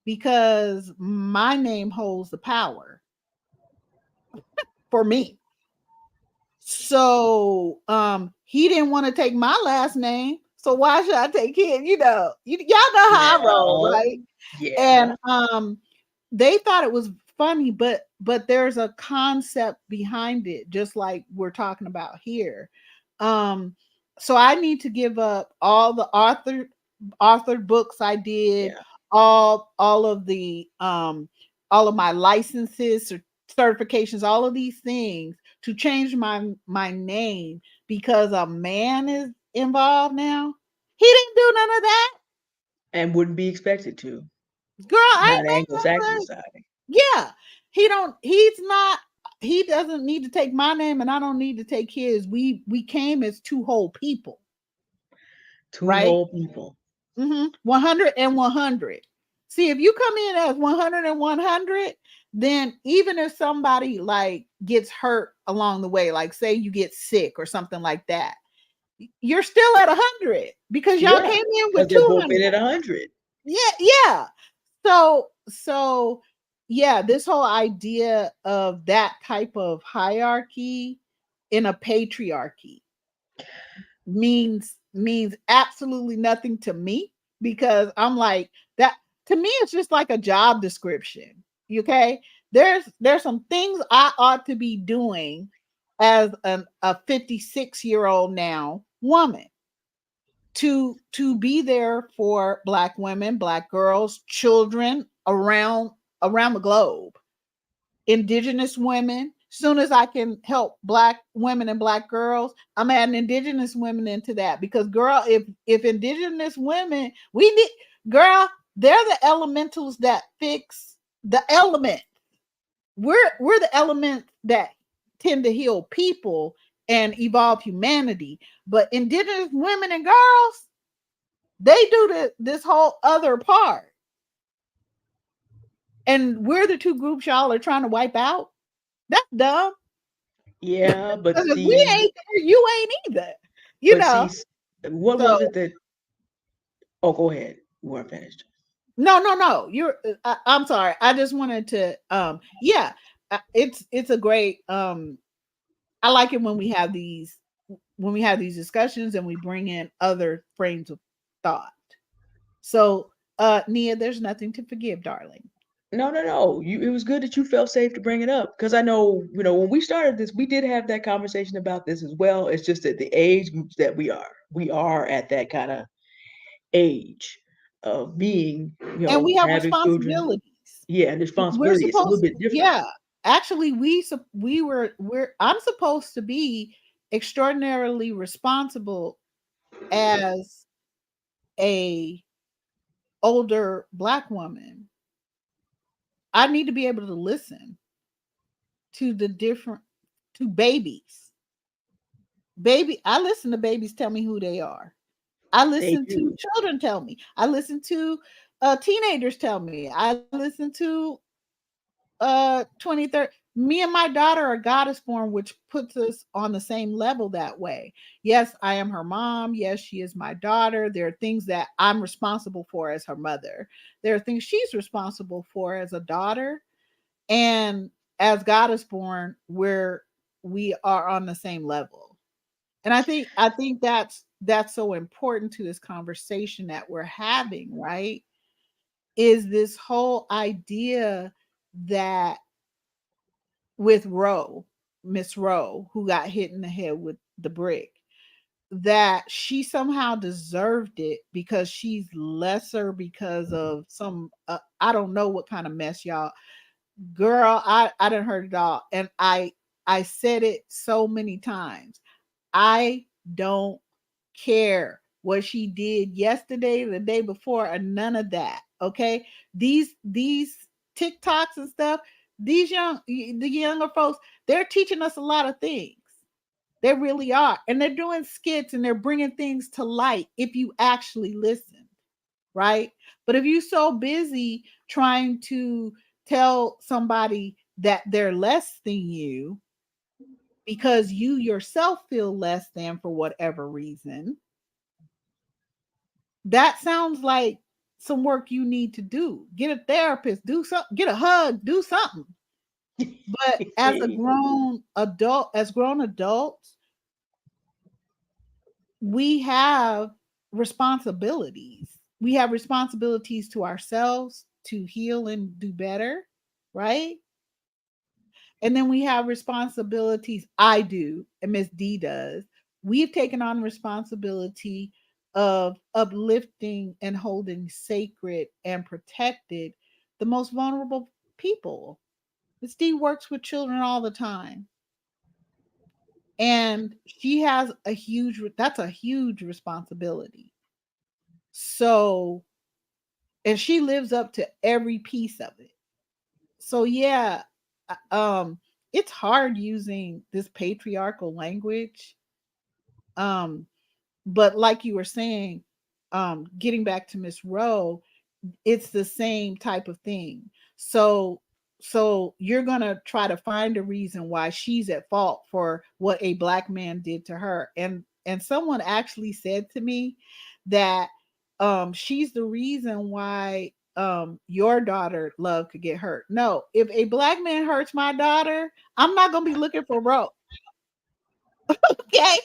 because my name holds the power for me. So he didn't want to take my last name. So why should I take care? Y'all know how I roll, Well, right? yeah. And they thought it was funny, but there's a concept behind it, just like we're talking about here. Um, so I need to give up all the authored books I did, Yeah. all of my licenses or certifications, all of these things to change my name because a man is involved now. He didn't do none of that. And wouldn't be expected to. Girl, I Not ain't made Anglo-Saxon no money. society. Yeah. He's not, he doesn't need to take my name and I don't need to take his. We came as two whole people, Two right? whole people. 100 and 100. See, if you come in as 100 and 100, then even if somebody like gets hurt along the way, like say you get sick or something like that, you're still at 100 because y'all Yeah. came in Because with they're both 200. in at 100. Yeah, yeah. So yeah, this whole idea of that type of hierarchy in a patriarchy means absolutely nothing to me because I'm like that. To me it's just like a job description. Okay, there's some things I ought to be doing as a 56-year-old now woman to be there for black women, black girls, children around the globe, indigenous women. Soon as I can help black women and black girls, I'm adding indigenous women into that because girl, if indigenous women, we need, girl, they're the elementals that fix the element. We're the elements that tend to heal people and evolve humanity. But indigenous women and girls, they do this whole other part. And we're the two groups y'all are trying to wipe out. That's dumb. Yeah, but Because if we see, ain't there, you ain't either. You but see, know. s- what So was it that? Oh, go ahead. You weren't finished. no, no, no. I'm sorry. I just wanted to yeah, it's a great I like it when we have these discussions and we bring in other frames of thought. So Nia, there's nothing to forgive, darling. No, no, no. It was good that you felt safe to bring it up because I know, when we started this, we did have that conversation about this as well. It's just that the age groups that we are at that kind of age of being, And we have having children. responsibilities. Yeah, and We're responsibility. It's a little supposed, bit different. yeah. Actually, we're I'm supposed to be extraordinarily responsible as a older black woman. I need to be able to listen to the different to babies. I listen to babies tell me who they are. I They listen to do. children tell me. I listen to teenagers tell me. I listen to 23rd. Me and my daughter are goddess form, which puts us on the same level that way. Yes, I am her mom. Yes, she is my daughter. There are things that I'm responsible for as her mother. There are things she's responsible for as a daughter. And as goddess born, we are on the same level. And I think that's so important to this conversation that we're having, right? Is this whole idea that with Miss Rowe, who got hit in the head with the brick, that she somehow deserved it because she's lesser because of some I don't know what kind of mess y'all. Girl, I didn't heard it all, and I said it so many times. I don't care what she did yesterday, the day before, or none of that. Okay, these TikToks and stuff, the younger folks, they're teaching us a lot of things. They really are, and they're doing skits and they're bringing things to light if you actually listen, right? But if you're so busy trying to tell somebody that they're less than you because you yourself feel less than for whatever reason, that sounds like some work you need to do. Get a therapist, do something, get a hug, do something. But as grown adults, we have responsibilities. We have responsibilities to ourselves to heal and do better, right? And then we have responsibilities. I do, and Miss D does. We've taken on responsibility of uplifting and holding sacred and protected the most vulnerable people. Miss D works with children all the time. And she has a huge, that's a huge responsibility. So, and she lives up to every piece of it. So yeah, it's hard using this patriarchal language. Um, but like you were saying, getting back to Miss Rowe, it's the same type of thing. So you're going to try to find a reason why she's at fault for what a black man did to her. And someone actually said to me that she's the reason why your daughter love could get hurt. No, if a black man hurts my daughter, I'm not going to be looking for Roe. Okay?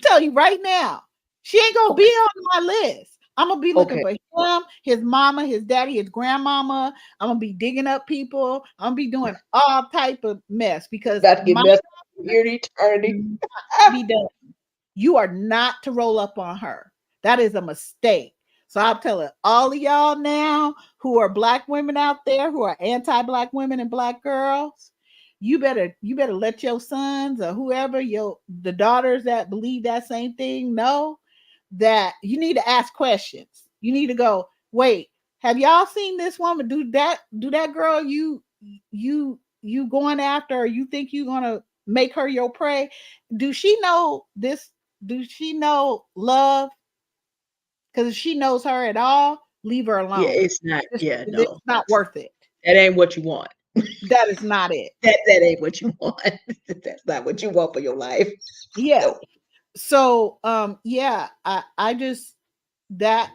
Tell you right now, she ain't gonna be Okay. on my list. I'm gonna be looking Okay. for him, his mama, his daddy, his grandmama. I'm gonna be digging up people. I'm gonna be doing all type of mess because About to get my messed up here in eternity. daughter be done. You are not to roll up on her. That is a mistake. So I'm telling all of y'all now who are black women out there who are anti-black women and black girls, you better let your sons or whoever your the daughters that believe that same thing know that you need to ask questions. You need to go, wait, have y'all seen this woman do that girl you going after or you think you gonna make her your prey? Do she know this? Do she know love? Because if she knows her at all, leave her Yeah, alone. it's not. Yeah, It's no, not worth it. that ain't what you want. That is not it. That ain't what you want. That's not what you want for your life. Yeah. No. So yeah, I just that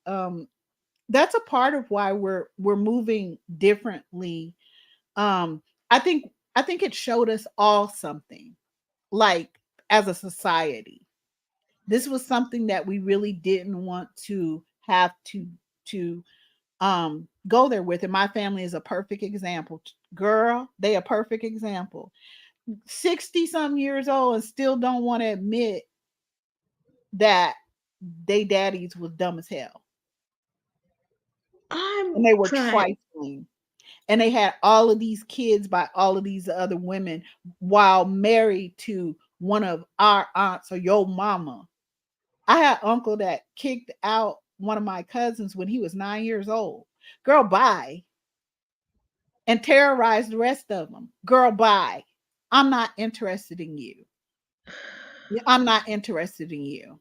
um that's a part of why we're moving differently. Um I think I think it showed us all something, like as a society. This was something that we really didn't want to have to go there with, and my family is a perfect example. Girl, they a perfect example. 60 some years old and still don't want to admit that they daddies was dumb as hell, I'm and they were trying. trifling, and they had all of these kids by all of these other women while married to one of our aunts or your mama. I had uncle that kicked out one of my cousins when he was 9 years old. Girl, bye. And terrorized the rest of them. Girl, bye. I'm not interested in you. I'm not interested in you.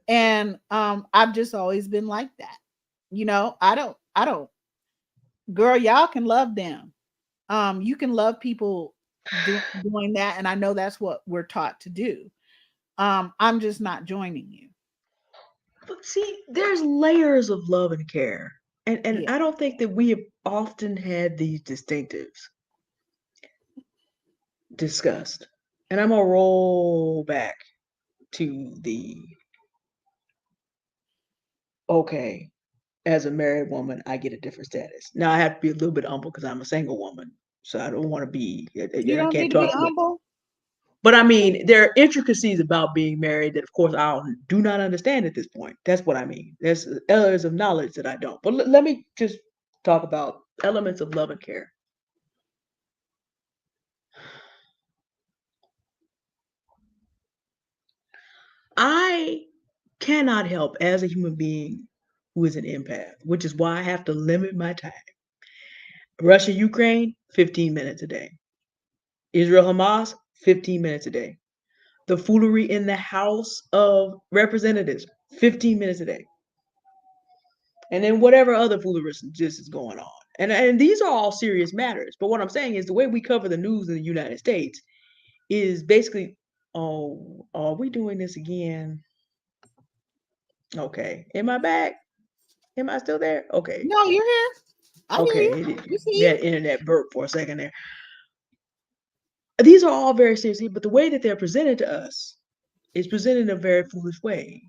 And I've just always been like that. I don't girl, y'all can love them. You can love people doing that, and I know that's what we're taught to do. I'm just not joining you. But see, there's layers of love and care. And Yeah. I don't think that we have often had these distinctives discussed. And I'm gonna roll back to the okay, as a married woman, I get a different status. Now I have to be a little bit humble because I'm a single woman. So I don't want to be You I don't can't need to be talk to. humble. But I mean, there are intricacies about being married that, of course, I do not understand at this point. That's what I mean. There's areas of knowledge that I don't. But let me just talk about elements of love and care. I cannot help as a human being who is an empath, which is why I have to limit my time. Russia, Ukraine, 15 minutes a day. Israel, Hamas, 15 minutes a day. The foolery in the House of Representatives, 15 minutes a day. And then whatever other foolery just is going on. And these are all serious matters. But what I'm saying is the way we cover the news in the United States is basically, oh, are we doing this again? Okay. Am I back? Am I still there? Okay. No, you're here. I hear you. Okay. We see We you. had internet burp for a second there. These are all very serious, but the way that they're presented to us is presented in a very foolish way.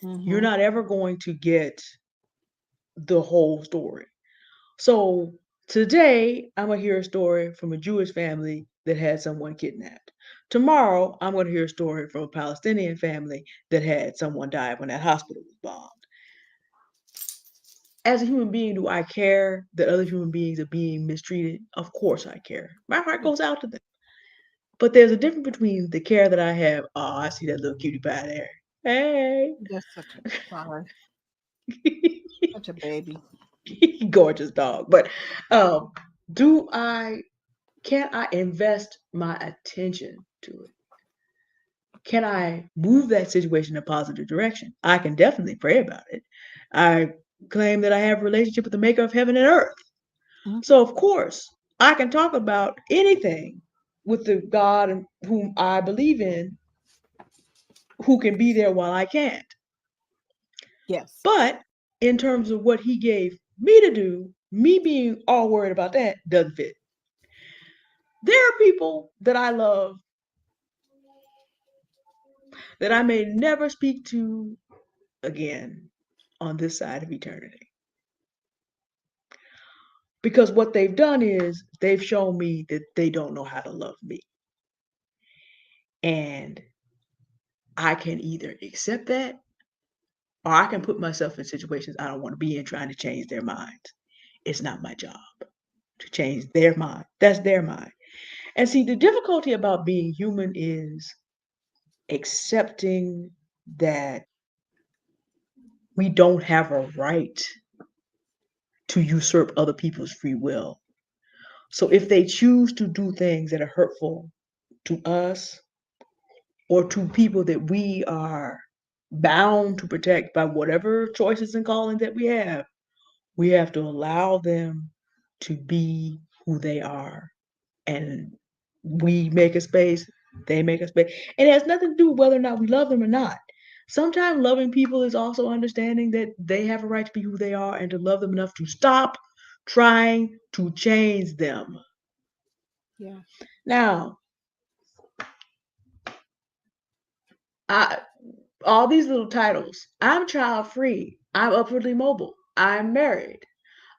You're Mhm. not ever going to get the whole story. So today, I'm going to hear a story from a Jewish family that had someone kidnapped. Tomorrow, I'm going to hear a story from a Palestinian family that had someone die when that hospital was bombed. As a human being, do I care that other human beings are being mistreated? Of course I care. My heart Yeah, goes out to them. But there's a difference between the care that I have. Oh, I see that little cutie pie there. Hey. that's such a sorry, such a baby. Gorgeous dog. But um, do I can I invest my attention to it? Can I move that situation in a positive direction? I can definitely pray about it. I claim that I have a relationship with the maker of heaven and earth. Mhm. So of course, I can talk about anything with the God whom I believe in, who can be there while I can't. Yes. But in terms of what he gave me to do, me being all worried about that doesn't fit. There are people that I love that I may never speak to again on this side of eternity. Because what they've done is they've shown me that they don't know how to love me. And I can either accept that or I can put myself in situations I don't want to be in trying to change their minds. It's not my job to change their mind. That's their mind. And see, the difficulty about being human is accepting that we don't have a right to usurp other people's free will. So if they choose to do things that are hurtful to us or to people that we are bound to protect by whatever choices and callings that we have to allow them to be who they are. And we make a space, they make a space. And it has nothing to do with whether or not we love them or not. Sometimes loving people is also understanding that they have a right to be who they are and to love them enough to stop trying to change them. Yeah. Now, I all these little titles. I'm child free. I'm upwardly mobile. I'm married.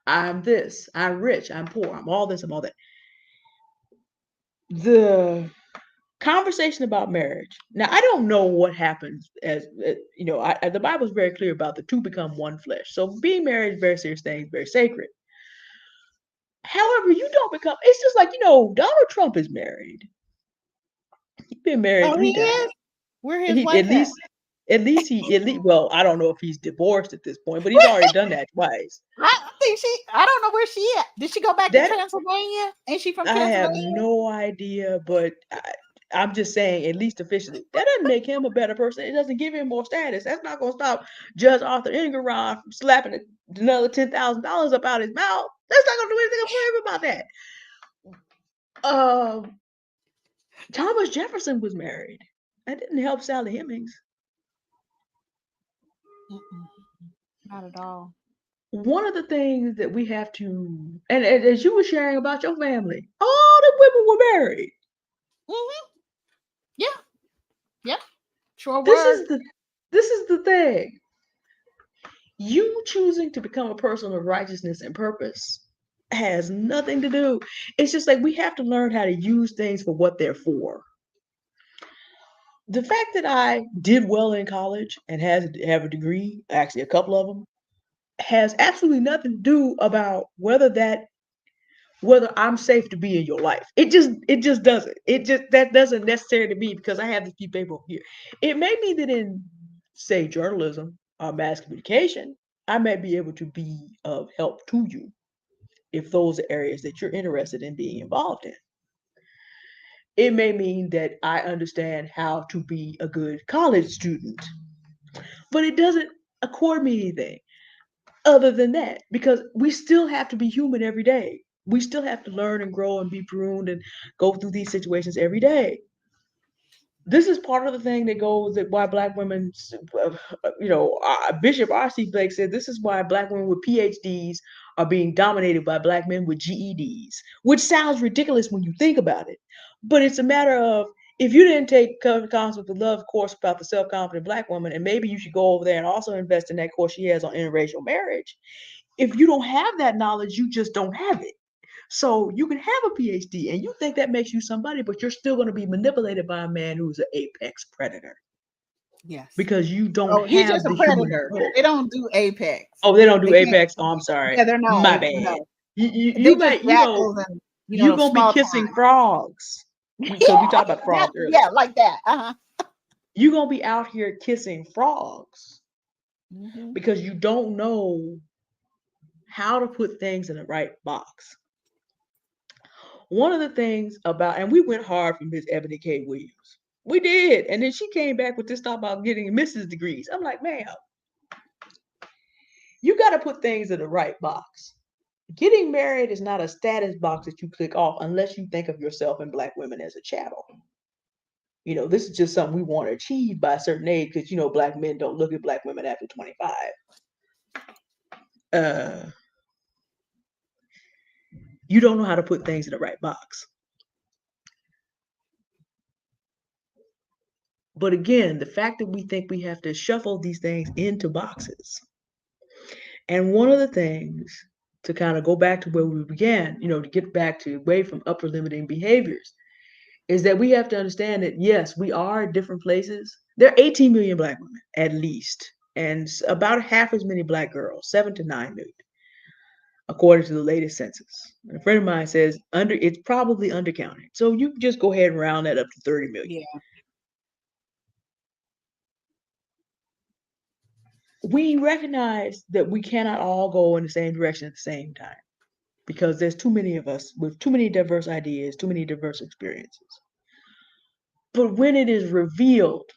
I'm this. I'm rich. I'm poor. I'm all this. I'm all that. The conversation about marriage. Now, I don't know what happens as the Bible is very clear about the two become one flesh. So being married is a very serious thing, very sacred. However, you don't become. It's just like Donald Trump is married. He's been married Oh, he three is? times. Where his He wife at? at least well, I don't know if he's divorced at this point, but he's already done that twice. I think I don't know where she at. Did she go back to That Transylvania? Ain't she from I have Transylvania? no idea, but I'm just saying, at least officially, that doesn't make him a better person. It doesn't give him more status. That's not going to stop Judge Arthur Engeron from slapping another $10,000 up out his mouth. That's not going to do anything for him about that. Um, Thomas Jefferson was married. That didn't help Sally Hemings. Mm-mm, not at all. One of the things that we have to, and as you were sharing about your family, all the women were married. Hmm. Yeah. Yeah. Sure This were. is the this is the thing. You choosing to become a person of righteousness and purpose has nothing to do. It's just like we have to learn how to use things for what they're for. The fact that I did well in college and have a degree, actually a couple of them, has absolutely nothing to do about whether I'm safe to be in your life. It just doesn't. It just that doesn't necessarily mean because I have this piece of paper here. It may be that in say journalism or mass communication, I may be able to be of help to you if those are areas that you're interested in being involved in. It may mean that I understand how to be a good college student, but it doesn't accord me anything other than that because we still have to be human every day. We still have to learn and grow and be pruned and go through these situations every day. This is part of the thing that goes that why black women, Bishop R.C. Blake said this is why black women with PhDs are being dominated by black men with GEDs, which sounds ridiculous when you think about it. But it's a matter of If you didn't take concept of love course about the self-confident black woman, and maybe you should go over there and also invest in that course she has on interracial marriage. If you don't have that knowledge, you just don't have it. So you can have a PhD and you think that makes you somebody, but you're still going to be manipulated by a man who's an apex predator Yes. because you don't Oh, he's have just a the human predator. hook. They don't do apex. Oh, they don't do They can't. apex. Oh, I'm sorry. Yeah, they're not. My bad. No, You they just might, jackals and you gonna be small kissing time. frogs because we Yeah, talked about frogs exactly. earlier. Yeah, like that. Uh-huh. You gonna be out here kissing frogs Hmm. because you don't know how to put things in the right box. One of the things about, and we went hard from Miss Ebony K. Williams. We did. And then she came back with this stuff about getting Mrs. degrees. I'm like, ma'am, you got to put things in the right box. Getting married is not a status box that you click off unless you think of yourself and black women as a chattel. This is just something we want to achieve by a certain age because, black men don't look at black women after 25. Uh, you don't know how to put things in the right box. But again, the fact that we think we have to shuffle these things into boxes. And one of the things to kind of go back to where we began, to get back to away from upper limiting behaviors, is that we have to understand that, yes, we are at different places. There are 18 million black women, at least, and about half as many black girls, 7 to 9 million, according to the latest census. And a friend of mine says it's probably undercounted. So you can just go ahead and round that up to 30 million. Yeah. We recognize that we cannot all go in the same direction at the same time because there's too many of us with too many diverse ideas, too many diverse experiences. But when it is revealed,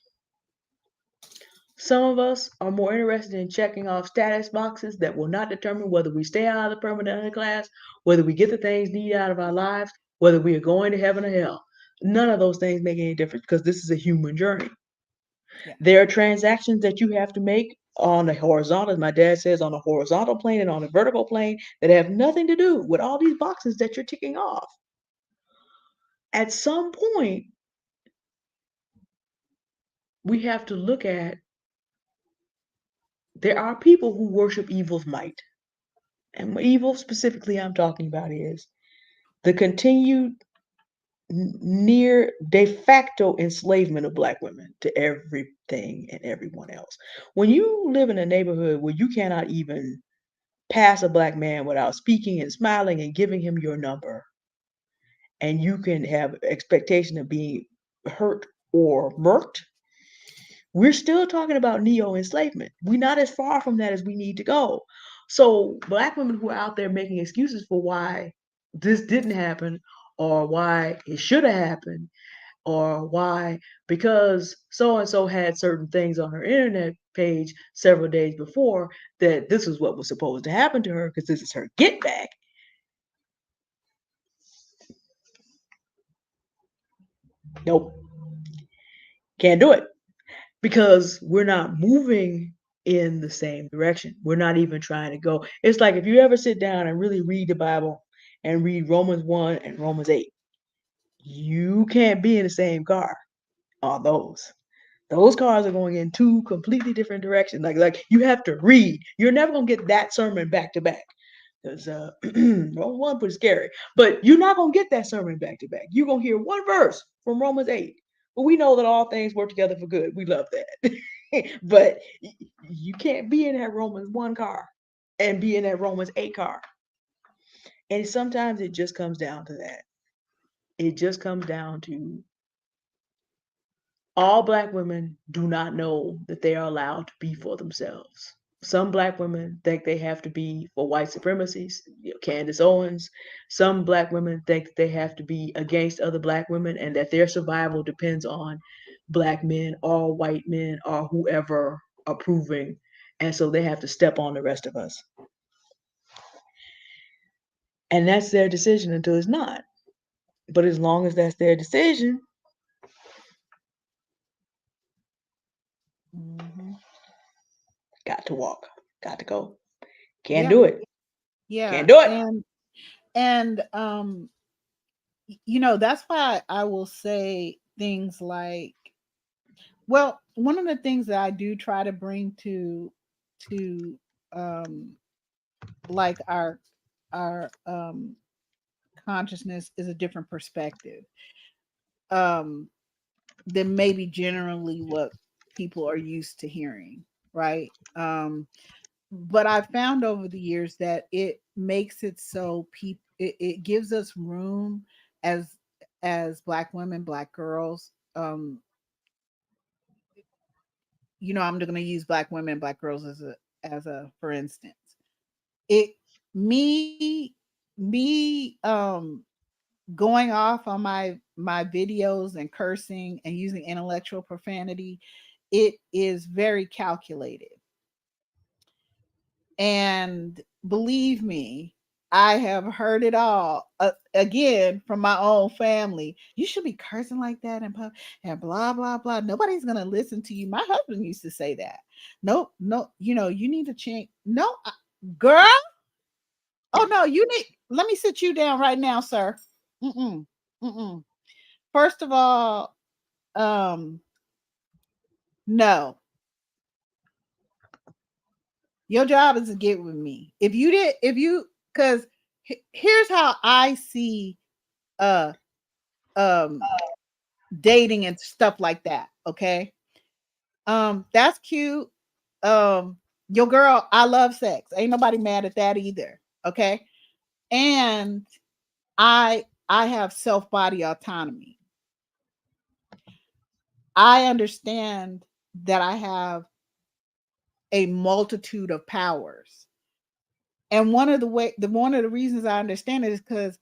some of us are more interested in checking off status boxes that will not determine whether we stay out of the permanent underclass, whether we get the things needed out of our lives, whether we are going to heaven or hell. None of those things make any difference because this is a human journey. Yeah. There are transactions that you have to make on the horizontal, as my dad says, on a horizontal plane and on a vertical plane that have nothing to do with all these boxes that you're ticking off. At some point, we have to look at there are people who worship evil's might. And what evil specifically I'm talking about is the continued near de facto enslavement of black women to everything and everyone else. When you live in a neighborhood where you cannot even pass a black man without speaking and smiling and giving him your number, and you can have expectation of being hurt or murked, we're still talking about neo-enslavement. We're not as far from that as we need to go. So black women who are out there making excuses for why this didn't happen or why it should have happened or why because so and so had certain things on her internet page several days before that this is what was supposed to happen to her because this is her get back. Nope, can't do it because we're not moving in the same direction. We're not even trying to go. It's like if you ever sit down and really read the Bible and read Romans 1 and Romans 8, you can't be in the same car on those. Those cars are going in two completely different directions. Like you have to read. You're never gonna get that sermon back to back. Because Romans 1 pretty scary. But you're not gonna get that sermon back to back. You're gonna hear one verse from Romans 8. But we know that all things work together for good. We love that. But you can't be in that Romans 1 car and be in that Romans 8 car. And sometimes it just comes down to that. It just comes down to all black women do not know that they are allowed to be for themselves. Some black women think they have to be for white supremacy, Candace Owens. Some black women think that they have to be against other black women and that their survival depends on black men or white men or whoever approving. And so they have to step on the rest of us. And that's their decision until it's not. But as long as that's their decision, Hmm. got to walk, got to go. Can't Yeah. do it. Yeah. Can't do it. And that's why I will say things like, well, one of the things that I do try to bring to um like our consciousness is a different perspective um than maybe generally what people are used to hearing, right? But I found over the years that it makes it so people, it gives us room as black women, black girls. I'm going to use black women, black girls as a for instance. It me me going off on my videos and cursing and using intellectual profanity, it is very calculated. And believe me, I have heard it all again from my own family. You should be cursing like that and blah blah blah. Nobody's gonna listen to you. My husband used to say that. Nope, no, you need to change. No, girl. Oh no, you need. Let me sit you down right now, sir. Mm-mm, mm-mm. First of all, um, no, your job is to get with me. If you, because here's how I see uh um dating and stuff like that. Okay, that's cute. Um, your girl, I love sex. Ain't nobody mad at that either. Okay, and I have self body autonomy. I understand that I have a multitude of powers. And one of the reasons I understand it is because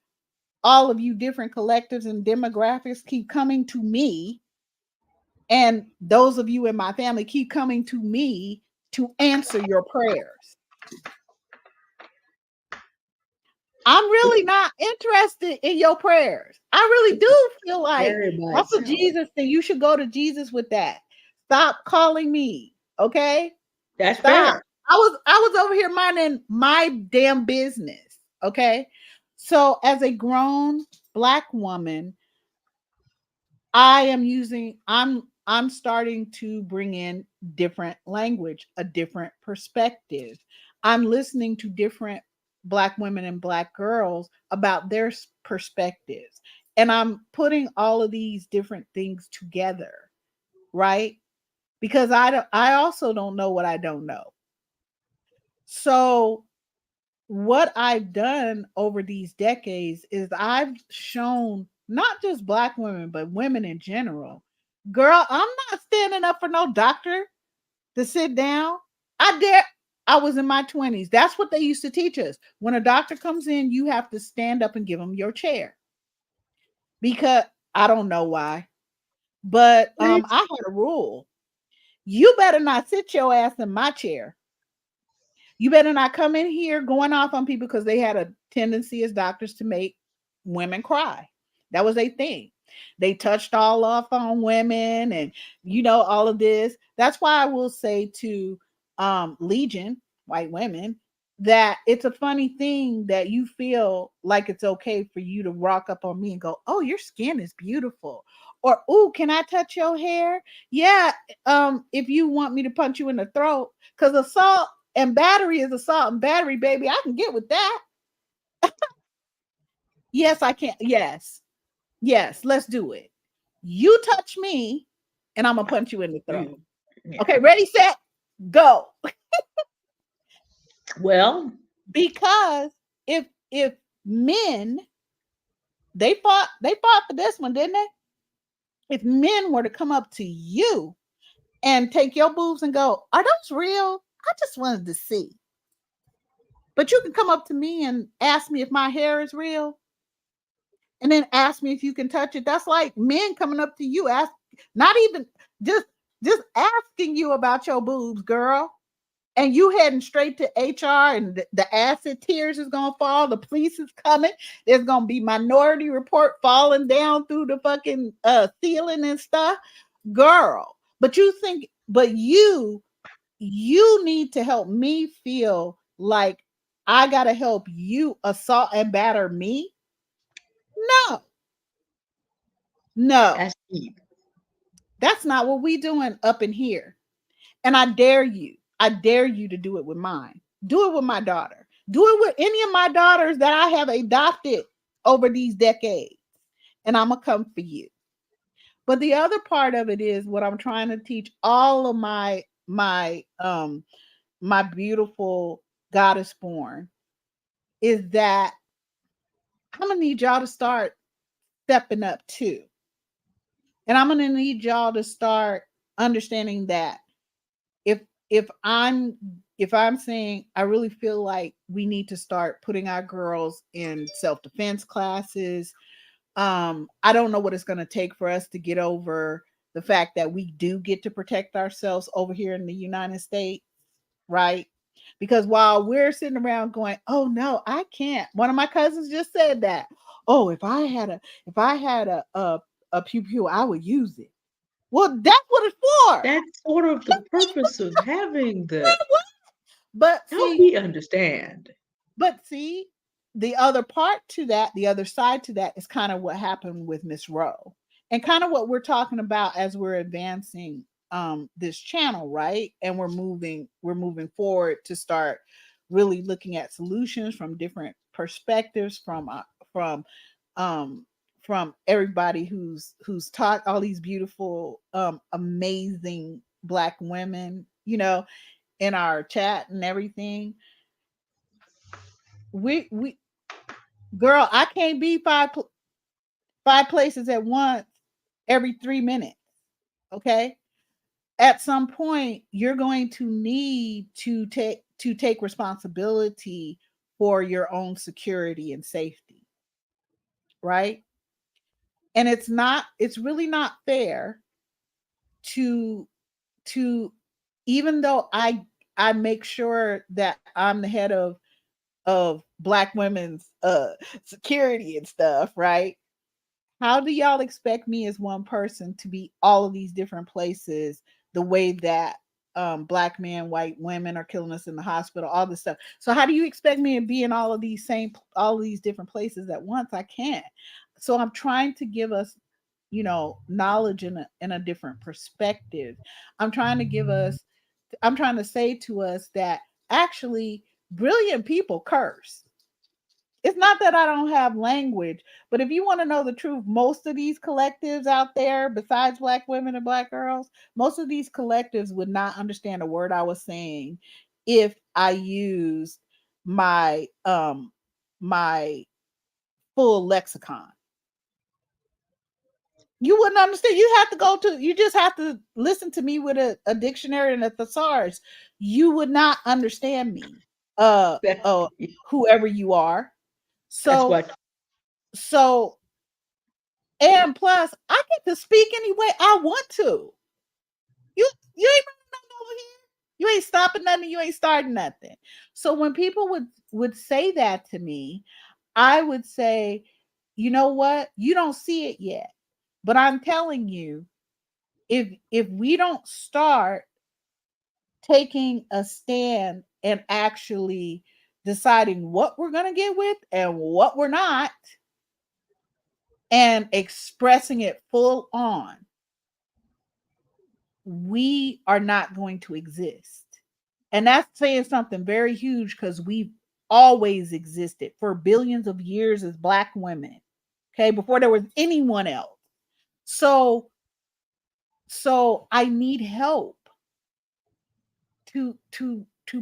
all of you different collectives and demographics keep coming to me, and those of you in my family keep coming to me to answer your prayers. I'm really not interested in your prayers. I really do feel like Carry by that's a itself. Jesus thing. You should go to Jesus with that. Stop calling me. Okay? That's Stop. fair. I was over here minding my damn business. Okay? So as a grown black woman, I'm starting to bring in different language, a different perspective. I'm listening to different black women and black girls about their perspectives. And I'm putting all of these different things together, right? Because I also don't know what I don't know. So what I've done over these decades is I've shown not just black women, but women in general. Girl, I'm not standing up for no doctor to sit down. I dare. I was in my 20s. That's what they used to teach us. When a doctor comes in, you have to stand up and give them your chair. Because I don't know why, but Please. I had a rule. You better not sit your ass in my chair. You better not come in here going off on people because they had a tendency as doctors to make women cry. That was a thing. They touched all off on women and all of this. That's why I will say to Legion, white women, that it's a funny thing that you feel like it's okay for you to rock up on me and go, "Oh, your skin is beautiful." Or, "Ooh, can I touch your hair?" Yeah, if you want me to punch you in the throat, because assault and battery is assault and battery, baby. I can get with that. Yes, I can. Yes. Yes, let's do it. You touch me and I'm gonna punch you in the throat. Mm, yeah. Okay, ready, set, go. Well, Because if men they fought for this one, didn't they? If men were to come up to you and take your boobs and go, "Are those real? I just wanted to see." But you can come up to me and ask me if my hair is real and then ask me if you can touch it. That's like men coming up to you, not even just just asking you about your boobs, girl. And you heading straight to HR, and the acid tears is gonna fall. The police is coming. There's gonna be minority report falling down through the fucking ceiling and stuff, girl. But you need to help me feel like I gotta help you assault and batter me. No, no. that's deep. That's not what we doing up in here. And I dare you. I dare you to do it with mine. Do it with my daughter. Do it with any of my daughters that I have adopted over these decades. And I'm going to come for you. But the other part of it is what I'm trying to teach all of my beautiful goddess born is that I'm gonna need y'all to start stepping up too. And I'm gonna need y'all to start understanding that if if I'm if I'm saying I really feel like we need to start putting our girls in self-defense classes. I don't know what it's gonna take for us to get over the fact that we do get to protect ourselves over here in the United States, right? Because while we're sitting around going, "Oh no, I can't." One of my cousins just said that. "Oh, if I had a pew pew, I would use it." Well, that's what it's for. That's sort of the purpose of having the. But Don't see, he understand? But see, the other part to that, the other side to that is kind of what happened with Miss Rowe. And kind of what we're talking about as we're advancing this channel, right? And we're moving forward to start really looking at solutions from different perspectives from um from everybody who's taught all these beautiful amazing black women, in our chat and everything. We Girl, I can't be five places at once every 3 minutes. Okay. At some point, you're going to need to take responsibility for your own security and safety, right? And it's really not fair to to even though I make sure that I'm the head of black women's security and stuff, right? How do y'all expect me as one person to be all of these different places the way that black men, white women are killing us in the hospital, all this stuff? So how do you expect me to be in all of these different places at once? I can't. So I'm trying to give us, knowledge in a different perspective. I'm trying to give us I'm trying to say to us that actually brilliant people curse. It's not that I don't have language, but if you want to know the truth, most of these collectives out there, besides black women and black girls, most of these collectives would not understand a word I was saying if I used my full lexicon. You wouldn't understand. You just have to listen to me with a dictionary and a thesaurus. You would not understand me. Uh That, uh Whoever you are. that's So what. so And plus, I get to speak any way I want to. You ain't running nothing over here. You ain't stopping nothing. You ain't starting nothing. So when people would say that to me, I would say, you know what? You don't see it yet, but I'm telling you, if we don't start taking a stand and actually deciding what we're gonna get with and what we're not, and expressing it full on, we are not going to exist. And that's saying something very huge because we've always existed for billions of years as black women. Okay, before there was anyone else. So so I need help to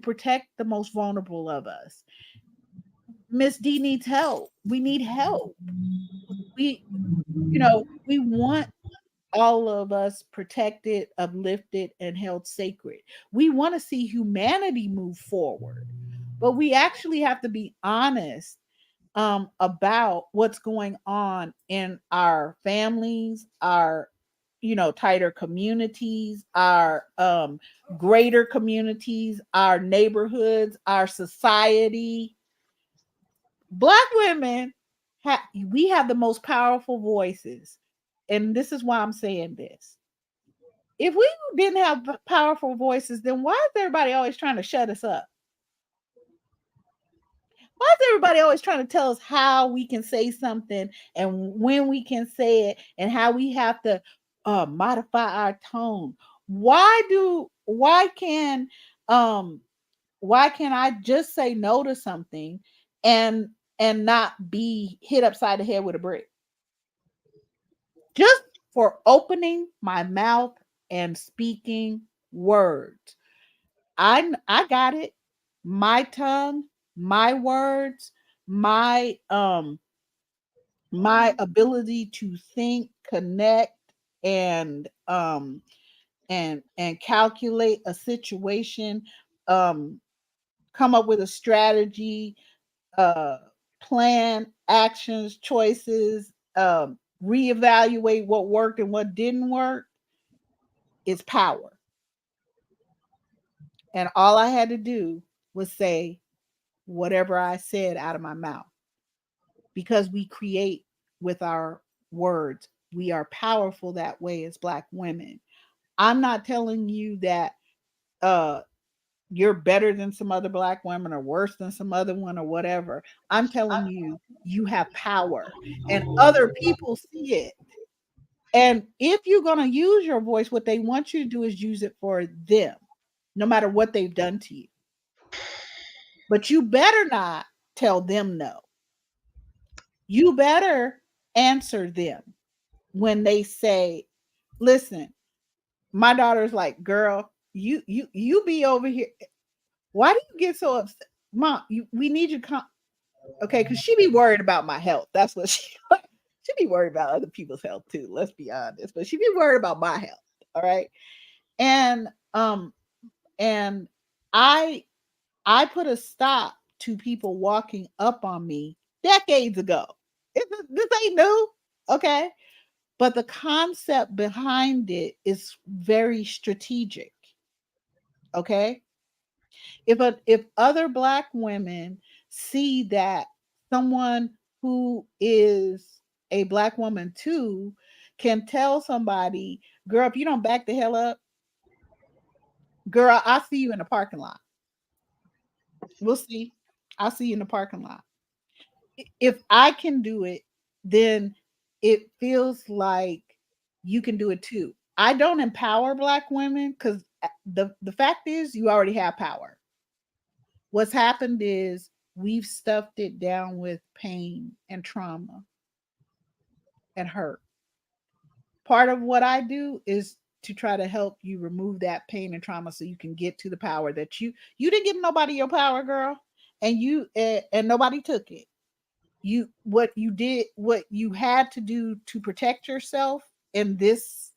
protect the most vulnerable of us. Miss D needs help. We need help. We want all of us protected, uplifted, and held sacred. We want to see humanity move forward, but we actually have to be honest about what's going on in our families, our tighter communities, our greater communities, our neighborhoods, our society. Black women, we have the most powerful voices, and this is why I'm saying this. If we didn't have powerful voices, then why is everybody always trying to shut us up? Why is everybody always trying to tell us how we can say something and when we can say it and how we have to modify our tone. Why can um why can't I just say no to something and not be hit upside the head with a brick? Just for opening my mouth and speaking words. I got it. My tongue, my words, my my ability to think, connect, and calculate a situation, um come up with a strategy, uh plan actions, choices, reevaluate what worked and what didn't work, is power. And all I had to do was say whatever I said out of my mouth, because we create with our words. We are powerful that way as Black women. I'm not telling you that uh you're better than some other Black women or worse than some other one or whatever. I'm telling you, you have power and other people see it. And if you're going to use your voice, what they want you to do is use it for them, no matter what they've done to you. But you better not tell them no. You better answer them when they say, listen, my daughter's like, girl, you be over here. Why do you get so upset? Mom, we need you to come. Okay, because she be worried about my health. That's what she be worried about other people's health too. Let's be honest. But she be worried about my health. All right. And and I I put a stop to people walking up on me decades ago. This ain't new. Okay. But the concept behind it is very strategic. Okay. If other Black women see that someone who is a Black woman too can tell somebody, girl, if you don't back the hell up, girl, I'll see you in the parking lot. We'll see. I'll see you in the parking lot. If I can do it, then it feels like you can do it too. I don't empower Black women because the fact is you already have power. What's happened is we've stuffed it down with pain and trauma and hurt. Part of what I do is to try to help you remove that pain and trauma so you can get to the power that you didn't give nobody your power, girl, and and nobody took it. You what you did, what you had to do to protect yourself in this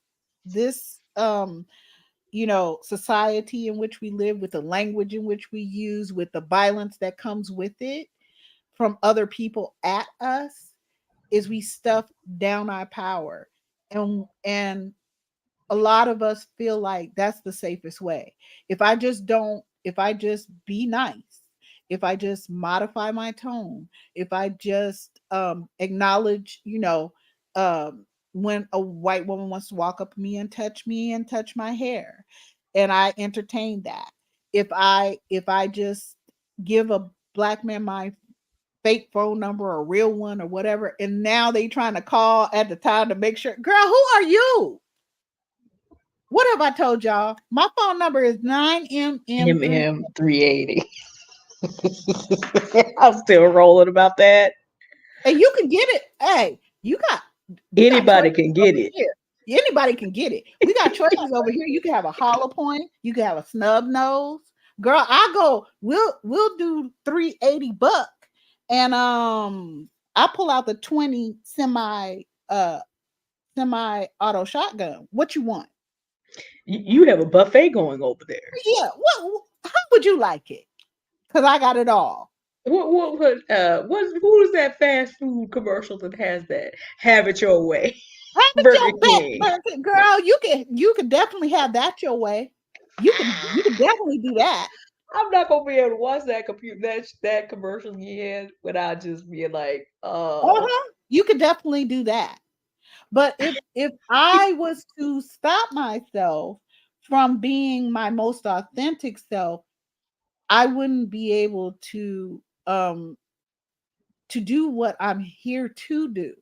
society in which we live, with the language in which we use, with the violence that comes with it from other people at us, is we stuff down our power. And a lot of us feel like that's the safest way. If I just be nice, if I just modify my tone, if I just acknowledge, when a white woman wants to walk up to me and touch my hair, and I entertain that. If I just give a Black man my fake phone number or a real one or whatever, and now they trying to call at the time to make sure, girl, who are you? What have I told y'all? My phone number is 9MM3. MM 380. I'm still rolling about that. And you can get it. Hey, you got Anybody choices can over get it. here. Anybody can get it. We got choices over here. You can have a hollow point. You can have a snub nose. Girl, I go, we'll do 380 buck. And I pull out the 20 semi auto shotgun. What you want? You have a buffet going over there. Yeah, how would you like it? Because I got it all. Who is that fast food commercial that has that? Have it your way. Have it Burger your back, King. Burger. Girl, you can definitely have that your way. You can definitely do that. I'm not gonna be able to watch that commercial again without just being like, oh. Uh-huh. You could definitely do that. But if I was to stop myself from being my most authentic self, I wouldn't be able to do what I'm here to do.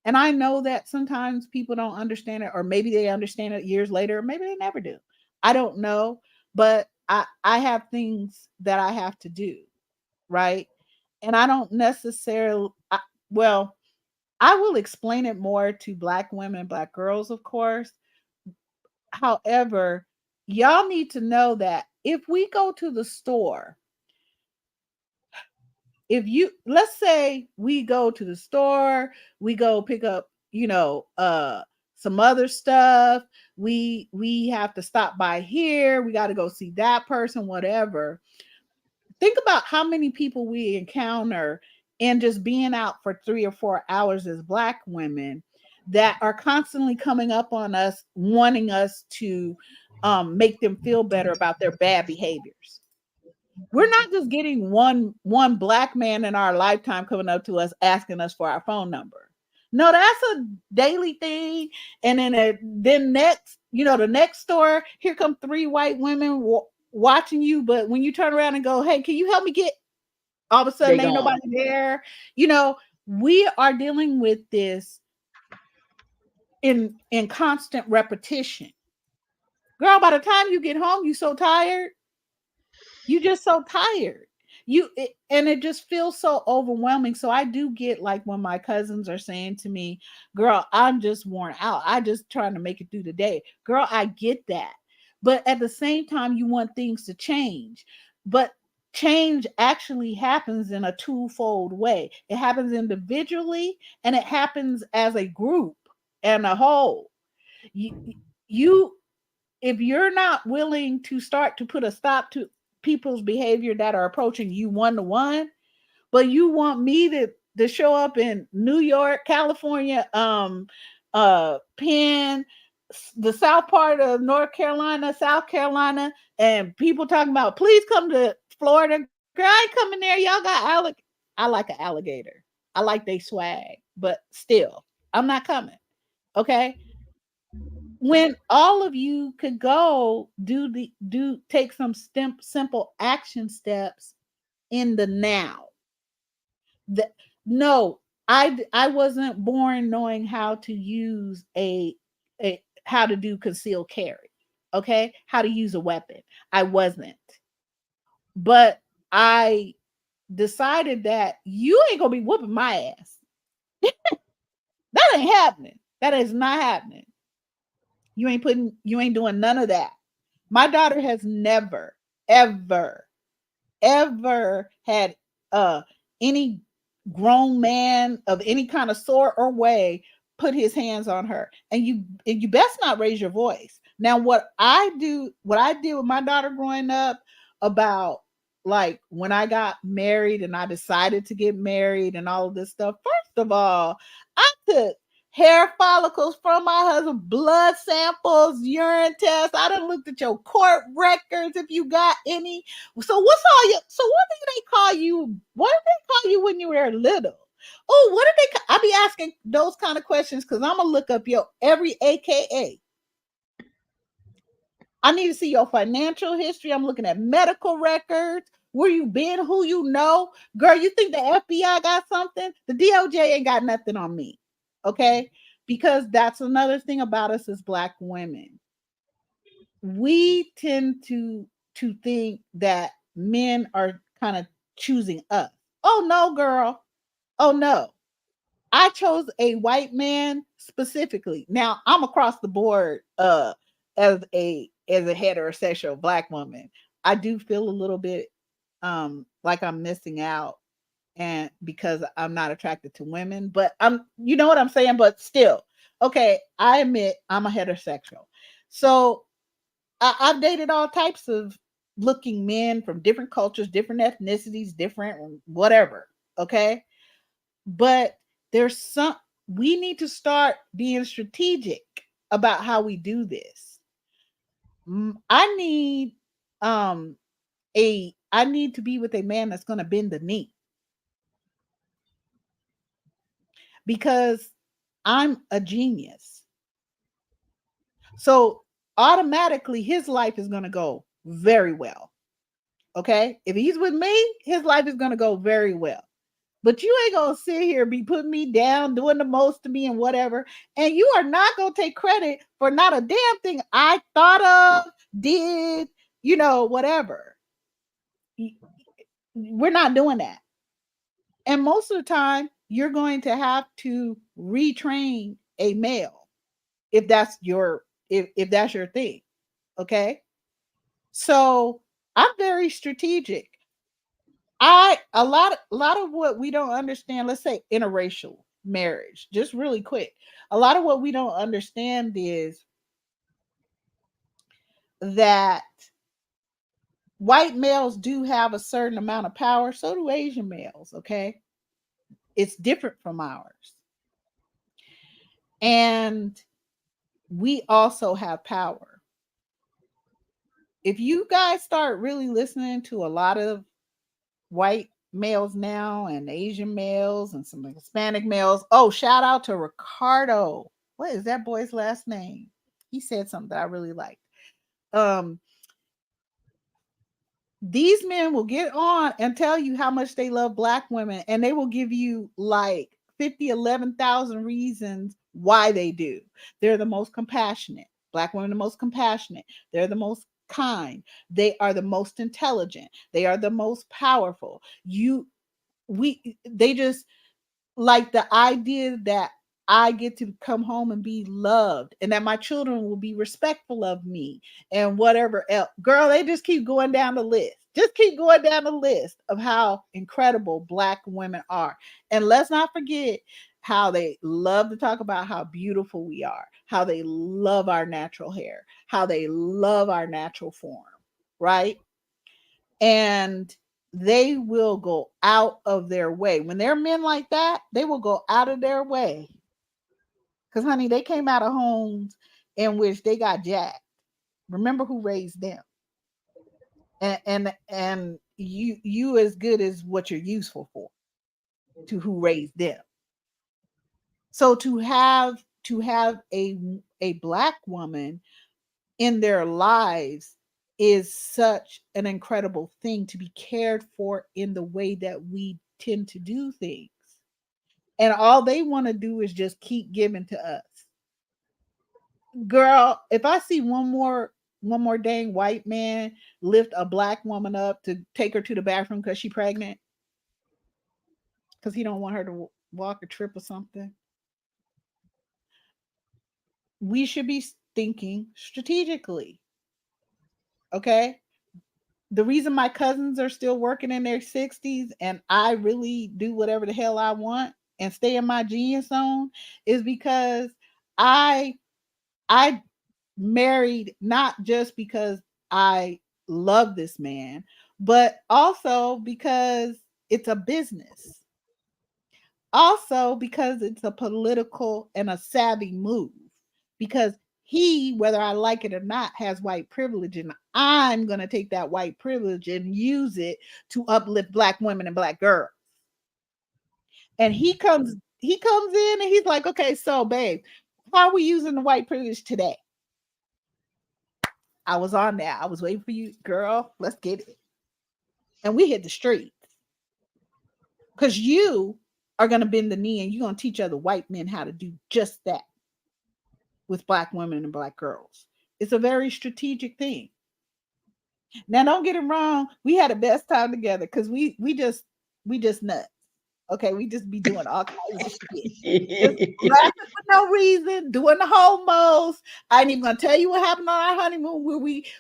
And I know that sometimes people don't understand it, or maybe they understand it years later, or maybe they never do. I don't know, but I have things that I have to do, right? And I don't necessarily, well, I will explain it more to black women, black girls, of course. However, y'all need to know that if we go to the store, if you, let's say we go to the store, we go pick up, some other stuff, we have to stop by here, we got to go see that person, whatever. Think about how many people we encounter and just being out for 3 or 4 hours as black women that are constantly coming up on us wanting us to make them feel better about their bad behaviors. We're not just getting one black man in our lifetime coming up to us asking us for our phone number. No, that's a daily thing. And then next, the next store, here come three white women watching you. But when you turn around and go, "Hey, can you help me get?" All of a They sudden, ain't gone. nobody there. You know, we are dealing with this in constant repetition. Girl, by the time you get home, you so tired. You just so tired. And it just feels so overwhelming. So I do get, like, when my cousins are saying to me, "Girl, I'm just worn out, I just trying to make it through the day." Girl, I get that. But at the same time, you want things to change. But change actually happens in a twofold way. It happens individually, and it happens as a group and a whole. You if you're not willing to start to put a stop to people's behavior that are approaching you one to one, but you want me to show up in New York, California, Penn, the south part of North Carolina, South Carolina, and people talking about, "Please come to Florida." Girl, I ain't coming there. Y'all got I like an alligator. I like they swag, but still, I'm not coming. Okay, when all of you could go do take some simple action steps in the now. The, no, I wasn't born knowing how to use a how to do concealed carry. Okay, how to use a weapon. I wasn't, but I decided that you ain't gonna be whooping my ass. That ain't happening. That is not happening. You ain't doing none of that. My daughter has never, ever, ever had any grown man of any kind of sort or way put his hands on her. And you best not raise your voice. Now, what I did with my daughter growing up, about, like, when I got married and I decided to get married and all of this stuff. First of all, I took hair follicles from my husband, blood samples, urine tests. I done looked at your court records if you got any. So what did they call you? What did they call you when you were little? Oh, what did I be asking those kind of questions, because I'm gonna look up your every AKA. I need to see your financial history. I'm looking at medical records. Where you been? Who you know? Girl, you think the FBI got something? The DOJ ain't got nothing on me. Okay? Because that's another thing about us as black women. We tend to think that men are kind of choosing us. Oh no, girl. Oh no. I chose a white man specifically. Now, I'm across the board as a heterosexual black woman. I do feel a little bit like I'm missing out, and because I'm not attracted to women, but you know what I'm saying, but still. Okay, I admit I'm a heterosexual. So I've dated all types of looking men from different cultures, different ethnicities, different whatever. Okay. But there's some, we need to start being strategic about how we do this. I need I need to be with a man that's going to bend the knee, because I'm a genius. So automatically his life is going to go very well. Okay? If he's with me, his life is going to go very well. But you ain't gonna sit here be putting me down, doing the most to me and whatever. And you are not gonna take credit for not a damn thing I thought of, did, whatever. We're not doing that. And most of the time, you're going to have to retrain a male if that's your thing. Okay. So I'm very strategic. A lot of what we don't understand, let's say interracial marriage, just really quick. A lot of what we don't understand is that white males do have a certain amount of power, so do Asian males, okay? It's different from ours. And we also have power. If you guys start really listening to a lot of white males now and Asian males and some Hispanic males. Oh, shout out to Ricardo. What is that boy's last name? He said something that I really liked. Um, these men will get on and tell you how much they love black women, and they will give you like 50, 11,000 reasons why they do. They're the most compassionate. Black women are the most compassionate. They're the most kind. They are the most intelligent. They are the most powerful. They just like the idea that I get to come home and be loved and that my children will be respectful of me and whatever else. Girl, they just keep going down the list. Just keep going down the list of how incredible black women are. And let's not forget how they love to talk about how beautiful we are, how they love our natural hair, how they love our natural form, right? And they will go out of their way. When they're men like that, they will go out of their way. Because, honey, they came out of homes in which they got jacked. Remember who raised them. And you as good as what you're useful for to who raised them. So to have a black woman in their lives is such an incredible thing to be cared for in the way that we tend to do things. And all they want to do is just keep giving to us. Girl, if I see one more dang white man lift a black woman up to take her to the bathroom because she's pregnant, because he don't want her to walk a trip or something, we should be thinking strategically. Okay. The reason my cousins are still working in their 60s and I really do whatever the hell I want and stay in my genius zone is because I I married not just because I love this man, but also because it's a business. Also because it's a political and a savvy move. Because he, whether I like it or not, has white privilege, and I'm going to take that white privilege and use it to uplift black women and black girls. And he comes in and he's like, okay, so babe, how are we using the white privilege today? I was on that. I was waiting for you, girl. Let's get it. And we hit the streets because you are going to bend the knee and you're going to teach other white men how to do just that with black women and black girls. It's a very strategic thing. Now, don't get it wrong. We had the best time together because we just nuts. Okay, we just be doing all kinds of shit. Just laughing for no reason, doing the whole most. I ain't even gonna tell you what happened on our honeymoon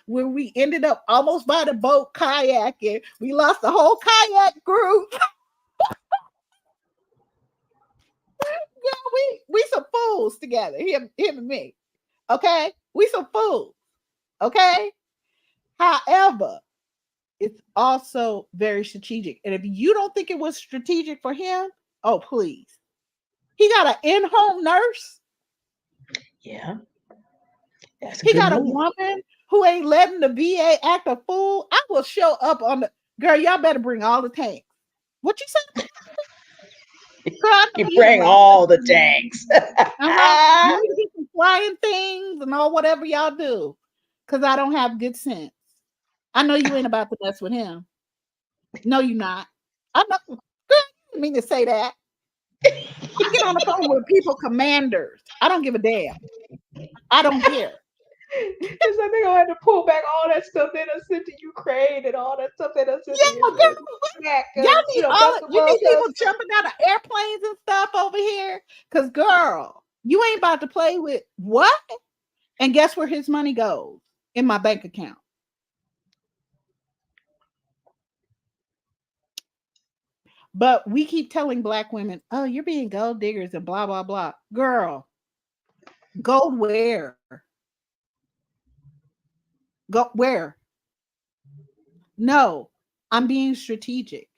where we ended up almost by the boat kayaking. We lost the whole kayak group. Yeah, we some fools together. Him and me. Okay, we some fools. Okay. However, it's also very strategic. And if you don't think it was strategic for him, oh please. He got an in-home nurse. Yeah, that's a He good got a move. woman who ain't letting the VA act a fool. I will show up on the girl. Y'all better bring all the tanks. What you say? Girl, I know You you the bring master all the plan. tanks. Uh-huh. You need to get some flying things and all whatever y'all do. Cause I don't have good sense. I know you ain't about to mess with him. No, you not. I know. Girl, didn't mean to say that. I get on the phone with people, commanders. I don't give a damn. I don't care. It's like they gonna have to pull back all that stuff they done sent to Ukraine and all that stuff they done sent to Yeah, Israel back y'all because need that's the you world need people currency. jumping out of airplanes and stuff over here. Cause girl, you ain't about to play with what? And guess where his money goes? In my bank account. But we keep telling black women, oh, you're being gold diggers and blah, blah, blah. Girl, gold where? Go where? No, I'm being strategic.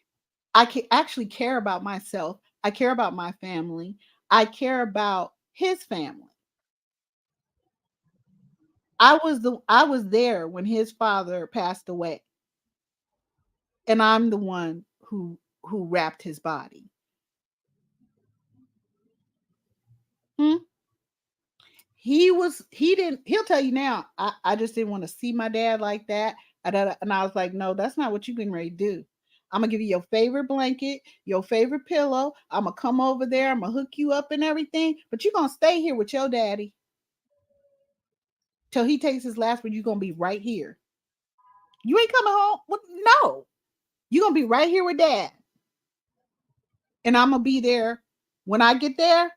Actually care about myself. I care about my family. I care about his family. I was there when his father passed away, and I'm the one who wrapped his body. Hmm? He'll tell you now, I just didn't want to see my dad like that. And I was like, no, that's not what you're getting ready to do. I'm gonna give you your favorite blanket, your favorite pillow. I'm gonna come over there, I'm gonna hook you up and everything, but you're gonna stay here with your daddy till he takes his last breath. You're gonna be right here. You ain't coming home. No, you're gonna be right here with dad. And I'm gonna be there when I get there.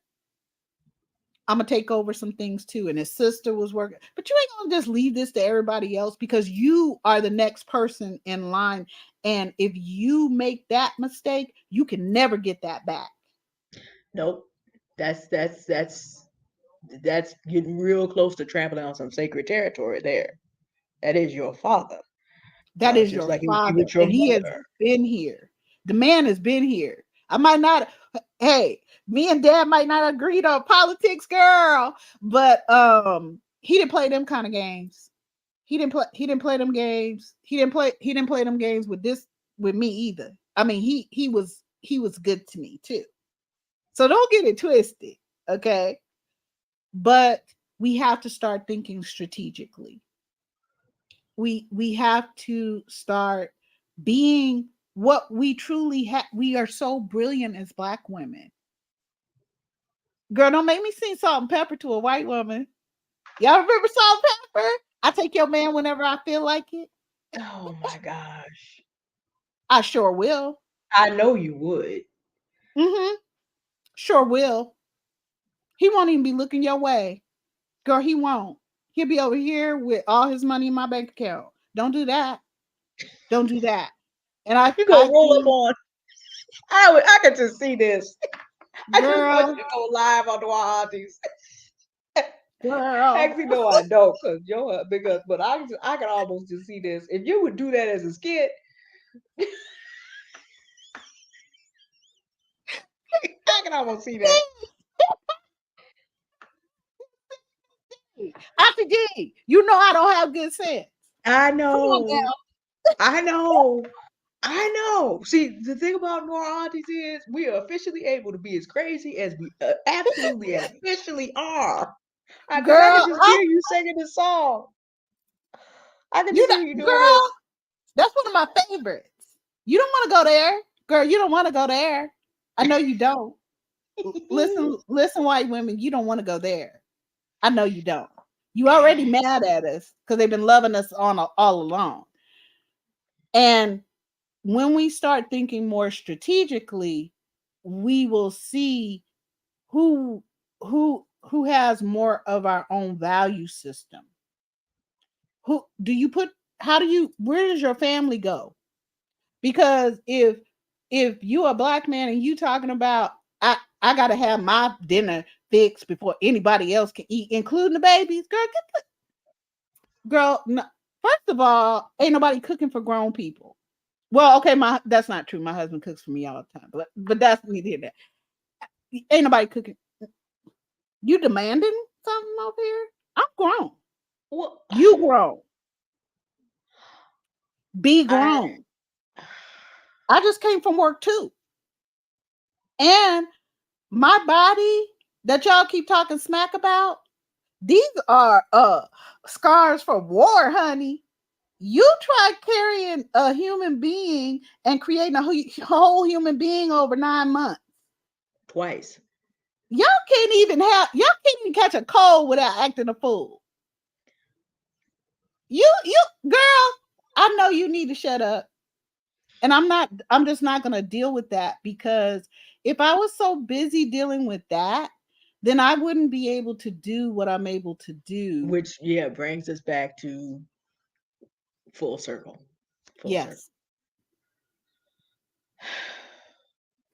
I'm gonna take over some things too. And his sister was working, but you ain't gonna just leave this to everybody else because you are the next person in line. And if you make that mistake, you can never get that back. Nope. That's getting real close to trampling on some sacred territory there. That is your father. That is Just your like it would be father, with your and he has mother. been here. The man has been here. I might not, hey, me and dad might not agree on politics, girl, but he didn't play them kind of games. He didn't play them games. He didn't play them games with me either. I mean, he was good to me too. So don't get it twisted, okay? But we have to start thinking strategically. We have to start being what we truly have. We are so brilliant as black women. Girl, don't make me sing Salt and Pepper to a white woman. Y'all remember Salt and Pepper? I take your man whenever I feel like it. Oh my gosh. I sure will. I know you would. Mm-hmm. Sure will. He won't even be looking your way. Girl, he won't. He'll be over here with all his money in my bank account. Don't do that. Don't do that. And You I gonna roll up think, on I could just see this. I just want you girl, to go live on Noir Aunties. girl, Actually, no, I don't, because but I can almost just see this. If you would do that as a skit, I can almost see that. Auntie D, you know I don't have good sense. I Come on know, I know, I know. See, the thing about Noir Aunties is we are officially able to be as crazy as we absolutely and officially are. now. Because I can Girl, just hear you singing this song. I can you just know, hear you doing girl, this. that's one of my favorites. You don't want to go there. Girl, you don't want to go there. I know you don't. Listen, white women, you don't want to go there. I know you don't. You already mad at us because they've been loving us on all along. And when we start thinking more strategically, we will see who who has more of our own value system. Who do you put? How do you? Where does your family go? Because if you a black man and you talking about I gotta have my dinner fixed before anybody else can eat, including the babies, girl, girl. No, first of all, ain't nobody cooking for grown people. Well, okay, my that's not true. My husband cooks for me all the time, but that's neither here nor there. Ain't nobody cooking. You demanding something over here? I'm grown. Well, You grown. Be I grown. I just came from work too, and my body that y'all keep talking smack about. These are scars from war, honey. You try carrying a human being and creating a whole human being over 9 months. Twice. Y'all can't even catch a cold without acting a fool. You girl, I know you need to shut up. And I'm just not gonna deal with that, because if I was so busy dealing with that, then I wouldn't be able to do what I'm able to do. Which, yeah, brings us back to full circle. Full circle. Yes.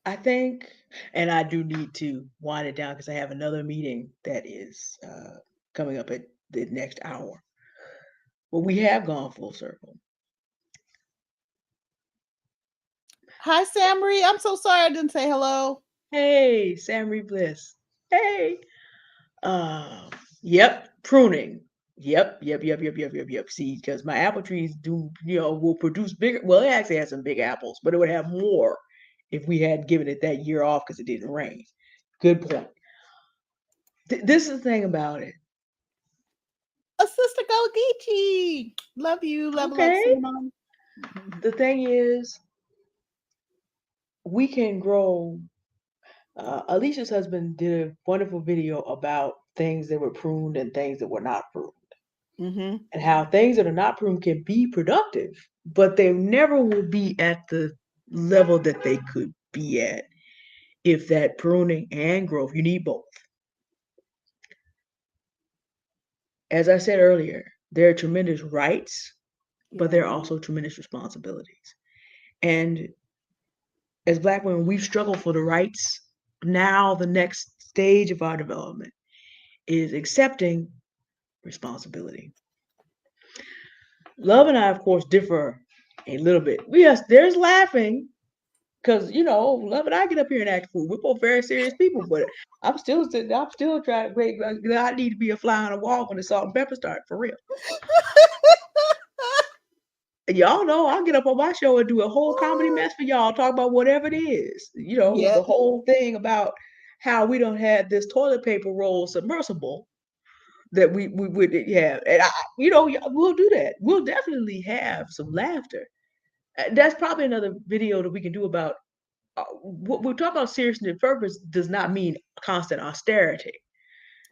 I think, and I do need to wind it down because I have another meeting that is coming up at the next hour. But we have gone full circle. Hi, Sam Marie. I'm so sorry I didn't say hello. Hey, Samry Bliss. Hey. Uh, yep, pruning. Yep. See, because my apple trees will produce bigger. Well, it actually has some big apples, but it would have more if we had given it that year off because it didn't rain. Good point. This is the thing about it. A sister Go Geechee. Love you. Level up, Okay. Simone. The thing is, we can grow. Alicia's husband did a wonderful video about things that were pruned and things that were not pruned, Mm-hmm. and how things that are not pruned can be productive, but they never will be at the level that they could be at if that pruning and growth, you need both. As I said earlier, there are tremendous rights, but there are Yeah. also tremendous responsibilities. And as Black women, we've struggled for the rights. Now, the next stage of our development is accepting responsibility. Love and I, of course, differ a little bit. Yes, there's laughing because Love and I get up here and act fool. We're both very serious people, but I'm still sitting. I'm still trying to wait. I need to be a fly on the wall when the salt and pepper start for real. Y'all know I'll get up on my show and do a whole comedy mess for y'all, talk about whatever it is. Yeah. The whole thing about how we don't have this toilet paper roll submersible that we would have. And we'll do that. We'll definitely have some laughter. That's probably another video that we can do about what we talk about. Seriousness and purpose does not mean constant austerity.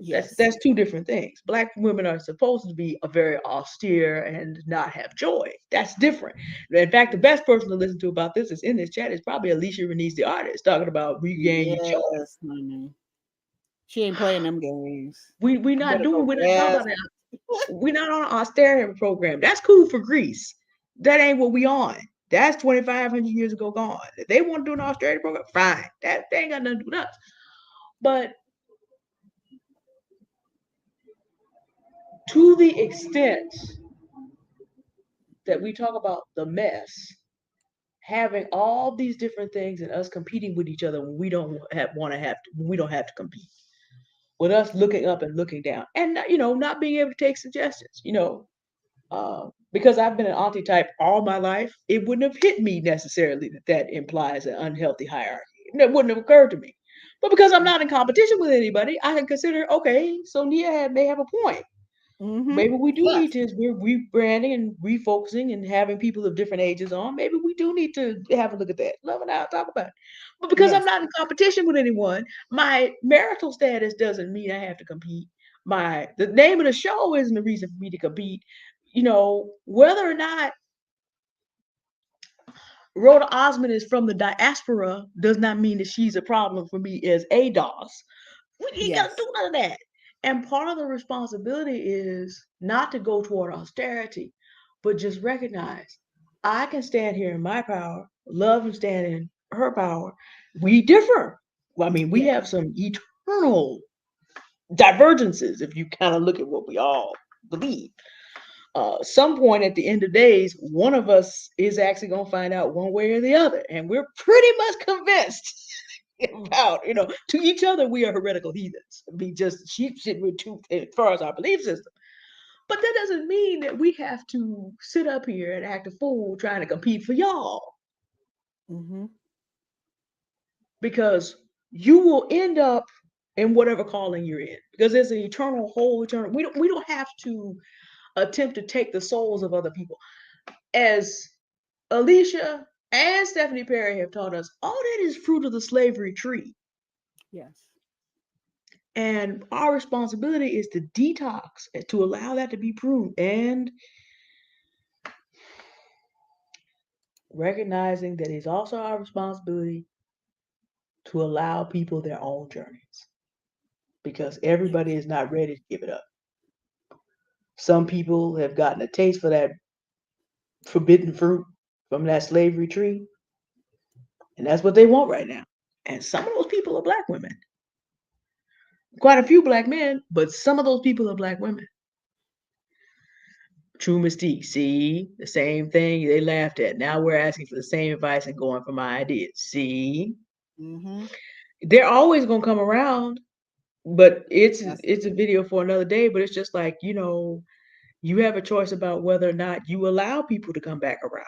Yes. That's two different things. Black women are supposed to be a very austere and not have joy. That's different. In fact, the best person to listen to about this is in this chat is probably Alicia Renese, the artist, talking about regain your joy. Yes, honey. She ain't playing them games. We You not better doing. go We're not talking rest. about that. We're not on an austerity program. That's cool for Greece. That ain't what we on. That's 2,500 years ago gone. If they want to do an austerity program, fine. That they ain't got nothing to do with us. But to the extent that we talk about the mess, having all these different things and us competing with each other when we don't want to have to, when we don't have to compete, with us looking up and looking down, and not being able to take suggestions, because I've been an auntie type all my life, it wouldn't have hit me necessarily that that implies an unhealthy hierarchy. That wouldn't have occurred to me. But because I'm not in competition with anybody, I can consider, okay, so Nia may have a point. Mm-hmm. Maybe we do need Yes. to, as we're rebranding and refocusing and having people of different ages on, maybe we do need to have a look at that. Love and I'll talk about it. But because I'm Yes. not in competition with anyone, my marital status doesn't mean I have to compete. The name of the show isn't the reason for me to compete. Whether or not Rhoda Osmond is from the diaspora does not mean that she's a problem for me as a DOS. We ain't got to Yes. do none of that. And part of the responsibility is not to go toward austerity, but just recognize I can stand here in my power, Love and stand in her power. We differ. Well, I mean, we Yes. have some eternal divergences if you kind of look at what we all believe. Some point at the end of days, one of us is actually going to find out one way or the other. And we're pretty much convinced about, to each other, we are heretical heathens. I mean, just sheep shit with two as far as our belief system. But that doesn't mean that we have to sit up here and act a fool trying to compete for y'all, Mm-hmm. because you will end up in whatever calling you're in, because there's an eternal whole eternal. We don't have to attempt to take the souls of other people. as Alicia and Stephanie Perry have taught us, all that is fruit of the slavery tree. Yes. And our responsibility is to detox and to allow that to be pruned and recognizing that it's also our responsibility to allow people their own journeys because everybody Yes. is not ready to give it up. Some people have gotten a taste for that forbidden fruit from that slavery tree, and that's what they want right now. And some of those people are black women. Quite a few black men, but some of those people are black women. True mystique. See, the same thing they laughed at. Now we're asking for the same advice and going for my ideas. See, Mm-hmm. they're always gonna come around, but it's Yes. it's a video for another day. But it's just like, you have a choice about whether or not you allow people to come back around.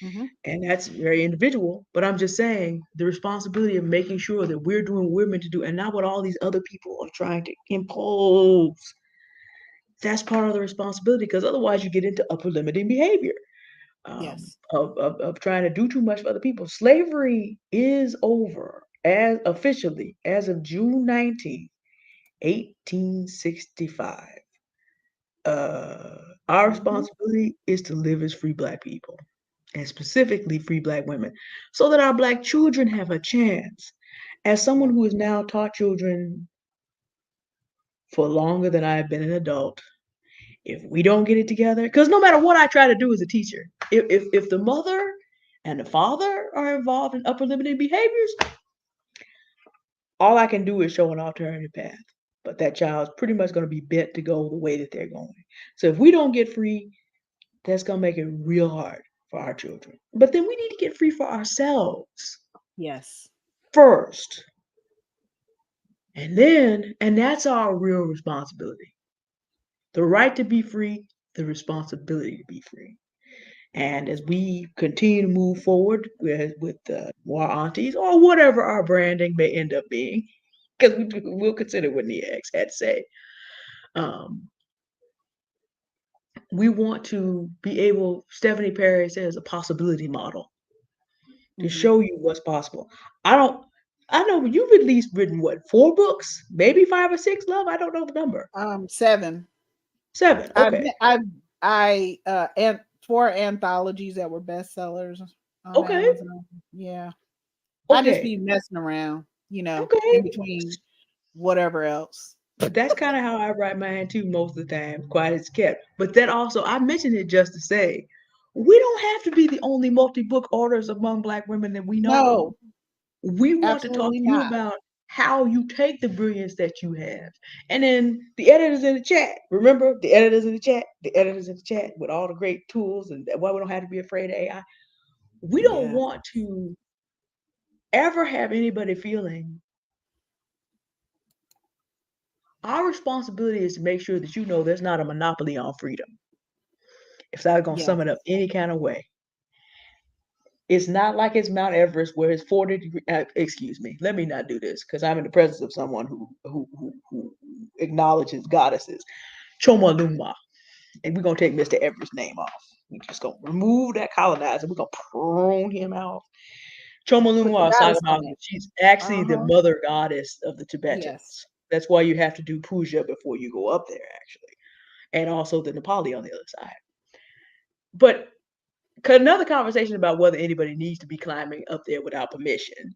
Mm-hmm. And that's very individual. But I'm just saying the responsibility of making sure that we're doing what we're meant to do and not what all these other people are trying to impose. That's part of the responsibility because otherwise you get into upper limiting behavior Yes. of trying to do too much for other people. Slavery is over as officially as of June 19th, 1865. Uh, our Mm-hmm. responsibility is to live as free black people and specifically free black women so that our black children have a chance. As someone Yeah. who has now taught children for longer than I have been an adult, if we don't get it together, because no matter what I try to do as a teacher, if the mother and the father are involved in upper limiting behaviors, all I can do is show an alternative path. But that child's pretty much going to be bent to go the way that they're going. So if we don't get free, that's going to make it real hard for our children. But then we need to get free for ourselves Yes. first. And that's our real responsibility. The right to be free, the responsibility to be free. And as we continue to move forward with more aunties or whatever our branding may end up being, because we'll consider what Nia X had to say, um, we want to be able, Stephanie Perry says, a possibility model to Mm-hmm. show you what's possible. I don't, I know you've at least written what, 4 books, maybe 5 or 6, love? I don't know the number. 7. 7, I okay. I and 4 anthologies that were bestsellers on Okay, Amazon. Yeah. I just okay, be messing around, okay. in between whatever else. That's kind of how I write mine too most of the time, quiet as kept. But then also, I mentioned it just to say, we don't have to be the only multi-book authors among Black women that we know. No, We want to talk absolutely to you not. about how you take the brilliance that you have. And then the editors in the chat, remember the editors in the chat with all the great tools and why we don't have to be afraid of AI. We don't Yeah. want to ever have anybody feeling our responsibility is to make sure that you know there's not a monopoly on freedom. If I was gonna Yeah. sum it up any kind of way, it's not like it's Mount Everest where it's 40 degrees. Excuse me, let me not do this because I'm in the presence of someone who acknowledges goddesses. Choma Lumma, and we're gonna take Mr. Everest's name off. We're just gonna remove that colonizer. We're gonna prune him out. Choma Put the Lumma goddess on Sagamasa, it. she's actually the Uh-huh. mother goddess of the Yes. Tibetans. That's why you have to do puja before you go up there, actually, and also the Nepali on the other side. But another conversation about whether anybody needs to be climbing up there without permission.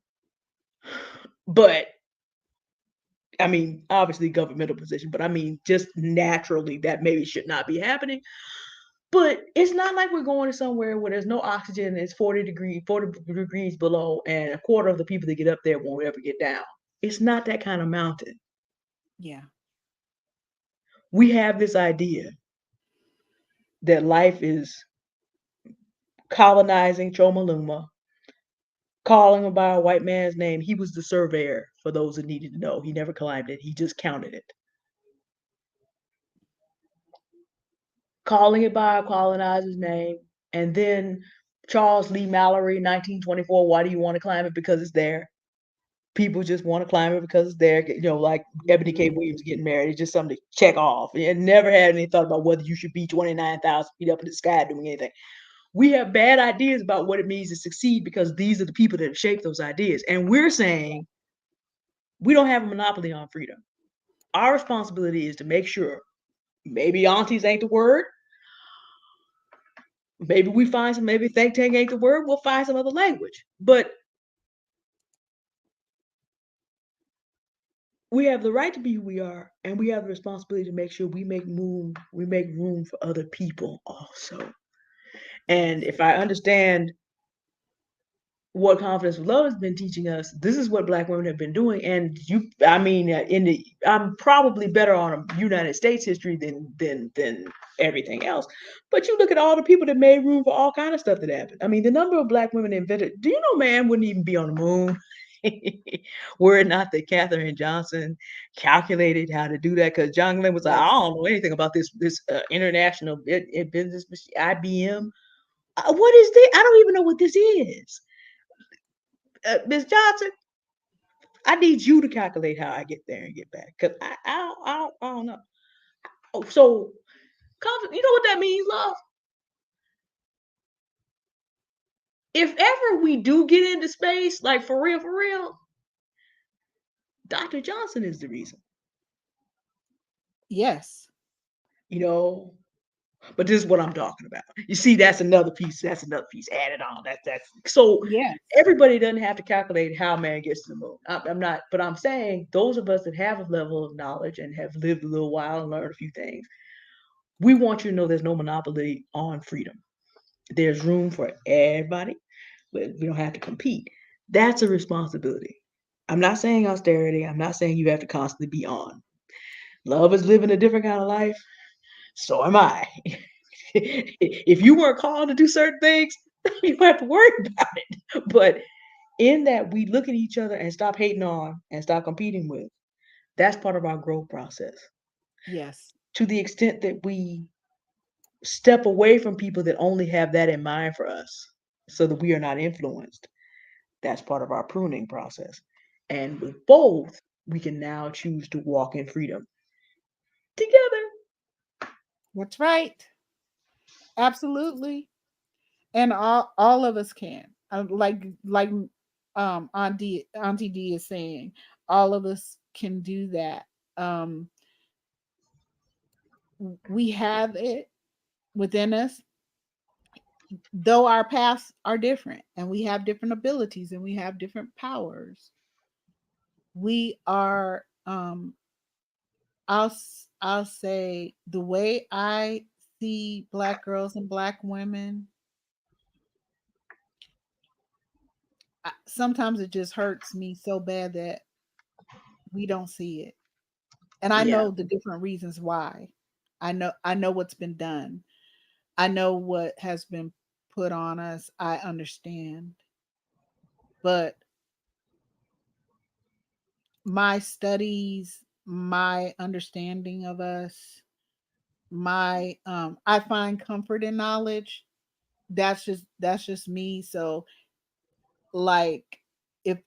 But I mean, obviously governmental position, but I mean, just naturally that maybe should not be happening. But it's not like we're going to somewhere where there's no oxygen, it's 40 degrees below, and a quarter of the people that get up there won't ever get down. It's not that kind of mountain. Yeah. We have this idea that life is colonizing Chomaluma, calling him by a white man's name. He was the surveyor, for those that needed to know. He never climbed it, he just counted it. Calling it by a colonizer's name. And then Charles Lee Mallory, 1924, why do you want to climb it? Because it's there. People just want to climb it because it's there. Like Ebony K. Mhm. Williams getting married. It's just something to check off. It never had any thought about whether you should be 29,000 feet up in the sky doing anything. We have bad ideas about what it means to succeed because these are the people that have shaped those ideas. And we're saying we don't have a monopoly on freedom. Our responsibility is to make sure, maybe aunties ain't the word. Maybe we find some, maybe think tank ain't the word. We'll find some other language. But we have the right to be who we are, and we have the responsibility to make sure we make room for other people also. And if I understand what confidence with love has been teaching us, this is what black women have been doing. And I mean, I'm probably better on United States history than everything else. But you look at all the people that made room for all kind of stuff that happened. I mean, the number of black women invented. Do you know man wouldn't even be on the moon were it not that Katherine Johnson calculated how to do that? Because John Glenn was like, I Yes. don't know anything about this international business machine, IBM. What is this? I don't even know what this is. Miss Johnson, I need you to calculate how I get there and get back because I don't know. Oh, so you know what that means, love? If ever we do get into space, like for real, Dr. Johnson is the reason, Yes. you know. But this is what I'm talking about. You see, that's another piece. That's another piece added on. That's so Yes. everybody doesn't have to calculate how man gets to the moon. I'm not, but I'm saying those of us that have a level of knowledge and have lived a little while and learned a few things, we want you to know there's no monopoly on freedom. There's room for everybody, but we don't have to compete. That's a responsibility. I'm not saying austerity. I'm not saying you have to constantly be on. Love is living a different kind of life. So am I. If you weren't called to do certain things, you don't have to worry about it. But in that, we look at each other and stop hating on and stop competing with. That's part of our growth process. Yes. To the extent that we step away from people that only have that in mind for us so that we are not influenced, that's part of our pruning process. And with both, we can now choose to walk in freedom together. That's right. Absolutely. And all of us can. Like Auntie D is saying, all of us can do that. Um we have it within us, though our paths are different and we have different abilities and we have different powers. We are I'll say the way I see black girls and black women, sometimes it just hurts me so bad that we don't see it. And I Yeah. know the different reasons why. I know what's been done. I know what has been put on us. I understand. But my studies, my understanding of us, my I find comfort in knowledge. That's just me. So like if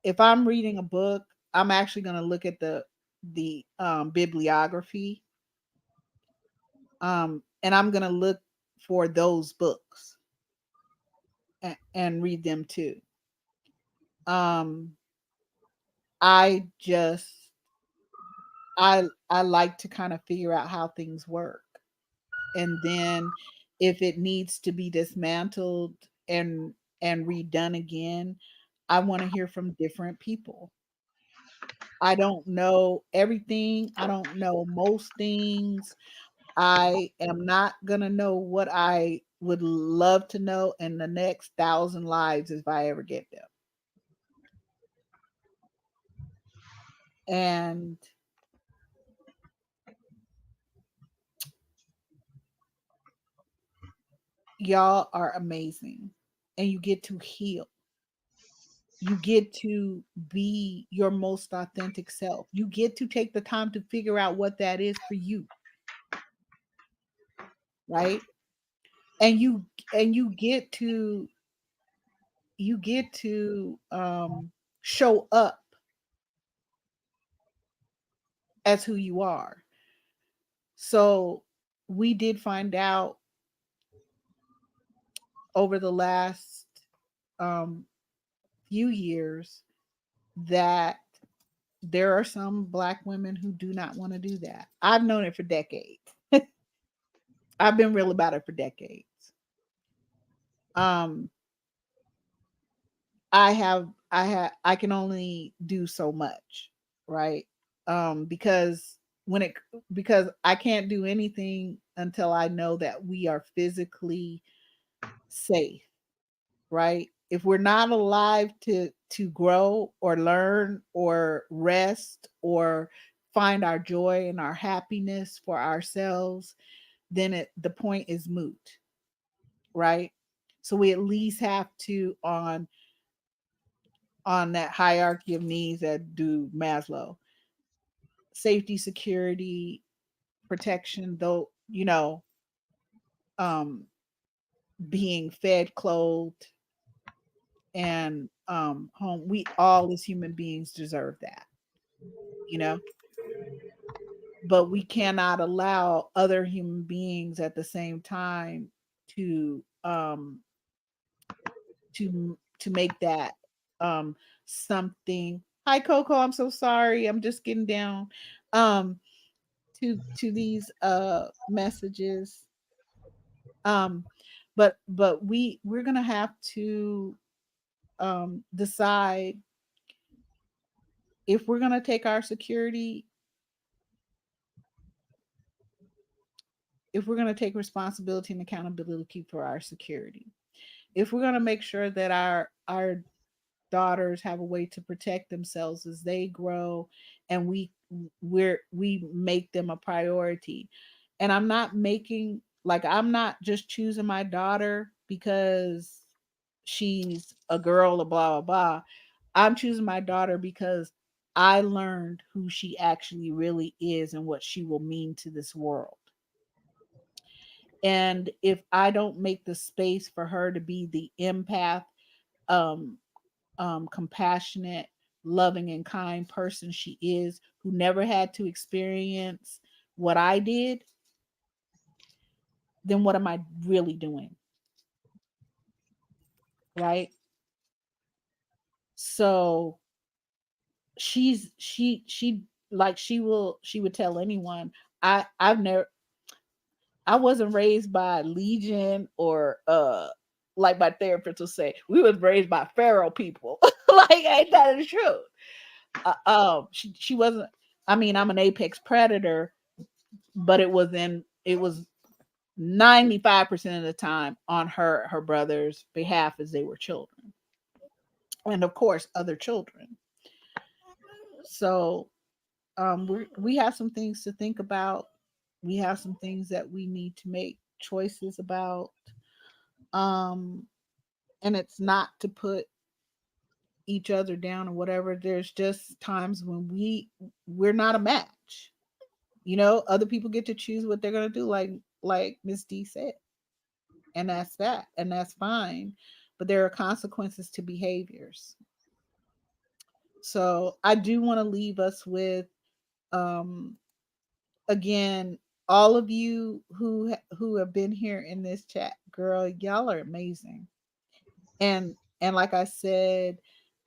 if I'm reading a book, I'm actually going to look at the bibliography, and I'm going to look for those books and read them too. Um I just I like to kind of figure out how things work. And then if it needs to be dismantled and redone again, I want to hear from different people. I don't know everything. I don't know most things. I am not going to know what I would love to know in the next 1,000 lives if I ever get them. And y'all are amazing. And you get to heal. You get to be your most authentic self. You get to take the time to figure out what that is for you, right? And you get to show up as who you are. So we did find out over the last um, few years that there are some Black women who do not want to do that. I've known it for decades. I've been real about it for decades. Um, I can only do so much, right? Because when it because I can't do anything until I know that we are physically safe, right? If we're not alive to grow or learn or rest or find our joy and our happiness for ourselves, then the point is moot, right? So we at least have to on that hierarchy of needs that do Maslow, safety, security, protection, though, um, being fed, clothed, and home. We all as human beings deserve that, you know, but we cannot allow other human beings at the same time to to make that something. Hi Coco, I'm so sorry. I'm just getting down um to these messages. Um but we're going to have to decide if we're going to take our security, if we're going to take responsibility and accountability for our security, if we're going to make sure that our daughters have a way to protect themselves as they grow, and we make them a priority. And I'm not just choosing my daughter because she's a girl or blah blah blah. I'm choosing my daughter because I learned who she actually really is and what she will mean to this world. And if I don't make the space for her to be the empath, um, compassionate, loving, and kind person she is, who never had to experience what I did, then what am I really doing? Right. So she like she would tell anyone, I've never, I wasn't raised by Legion or like my therapist will say, we was raised by Pharaoh people. Like, ain't that the truth? She wasn't. I mean, I'm an apex predator, but it was 95% of the time on her brother's behalf as they were children, and of course other children. So we have some things to think about. We have some things that we need to make choices about. Um, and it's not to put each other down or whatever. There's just times when we're not a match. Other people get to choose what they're gonna do, like Miss D said, and that's that, and that's fine. But there are consequences to behaviors. So I do want to leave us with, um, again, all of you who have been here in this chat, girl, y'all are amazing. And like I said,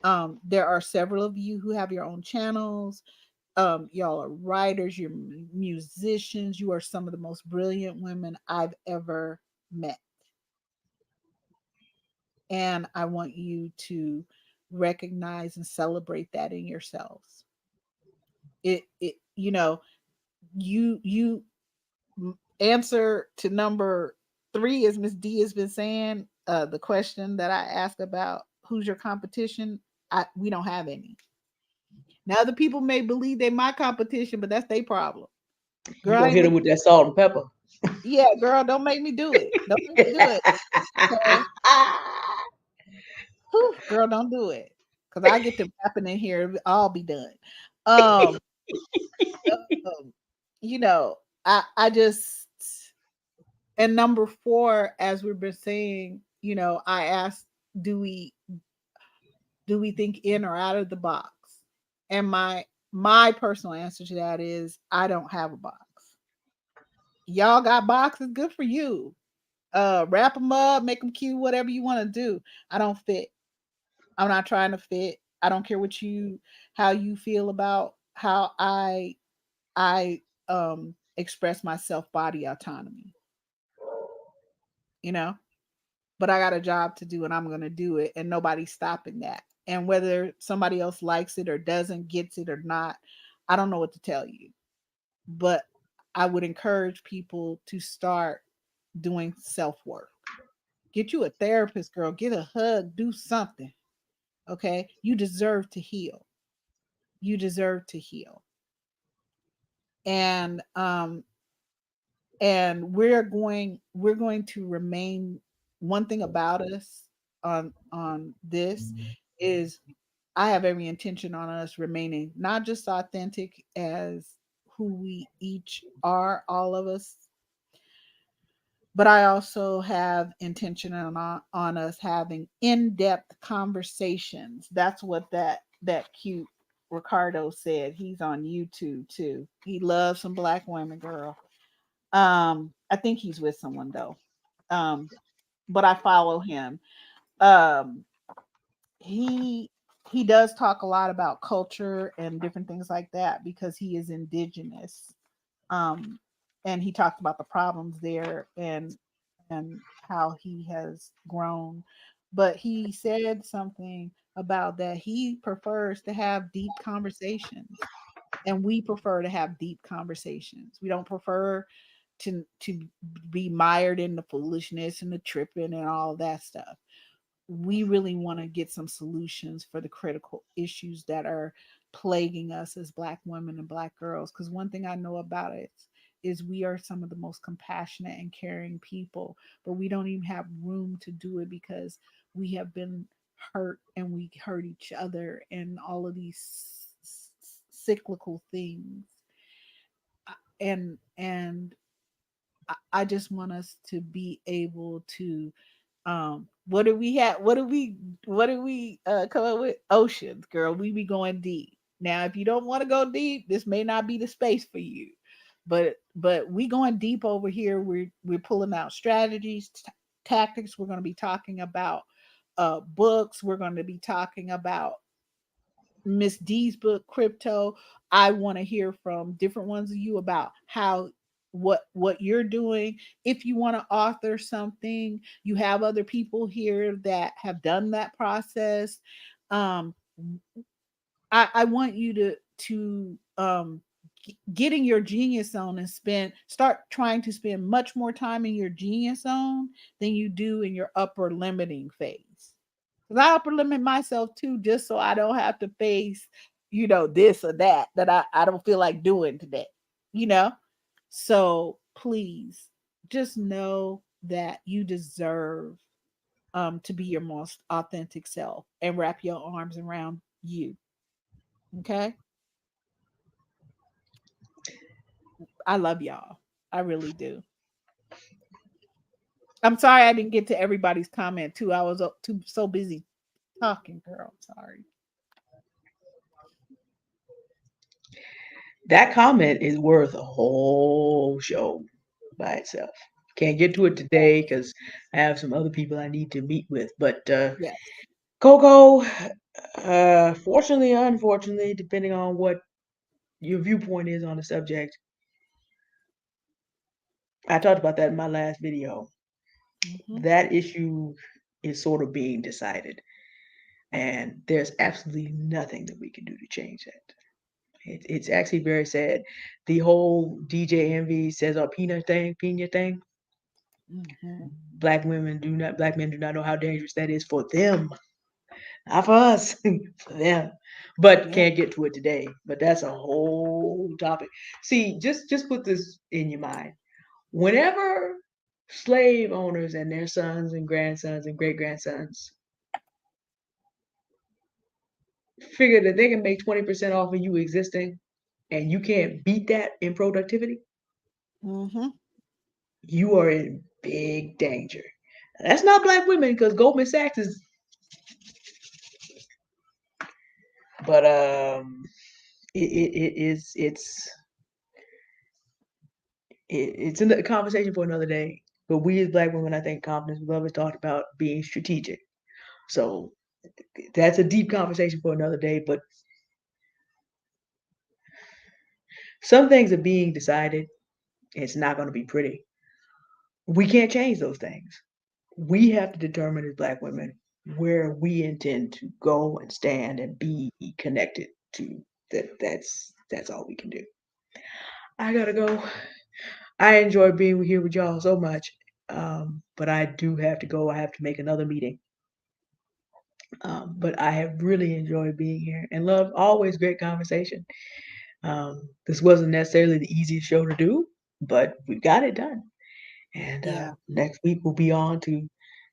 there are several of you who have your own channels. Y'all are writers, you're musicians, you are some of the most brilliant women I've ever met. And I want you to recognize and celebrate that in yourselves. It you answer to number 3, as Miss D has been saying, the question that I asked about who's your competition, we don't have any. Now other people may believe they my competition, but that's their problem. You Girl, I gonna ain't hit them make, with that salt and pepper. yeah, girl, don't make me do it. Don't make me do it. Okay. Whew, girl, don't do it. Cause I get to rapping in here, I'll be done. Um, um you know, I just, and number 4, as we've been saying, I asked, do we do we think in or out of the box? And my personal answer to that is I don't have a box. Y'all got boxes, good for you. wrap them up, make them cute, whatever you want to do. I don't fit. I'm not trying to fit. I don't care what you how you feel about how I express myself body autonomy, you know? But I got a job to do and I'm going to do it and nobody's stopping that. And whether somebody else likes it or doesn't, gets it or not, I don't know what to tell you. But I would encourage people to start doing self-work. Get you a therapist, girl, get a hug, do something. Okay? You deserve to heal. You deserve to heal. And we're going to remain. One thing about us on this is I have every intention on us remaining not just authentic as who we each are, all of us, but I also have intention on us having in-depth conversations. That's what that cute Ricardo said. He's on YouTube too. He loves some black women, girl. I think he's with someone though. Um, but I follow him. Um, he he does talk a lot about culture and different things like that because he is indigenous. Um, and he talked about the problems there and how he has grown. But he said something about that he prefers to have deep conversations, and we prefer to have deep conversations. We don't prefer to be mired in the foolishness and the tripping and all that stuff. We really want to get some solutions for the critical issues that are plaguing us as black women and black girls, because one thing I know about it is we are some of the most compassionate and caring people, but we don't even have room to do it because we have been hurt and we hurt each other and all of these cyclical things. And I just want us to be able to what do we have what do we come up with? Oceans, girl. We be going deep. Now if you don't want to go deep, this may not be the space for you. But we going deep over here. We're pulling out strategies, tactics. We're going to be talking about books. We're going to be talking about Miss D's book, Crypto. I want to hear from different ones of you about how what you're doing. If you want to author something, you have other people here that have done that process. Um, I want you to get in your genius zone and start trying to spend much more time in your genius zone than you do in your upper limiting phase. Because I upper limit myself too, just so I don't have to face, this or that I don't feel like doing today, you know? So please just know that you deserve to be your most authentic self and wrap your arms around you. Okay? I love y'all. I really do. I'm sorry I didn't get to everybody's comment too. I was too so busy talking, girl. Sorry. That comment is worth a whole show by itself. Can't get to it today because I have some other people I need to meet with. But Yes. Coco, fortunately, unfortunately, depending on what your viewpoint is on the subject, I talked about that in my last video. Hmm. That issue is sort of being decided, and there's absolutely nothing that we can do to change that. It's actually very sad. The whole DJ Envy says, "Oh, Pina thing." Hmm. Black men do not know how dangerous that is for them, not for us, for them. But Yeah. can't get to it today. But that's a whole topic. See, just put this in your mind. Whenever slave owners and their sons and grandsons and great grandsons figure that they can make 20% off of you existing and you can't beat that in productivity, Hmm. you are in big danger. That's not black women because Goldman Sachs is, but it is it's a conversation for another day. But we as Black women, I think confidence we love is talked about being strategic. So that's a deep conversation for another day. But some things are being decided. It's not going to be pretty. We can't change those things. We have to determine as Black women where we intend to go and stand and be connected to. That's all we can do. I gotta go. I enjoy being here with y'all so much, but I do have to go. I have to make another meeting. But I have really enjoyed being here and love always great conversation. This wasn't necessarily the easiest show to do, but we got it done. And Yeah, next week we'll be on to,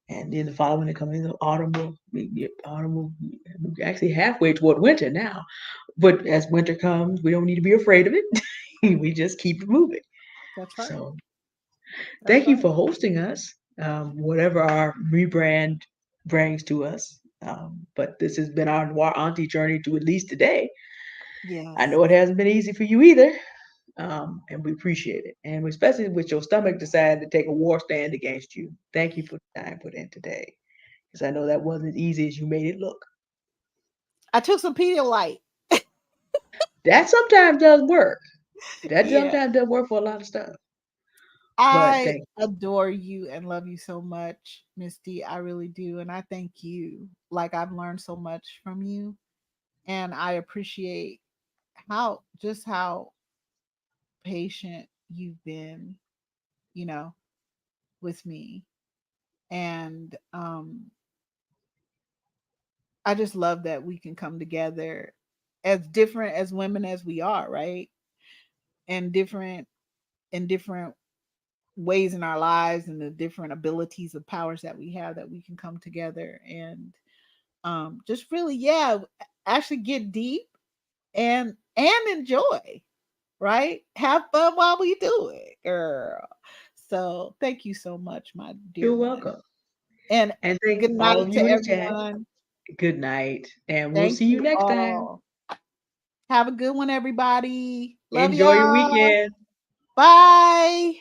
and then the following to come in the autumn we're actually halfway toward winter now. But as winter comes, we don't need to be afraid of it. We just keep it moving. that's right. So That's thank you right. for hosting us, whatever our rebrand brings to us. But this has been our Noir Auntie journey to at least today. I Yes. know it hasn't been easy for you either, and we appreciate it. And especially with your stomach decided to take a war stand against you. Thank you for the time put in today, because I know that wasn't as easy as you made it look. I took some Pedialyte. That sometimes does work. That Yeah. sometimes does work for a lot of stuff. But I thank adore you and love you so much, Misty. I really do. And I thank you. Like, I've learned so much from you. And I appreciate how patient you've been, you know, with me. And I just love that we can come together as different as women as we are, right? And different in different ways in our lives and the different abilities of powers that we have, that we can come together and just really, yeah, actually get deep and enjoy, right? Have fun while we do it, girl. So thank you so much, my dear you're one. welcome. And And thank good all night of you to in the chat. everyone. Good night. And we'll Thank see you you next time. all. Have a good one, everybody. Love Enjoy your y'all. weekend. Bye.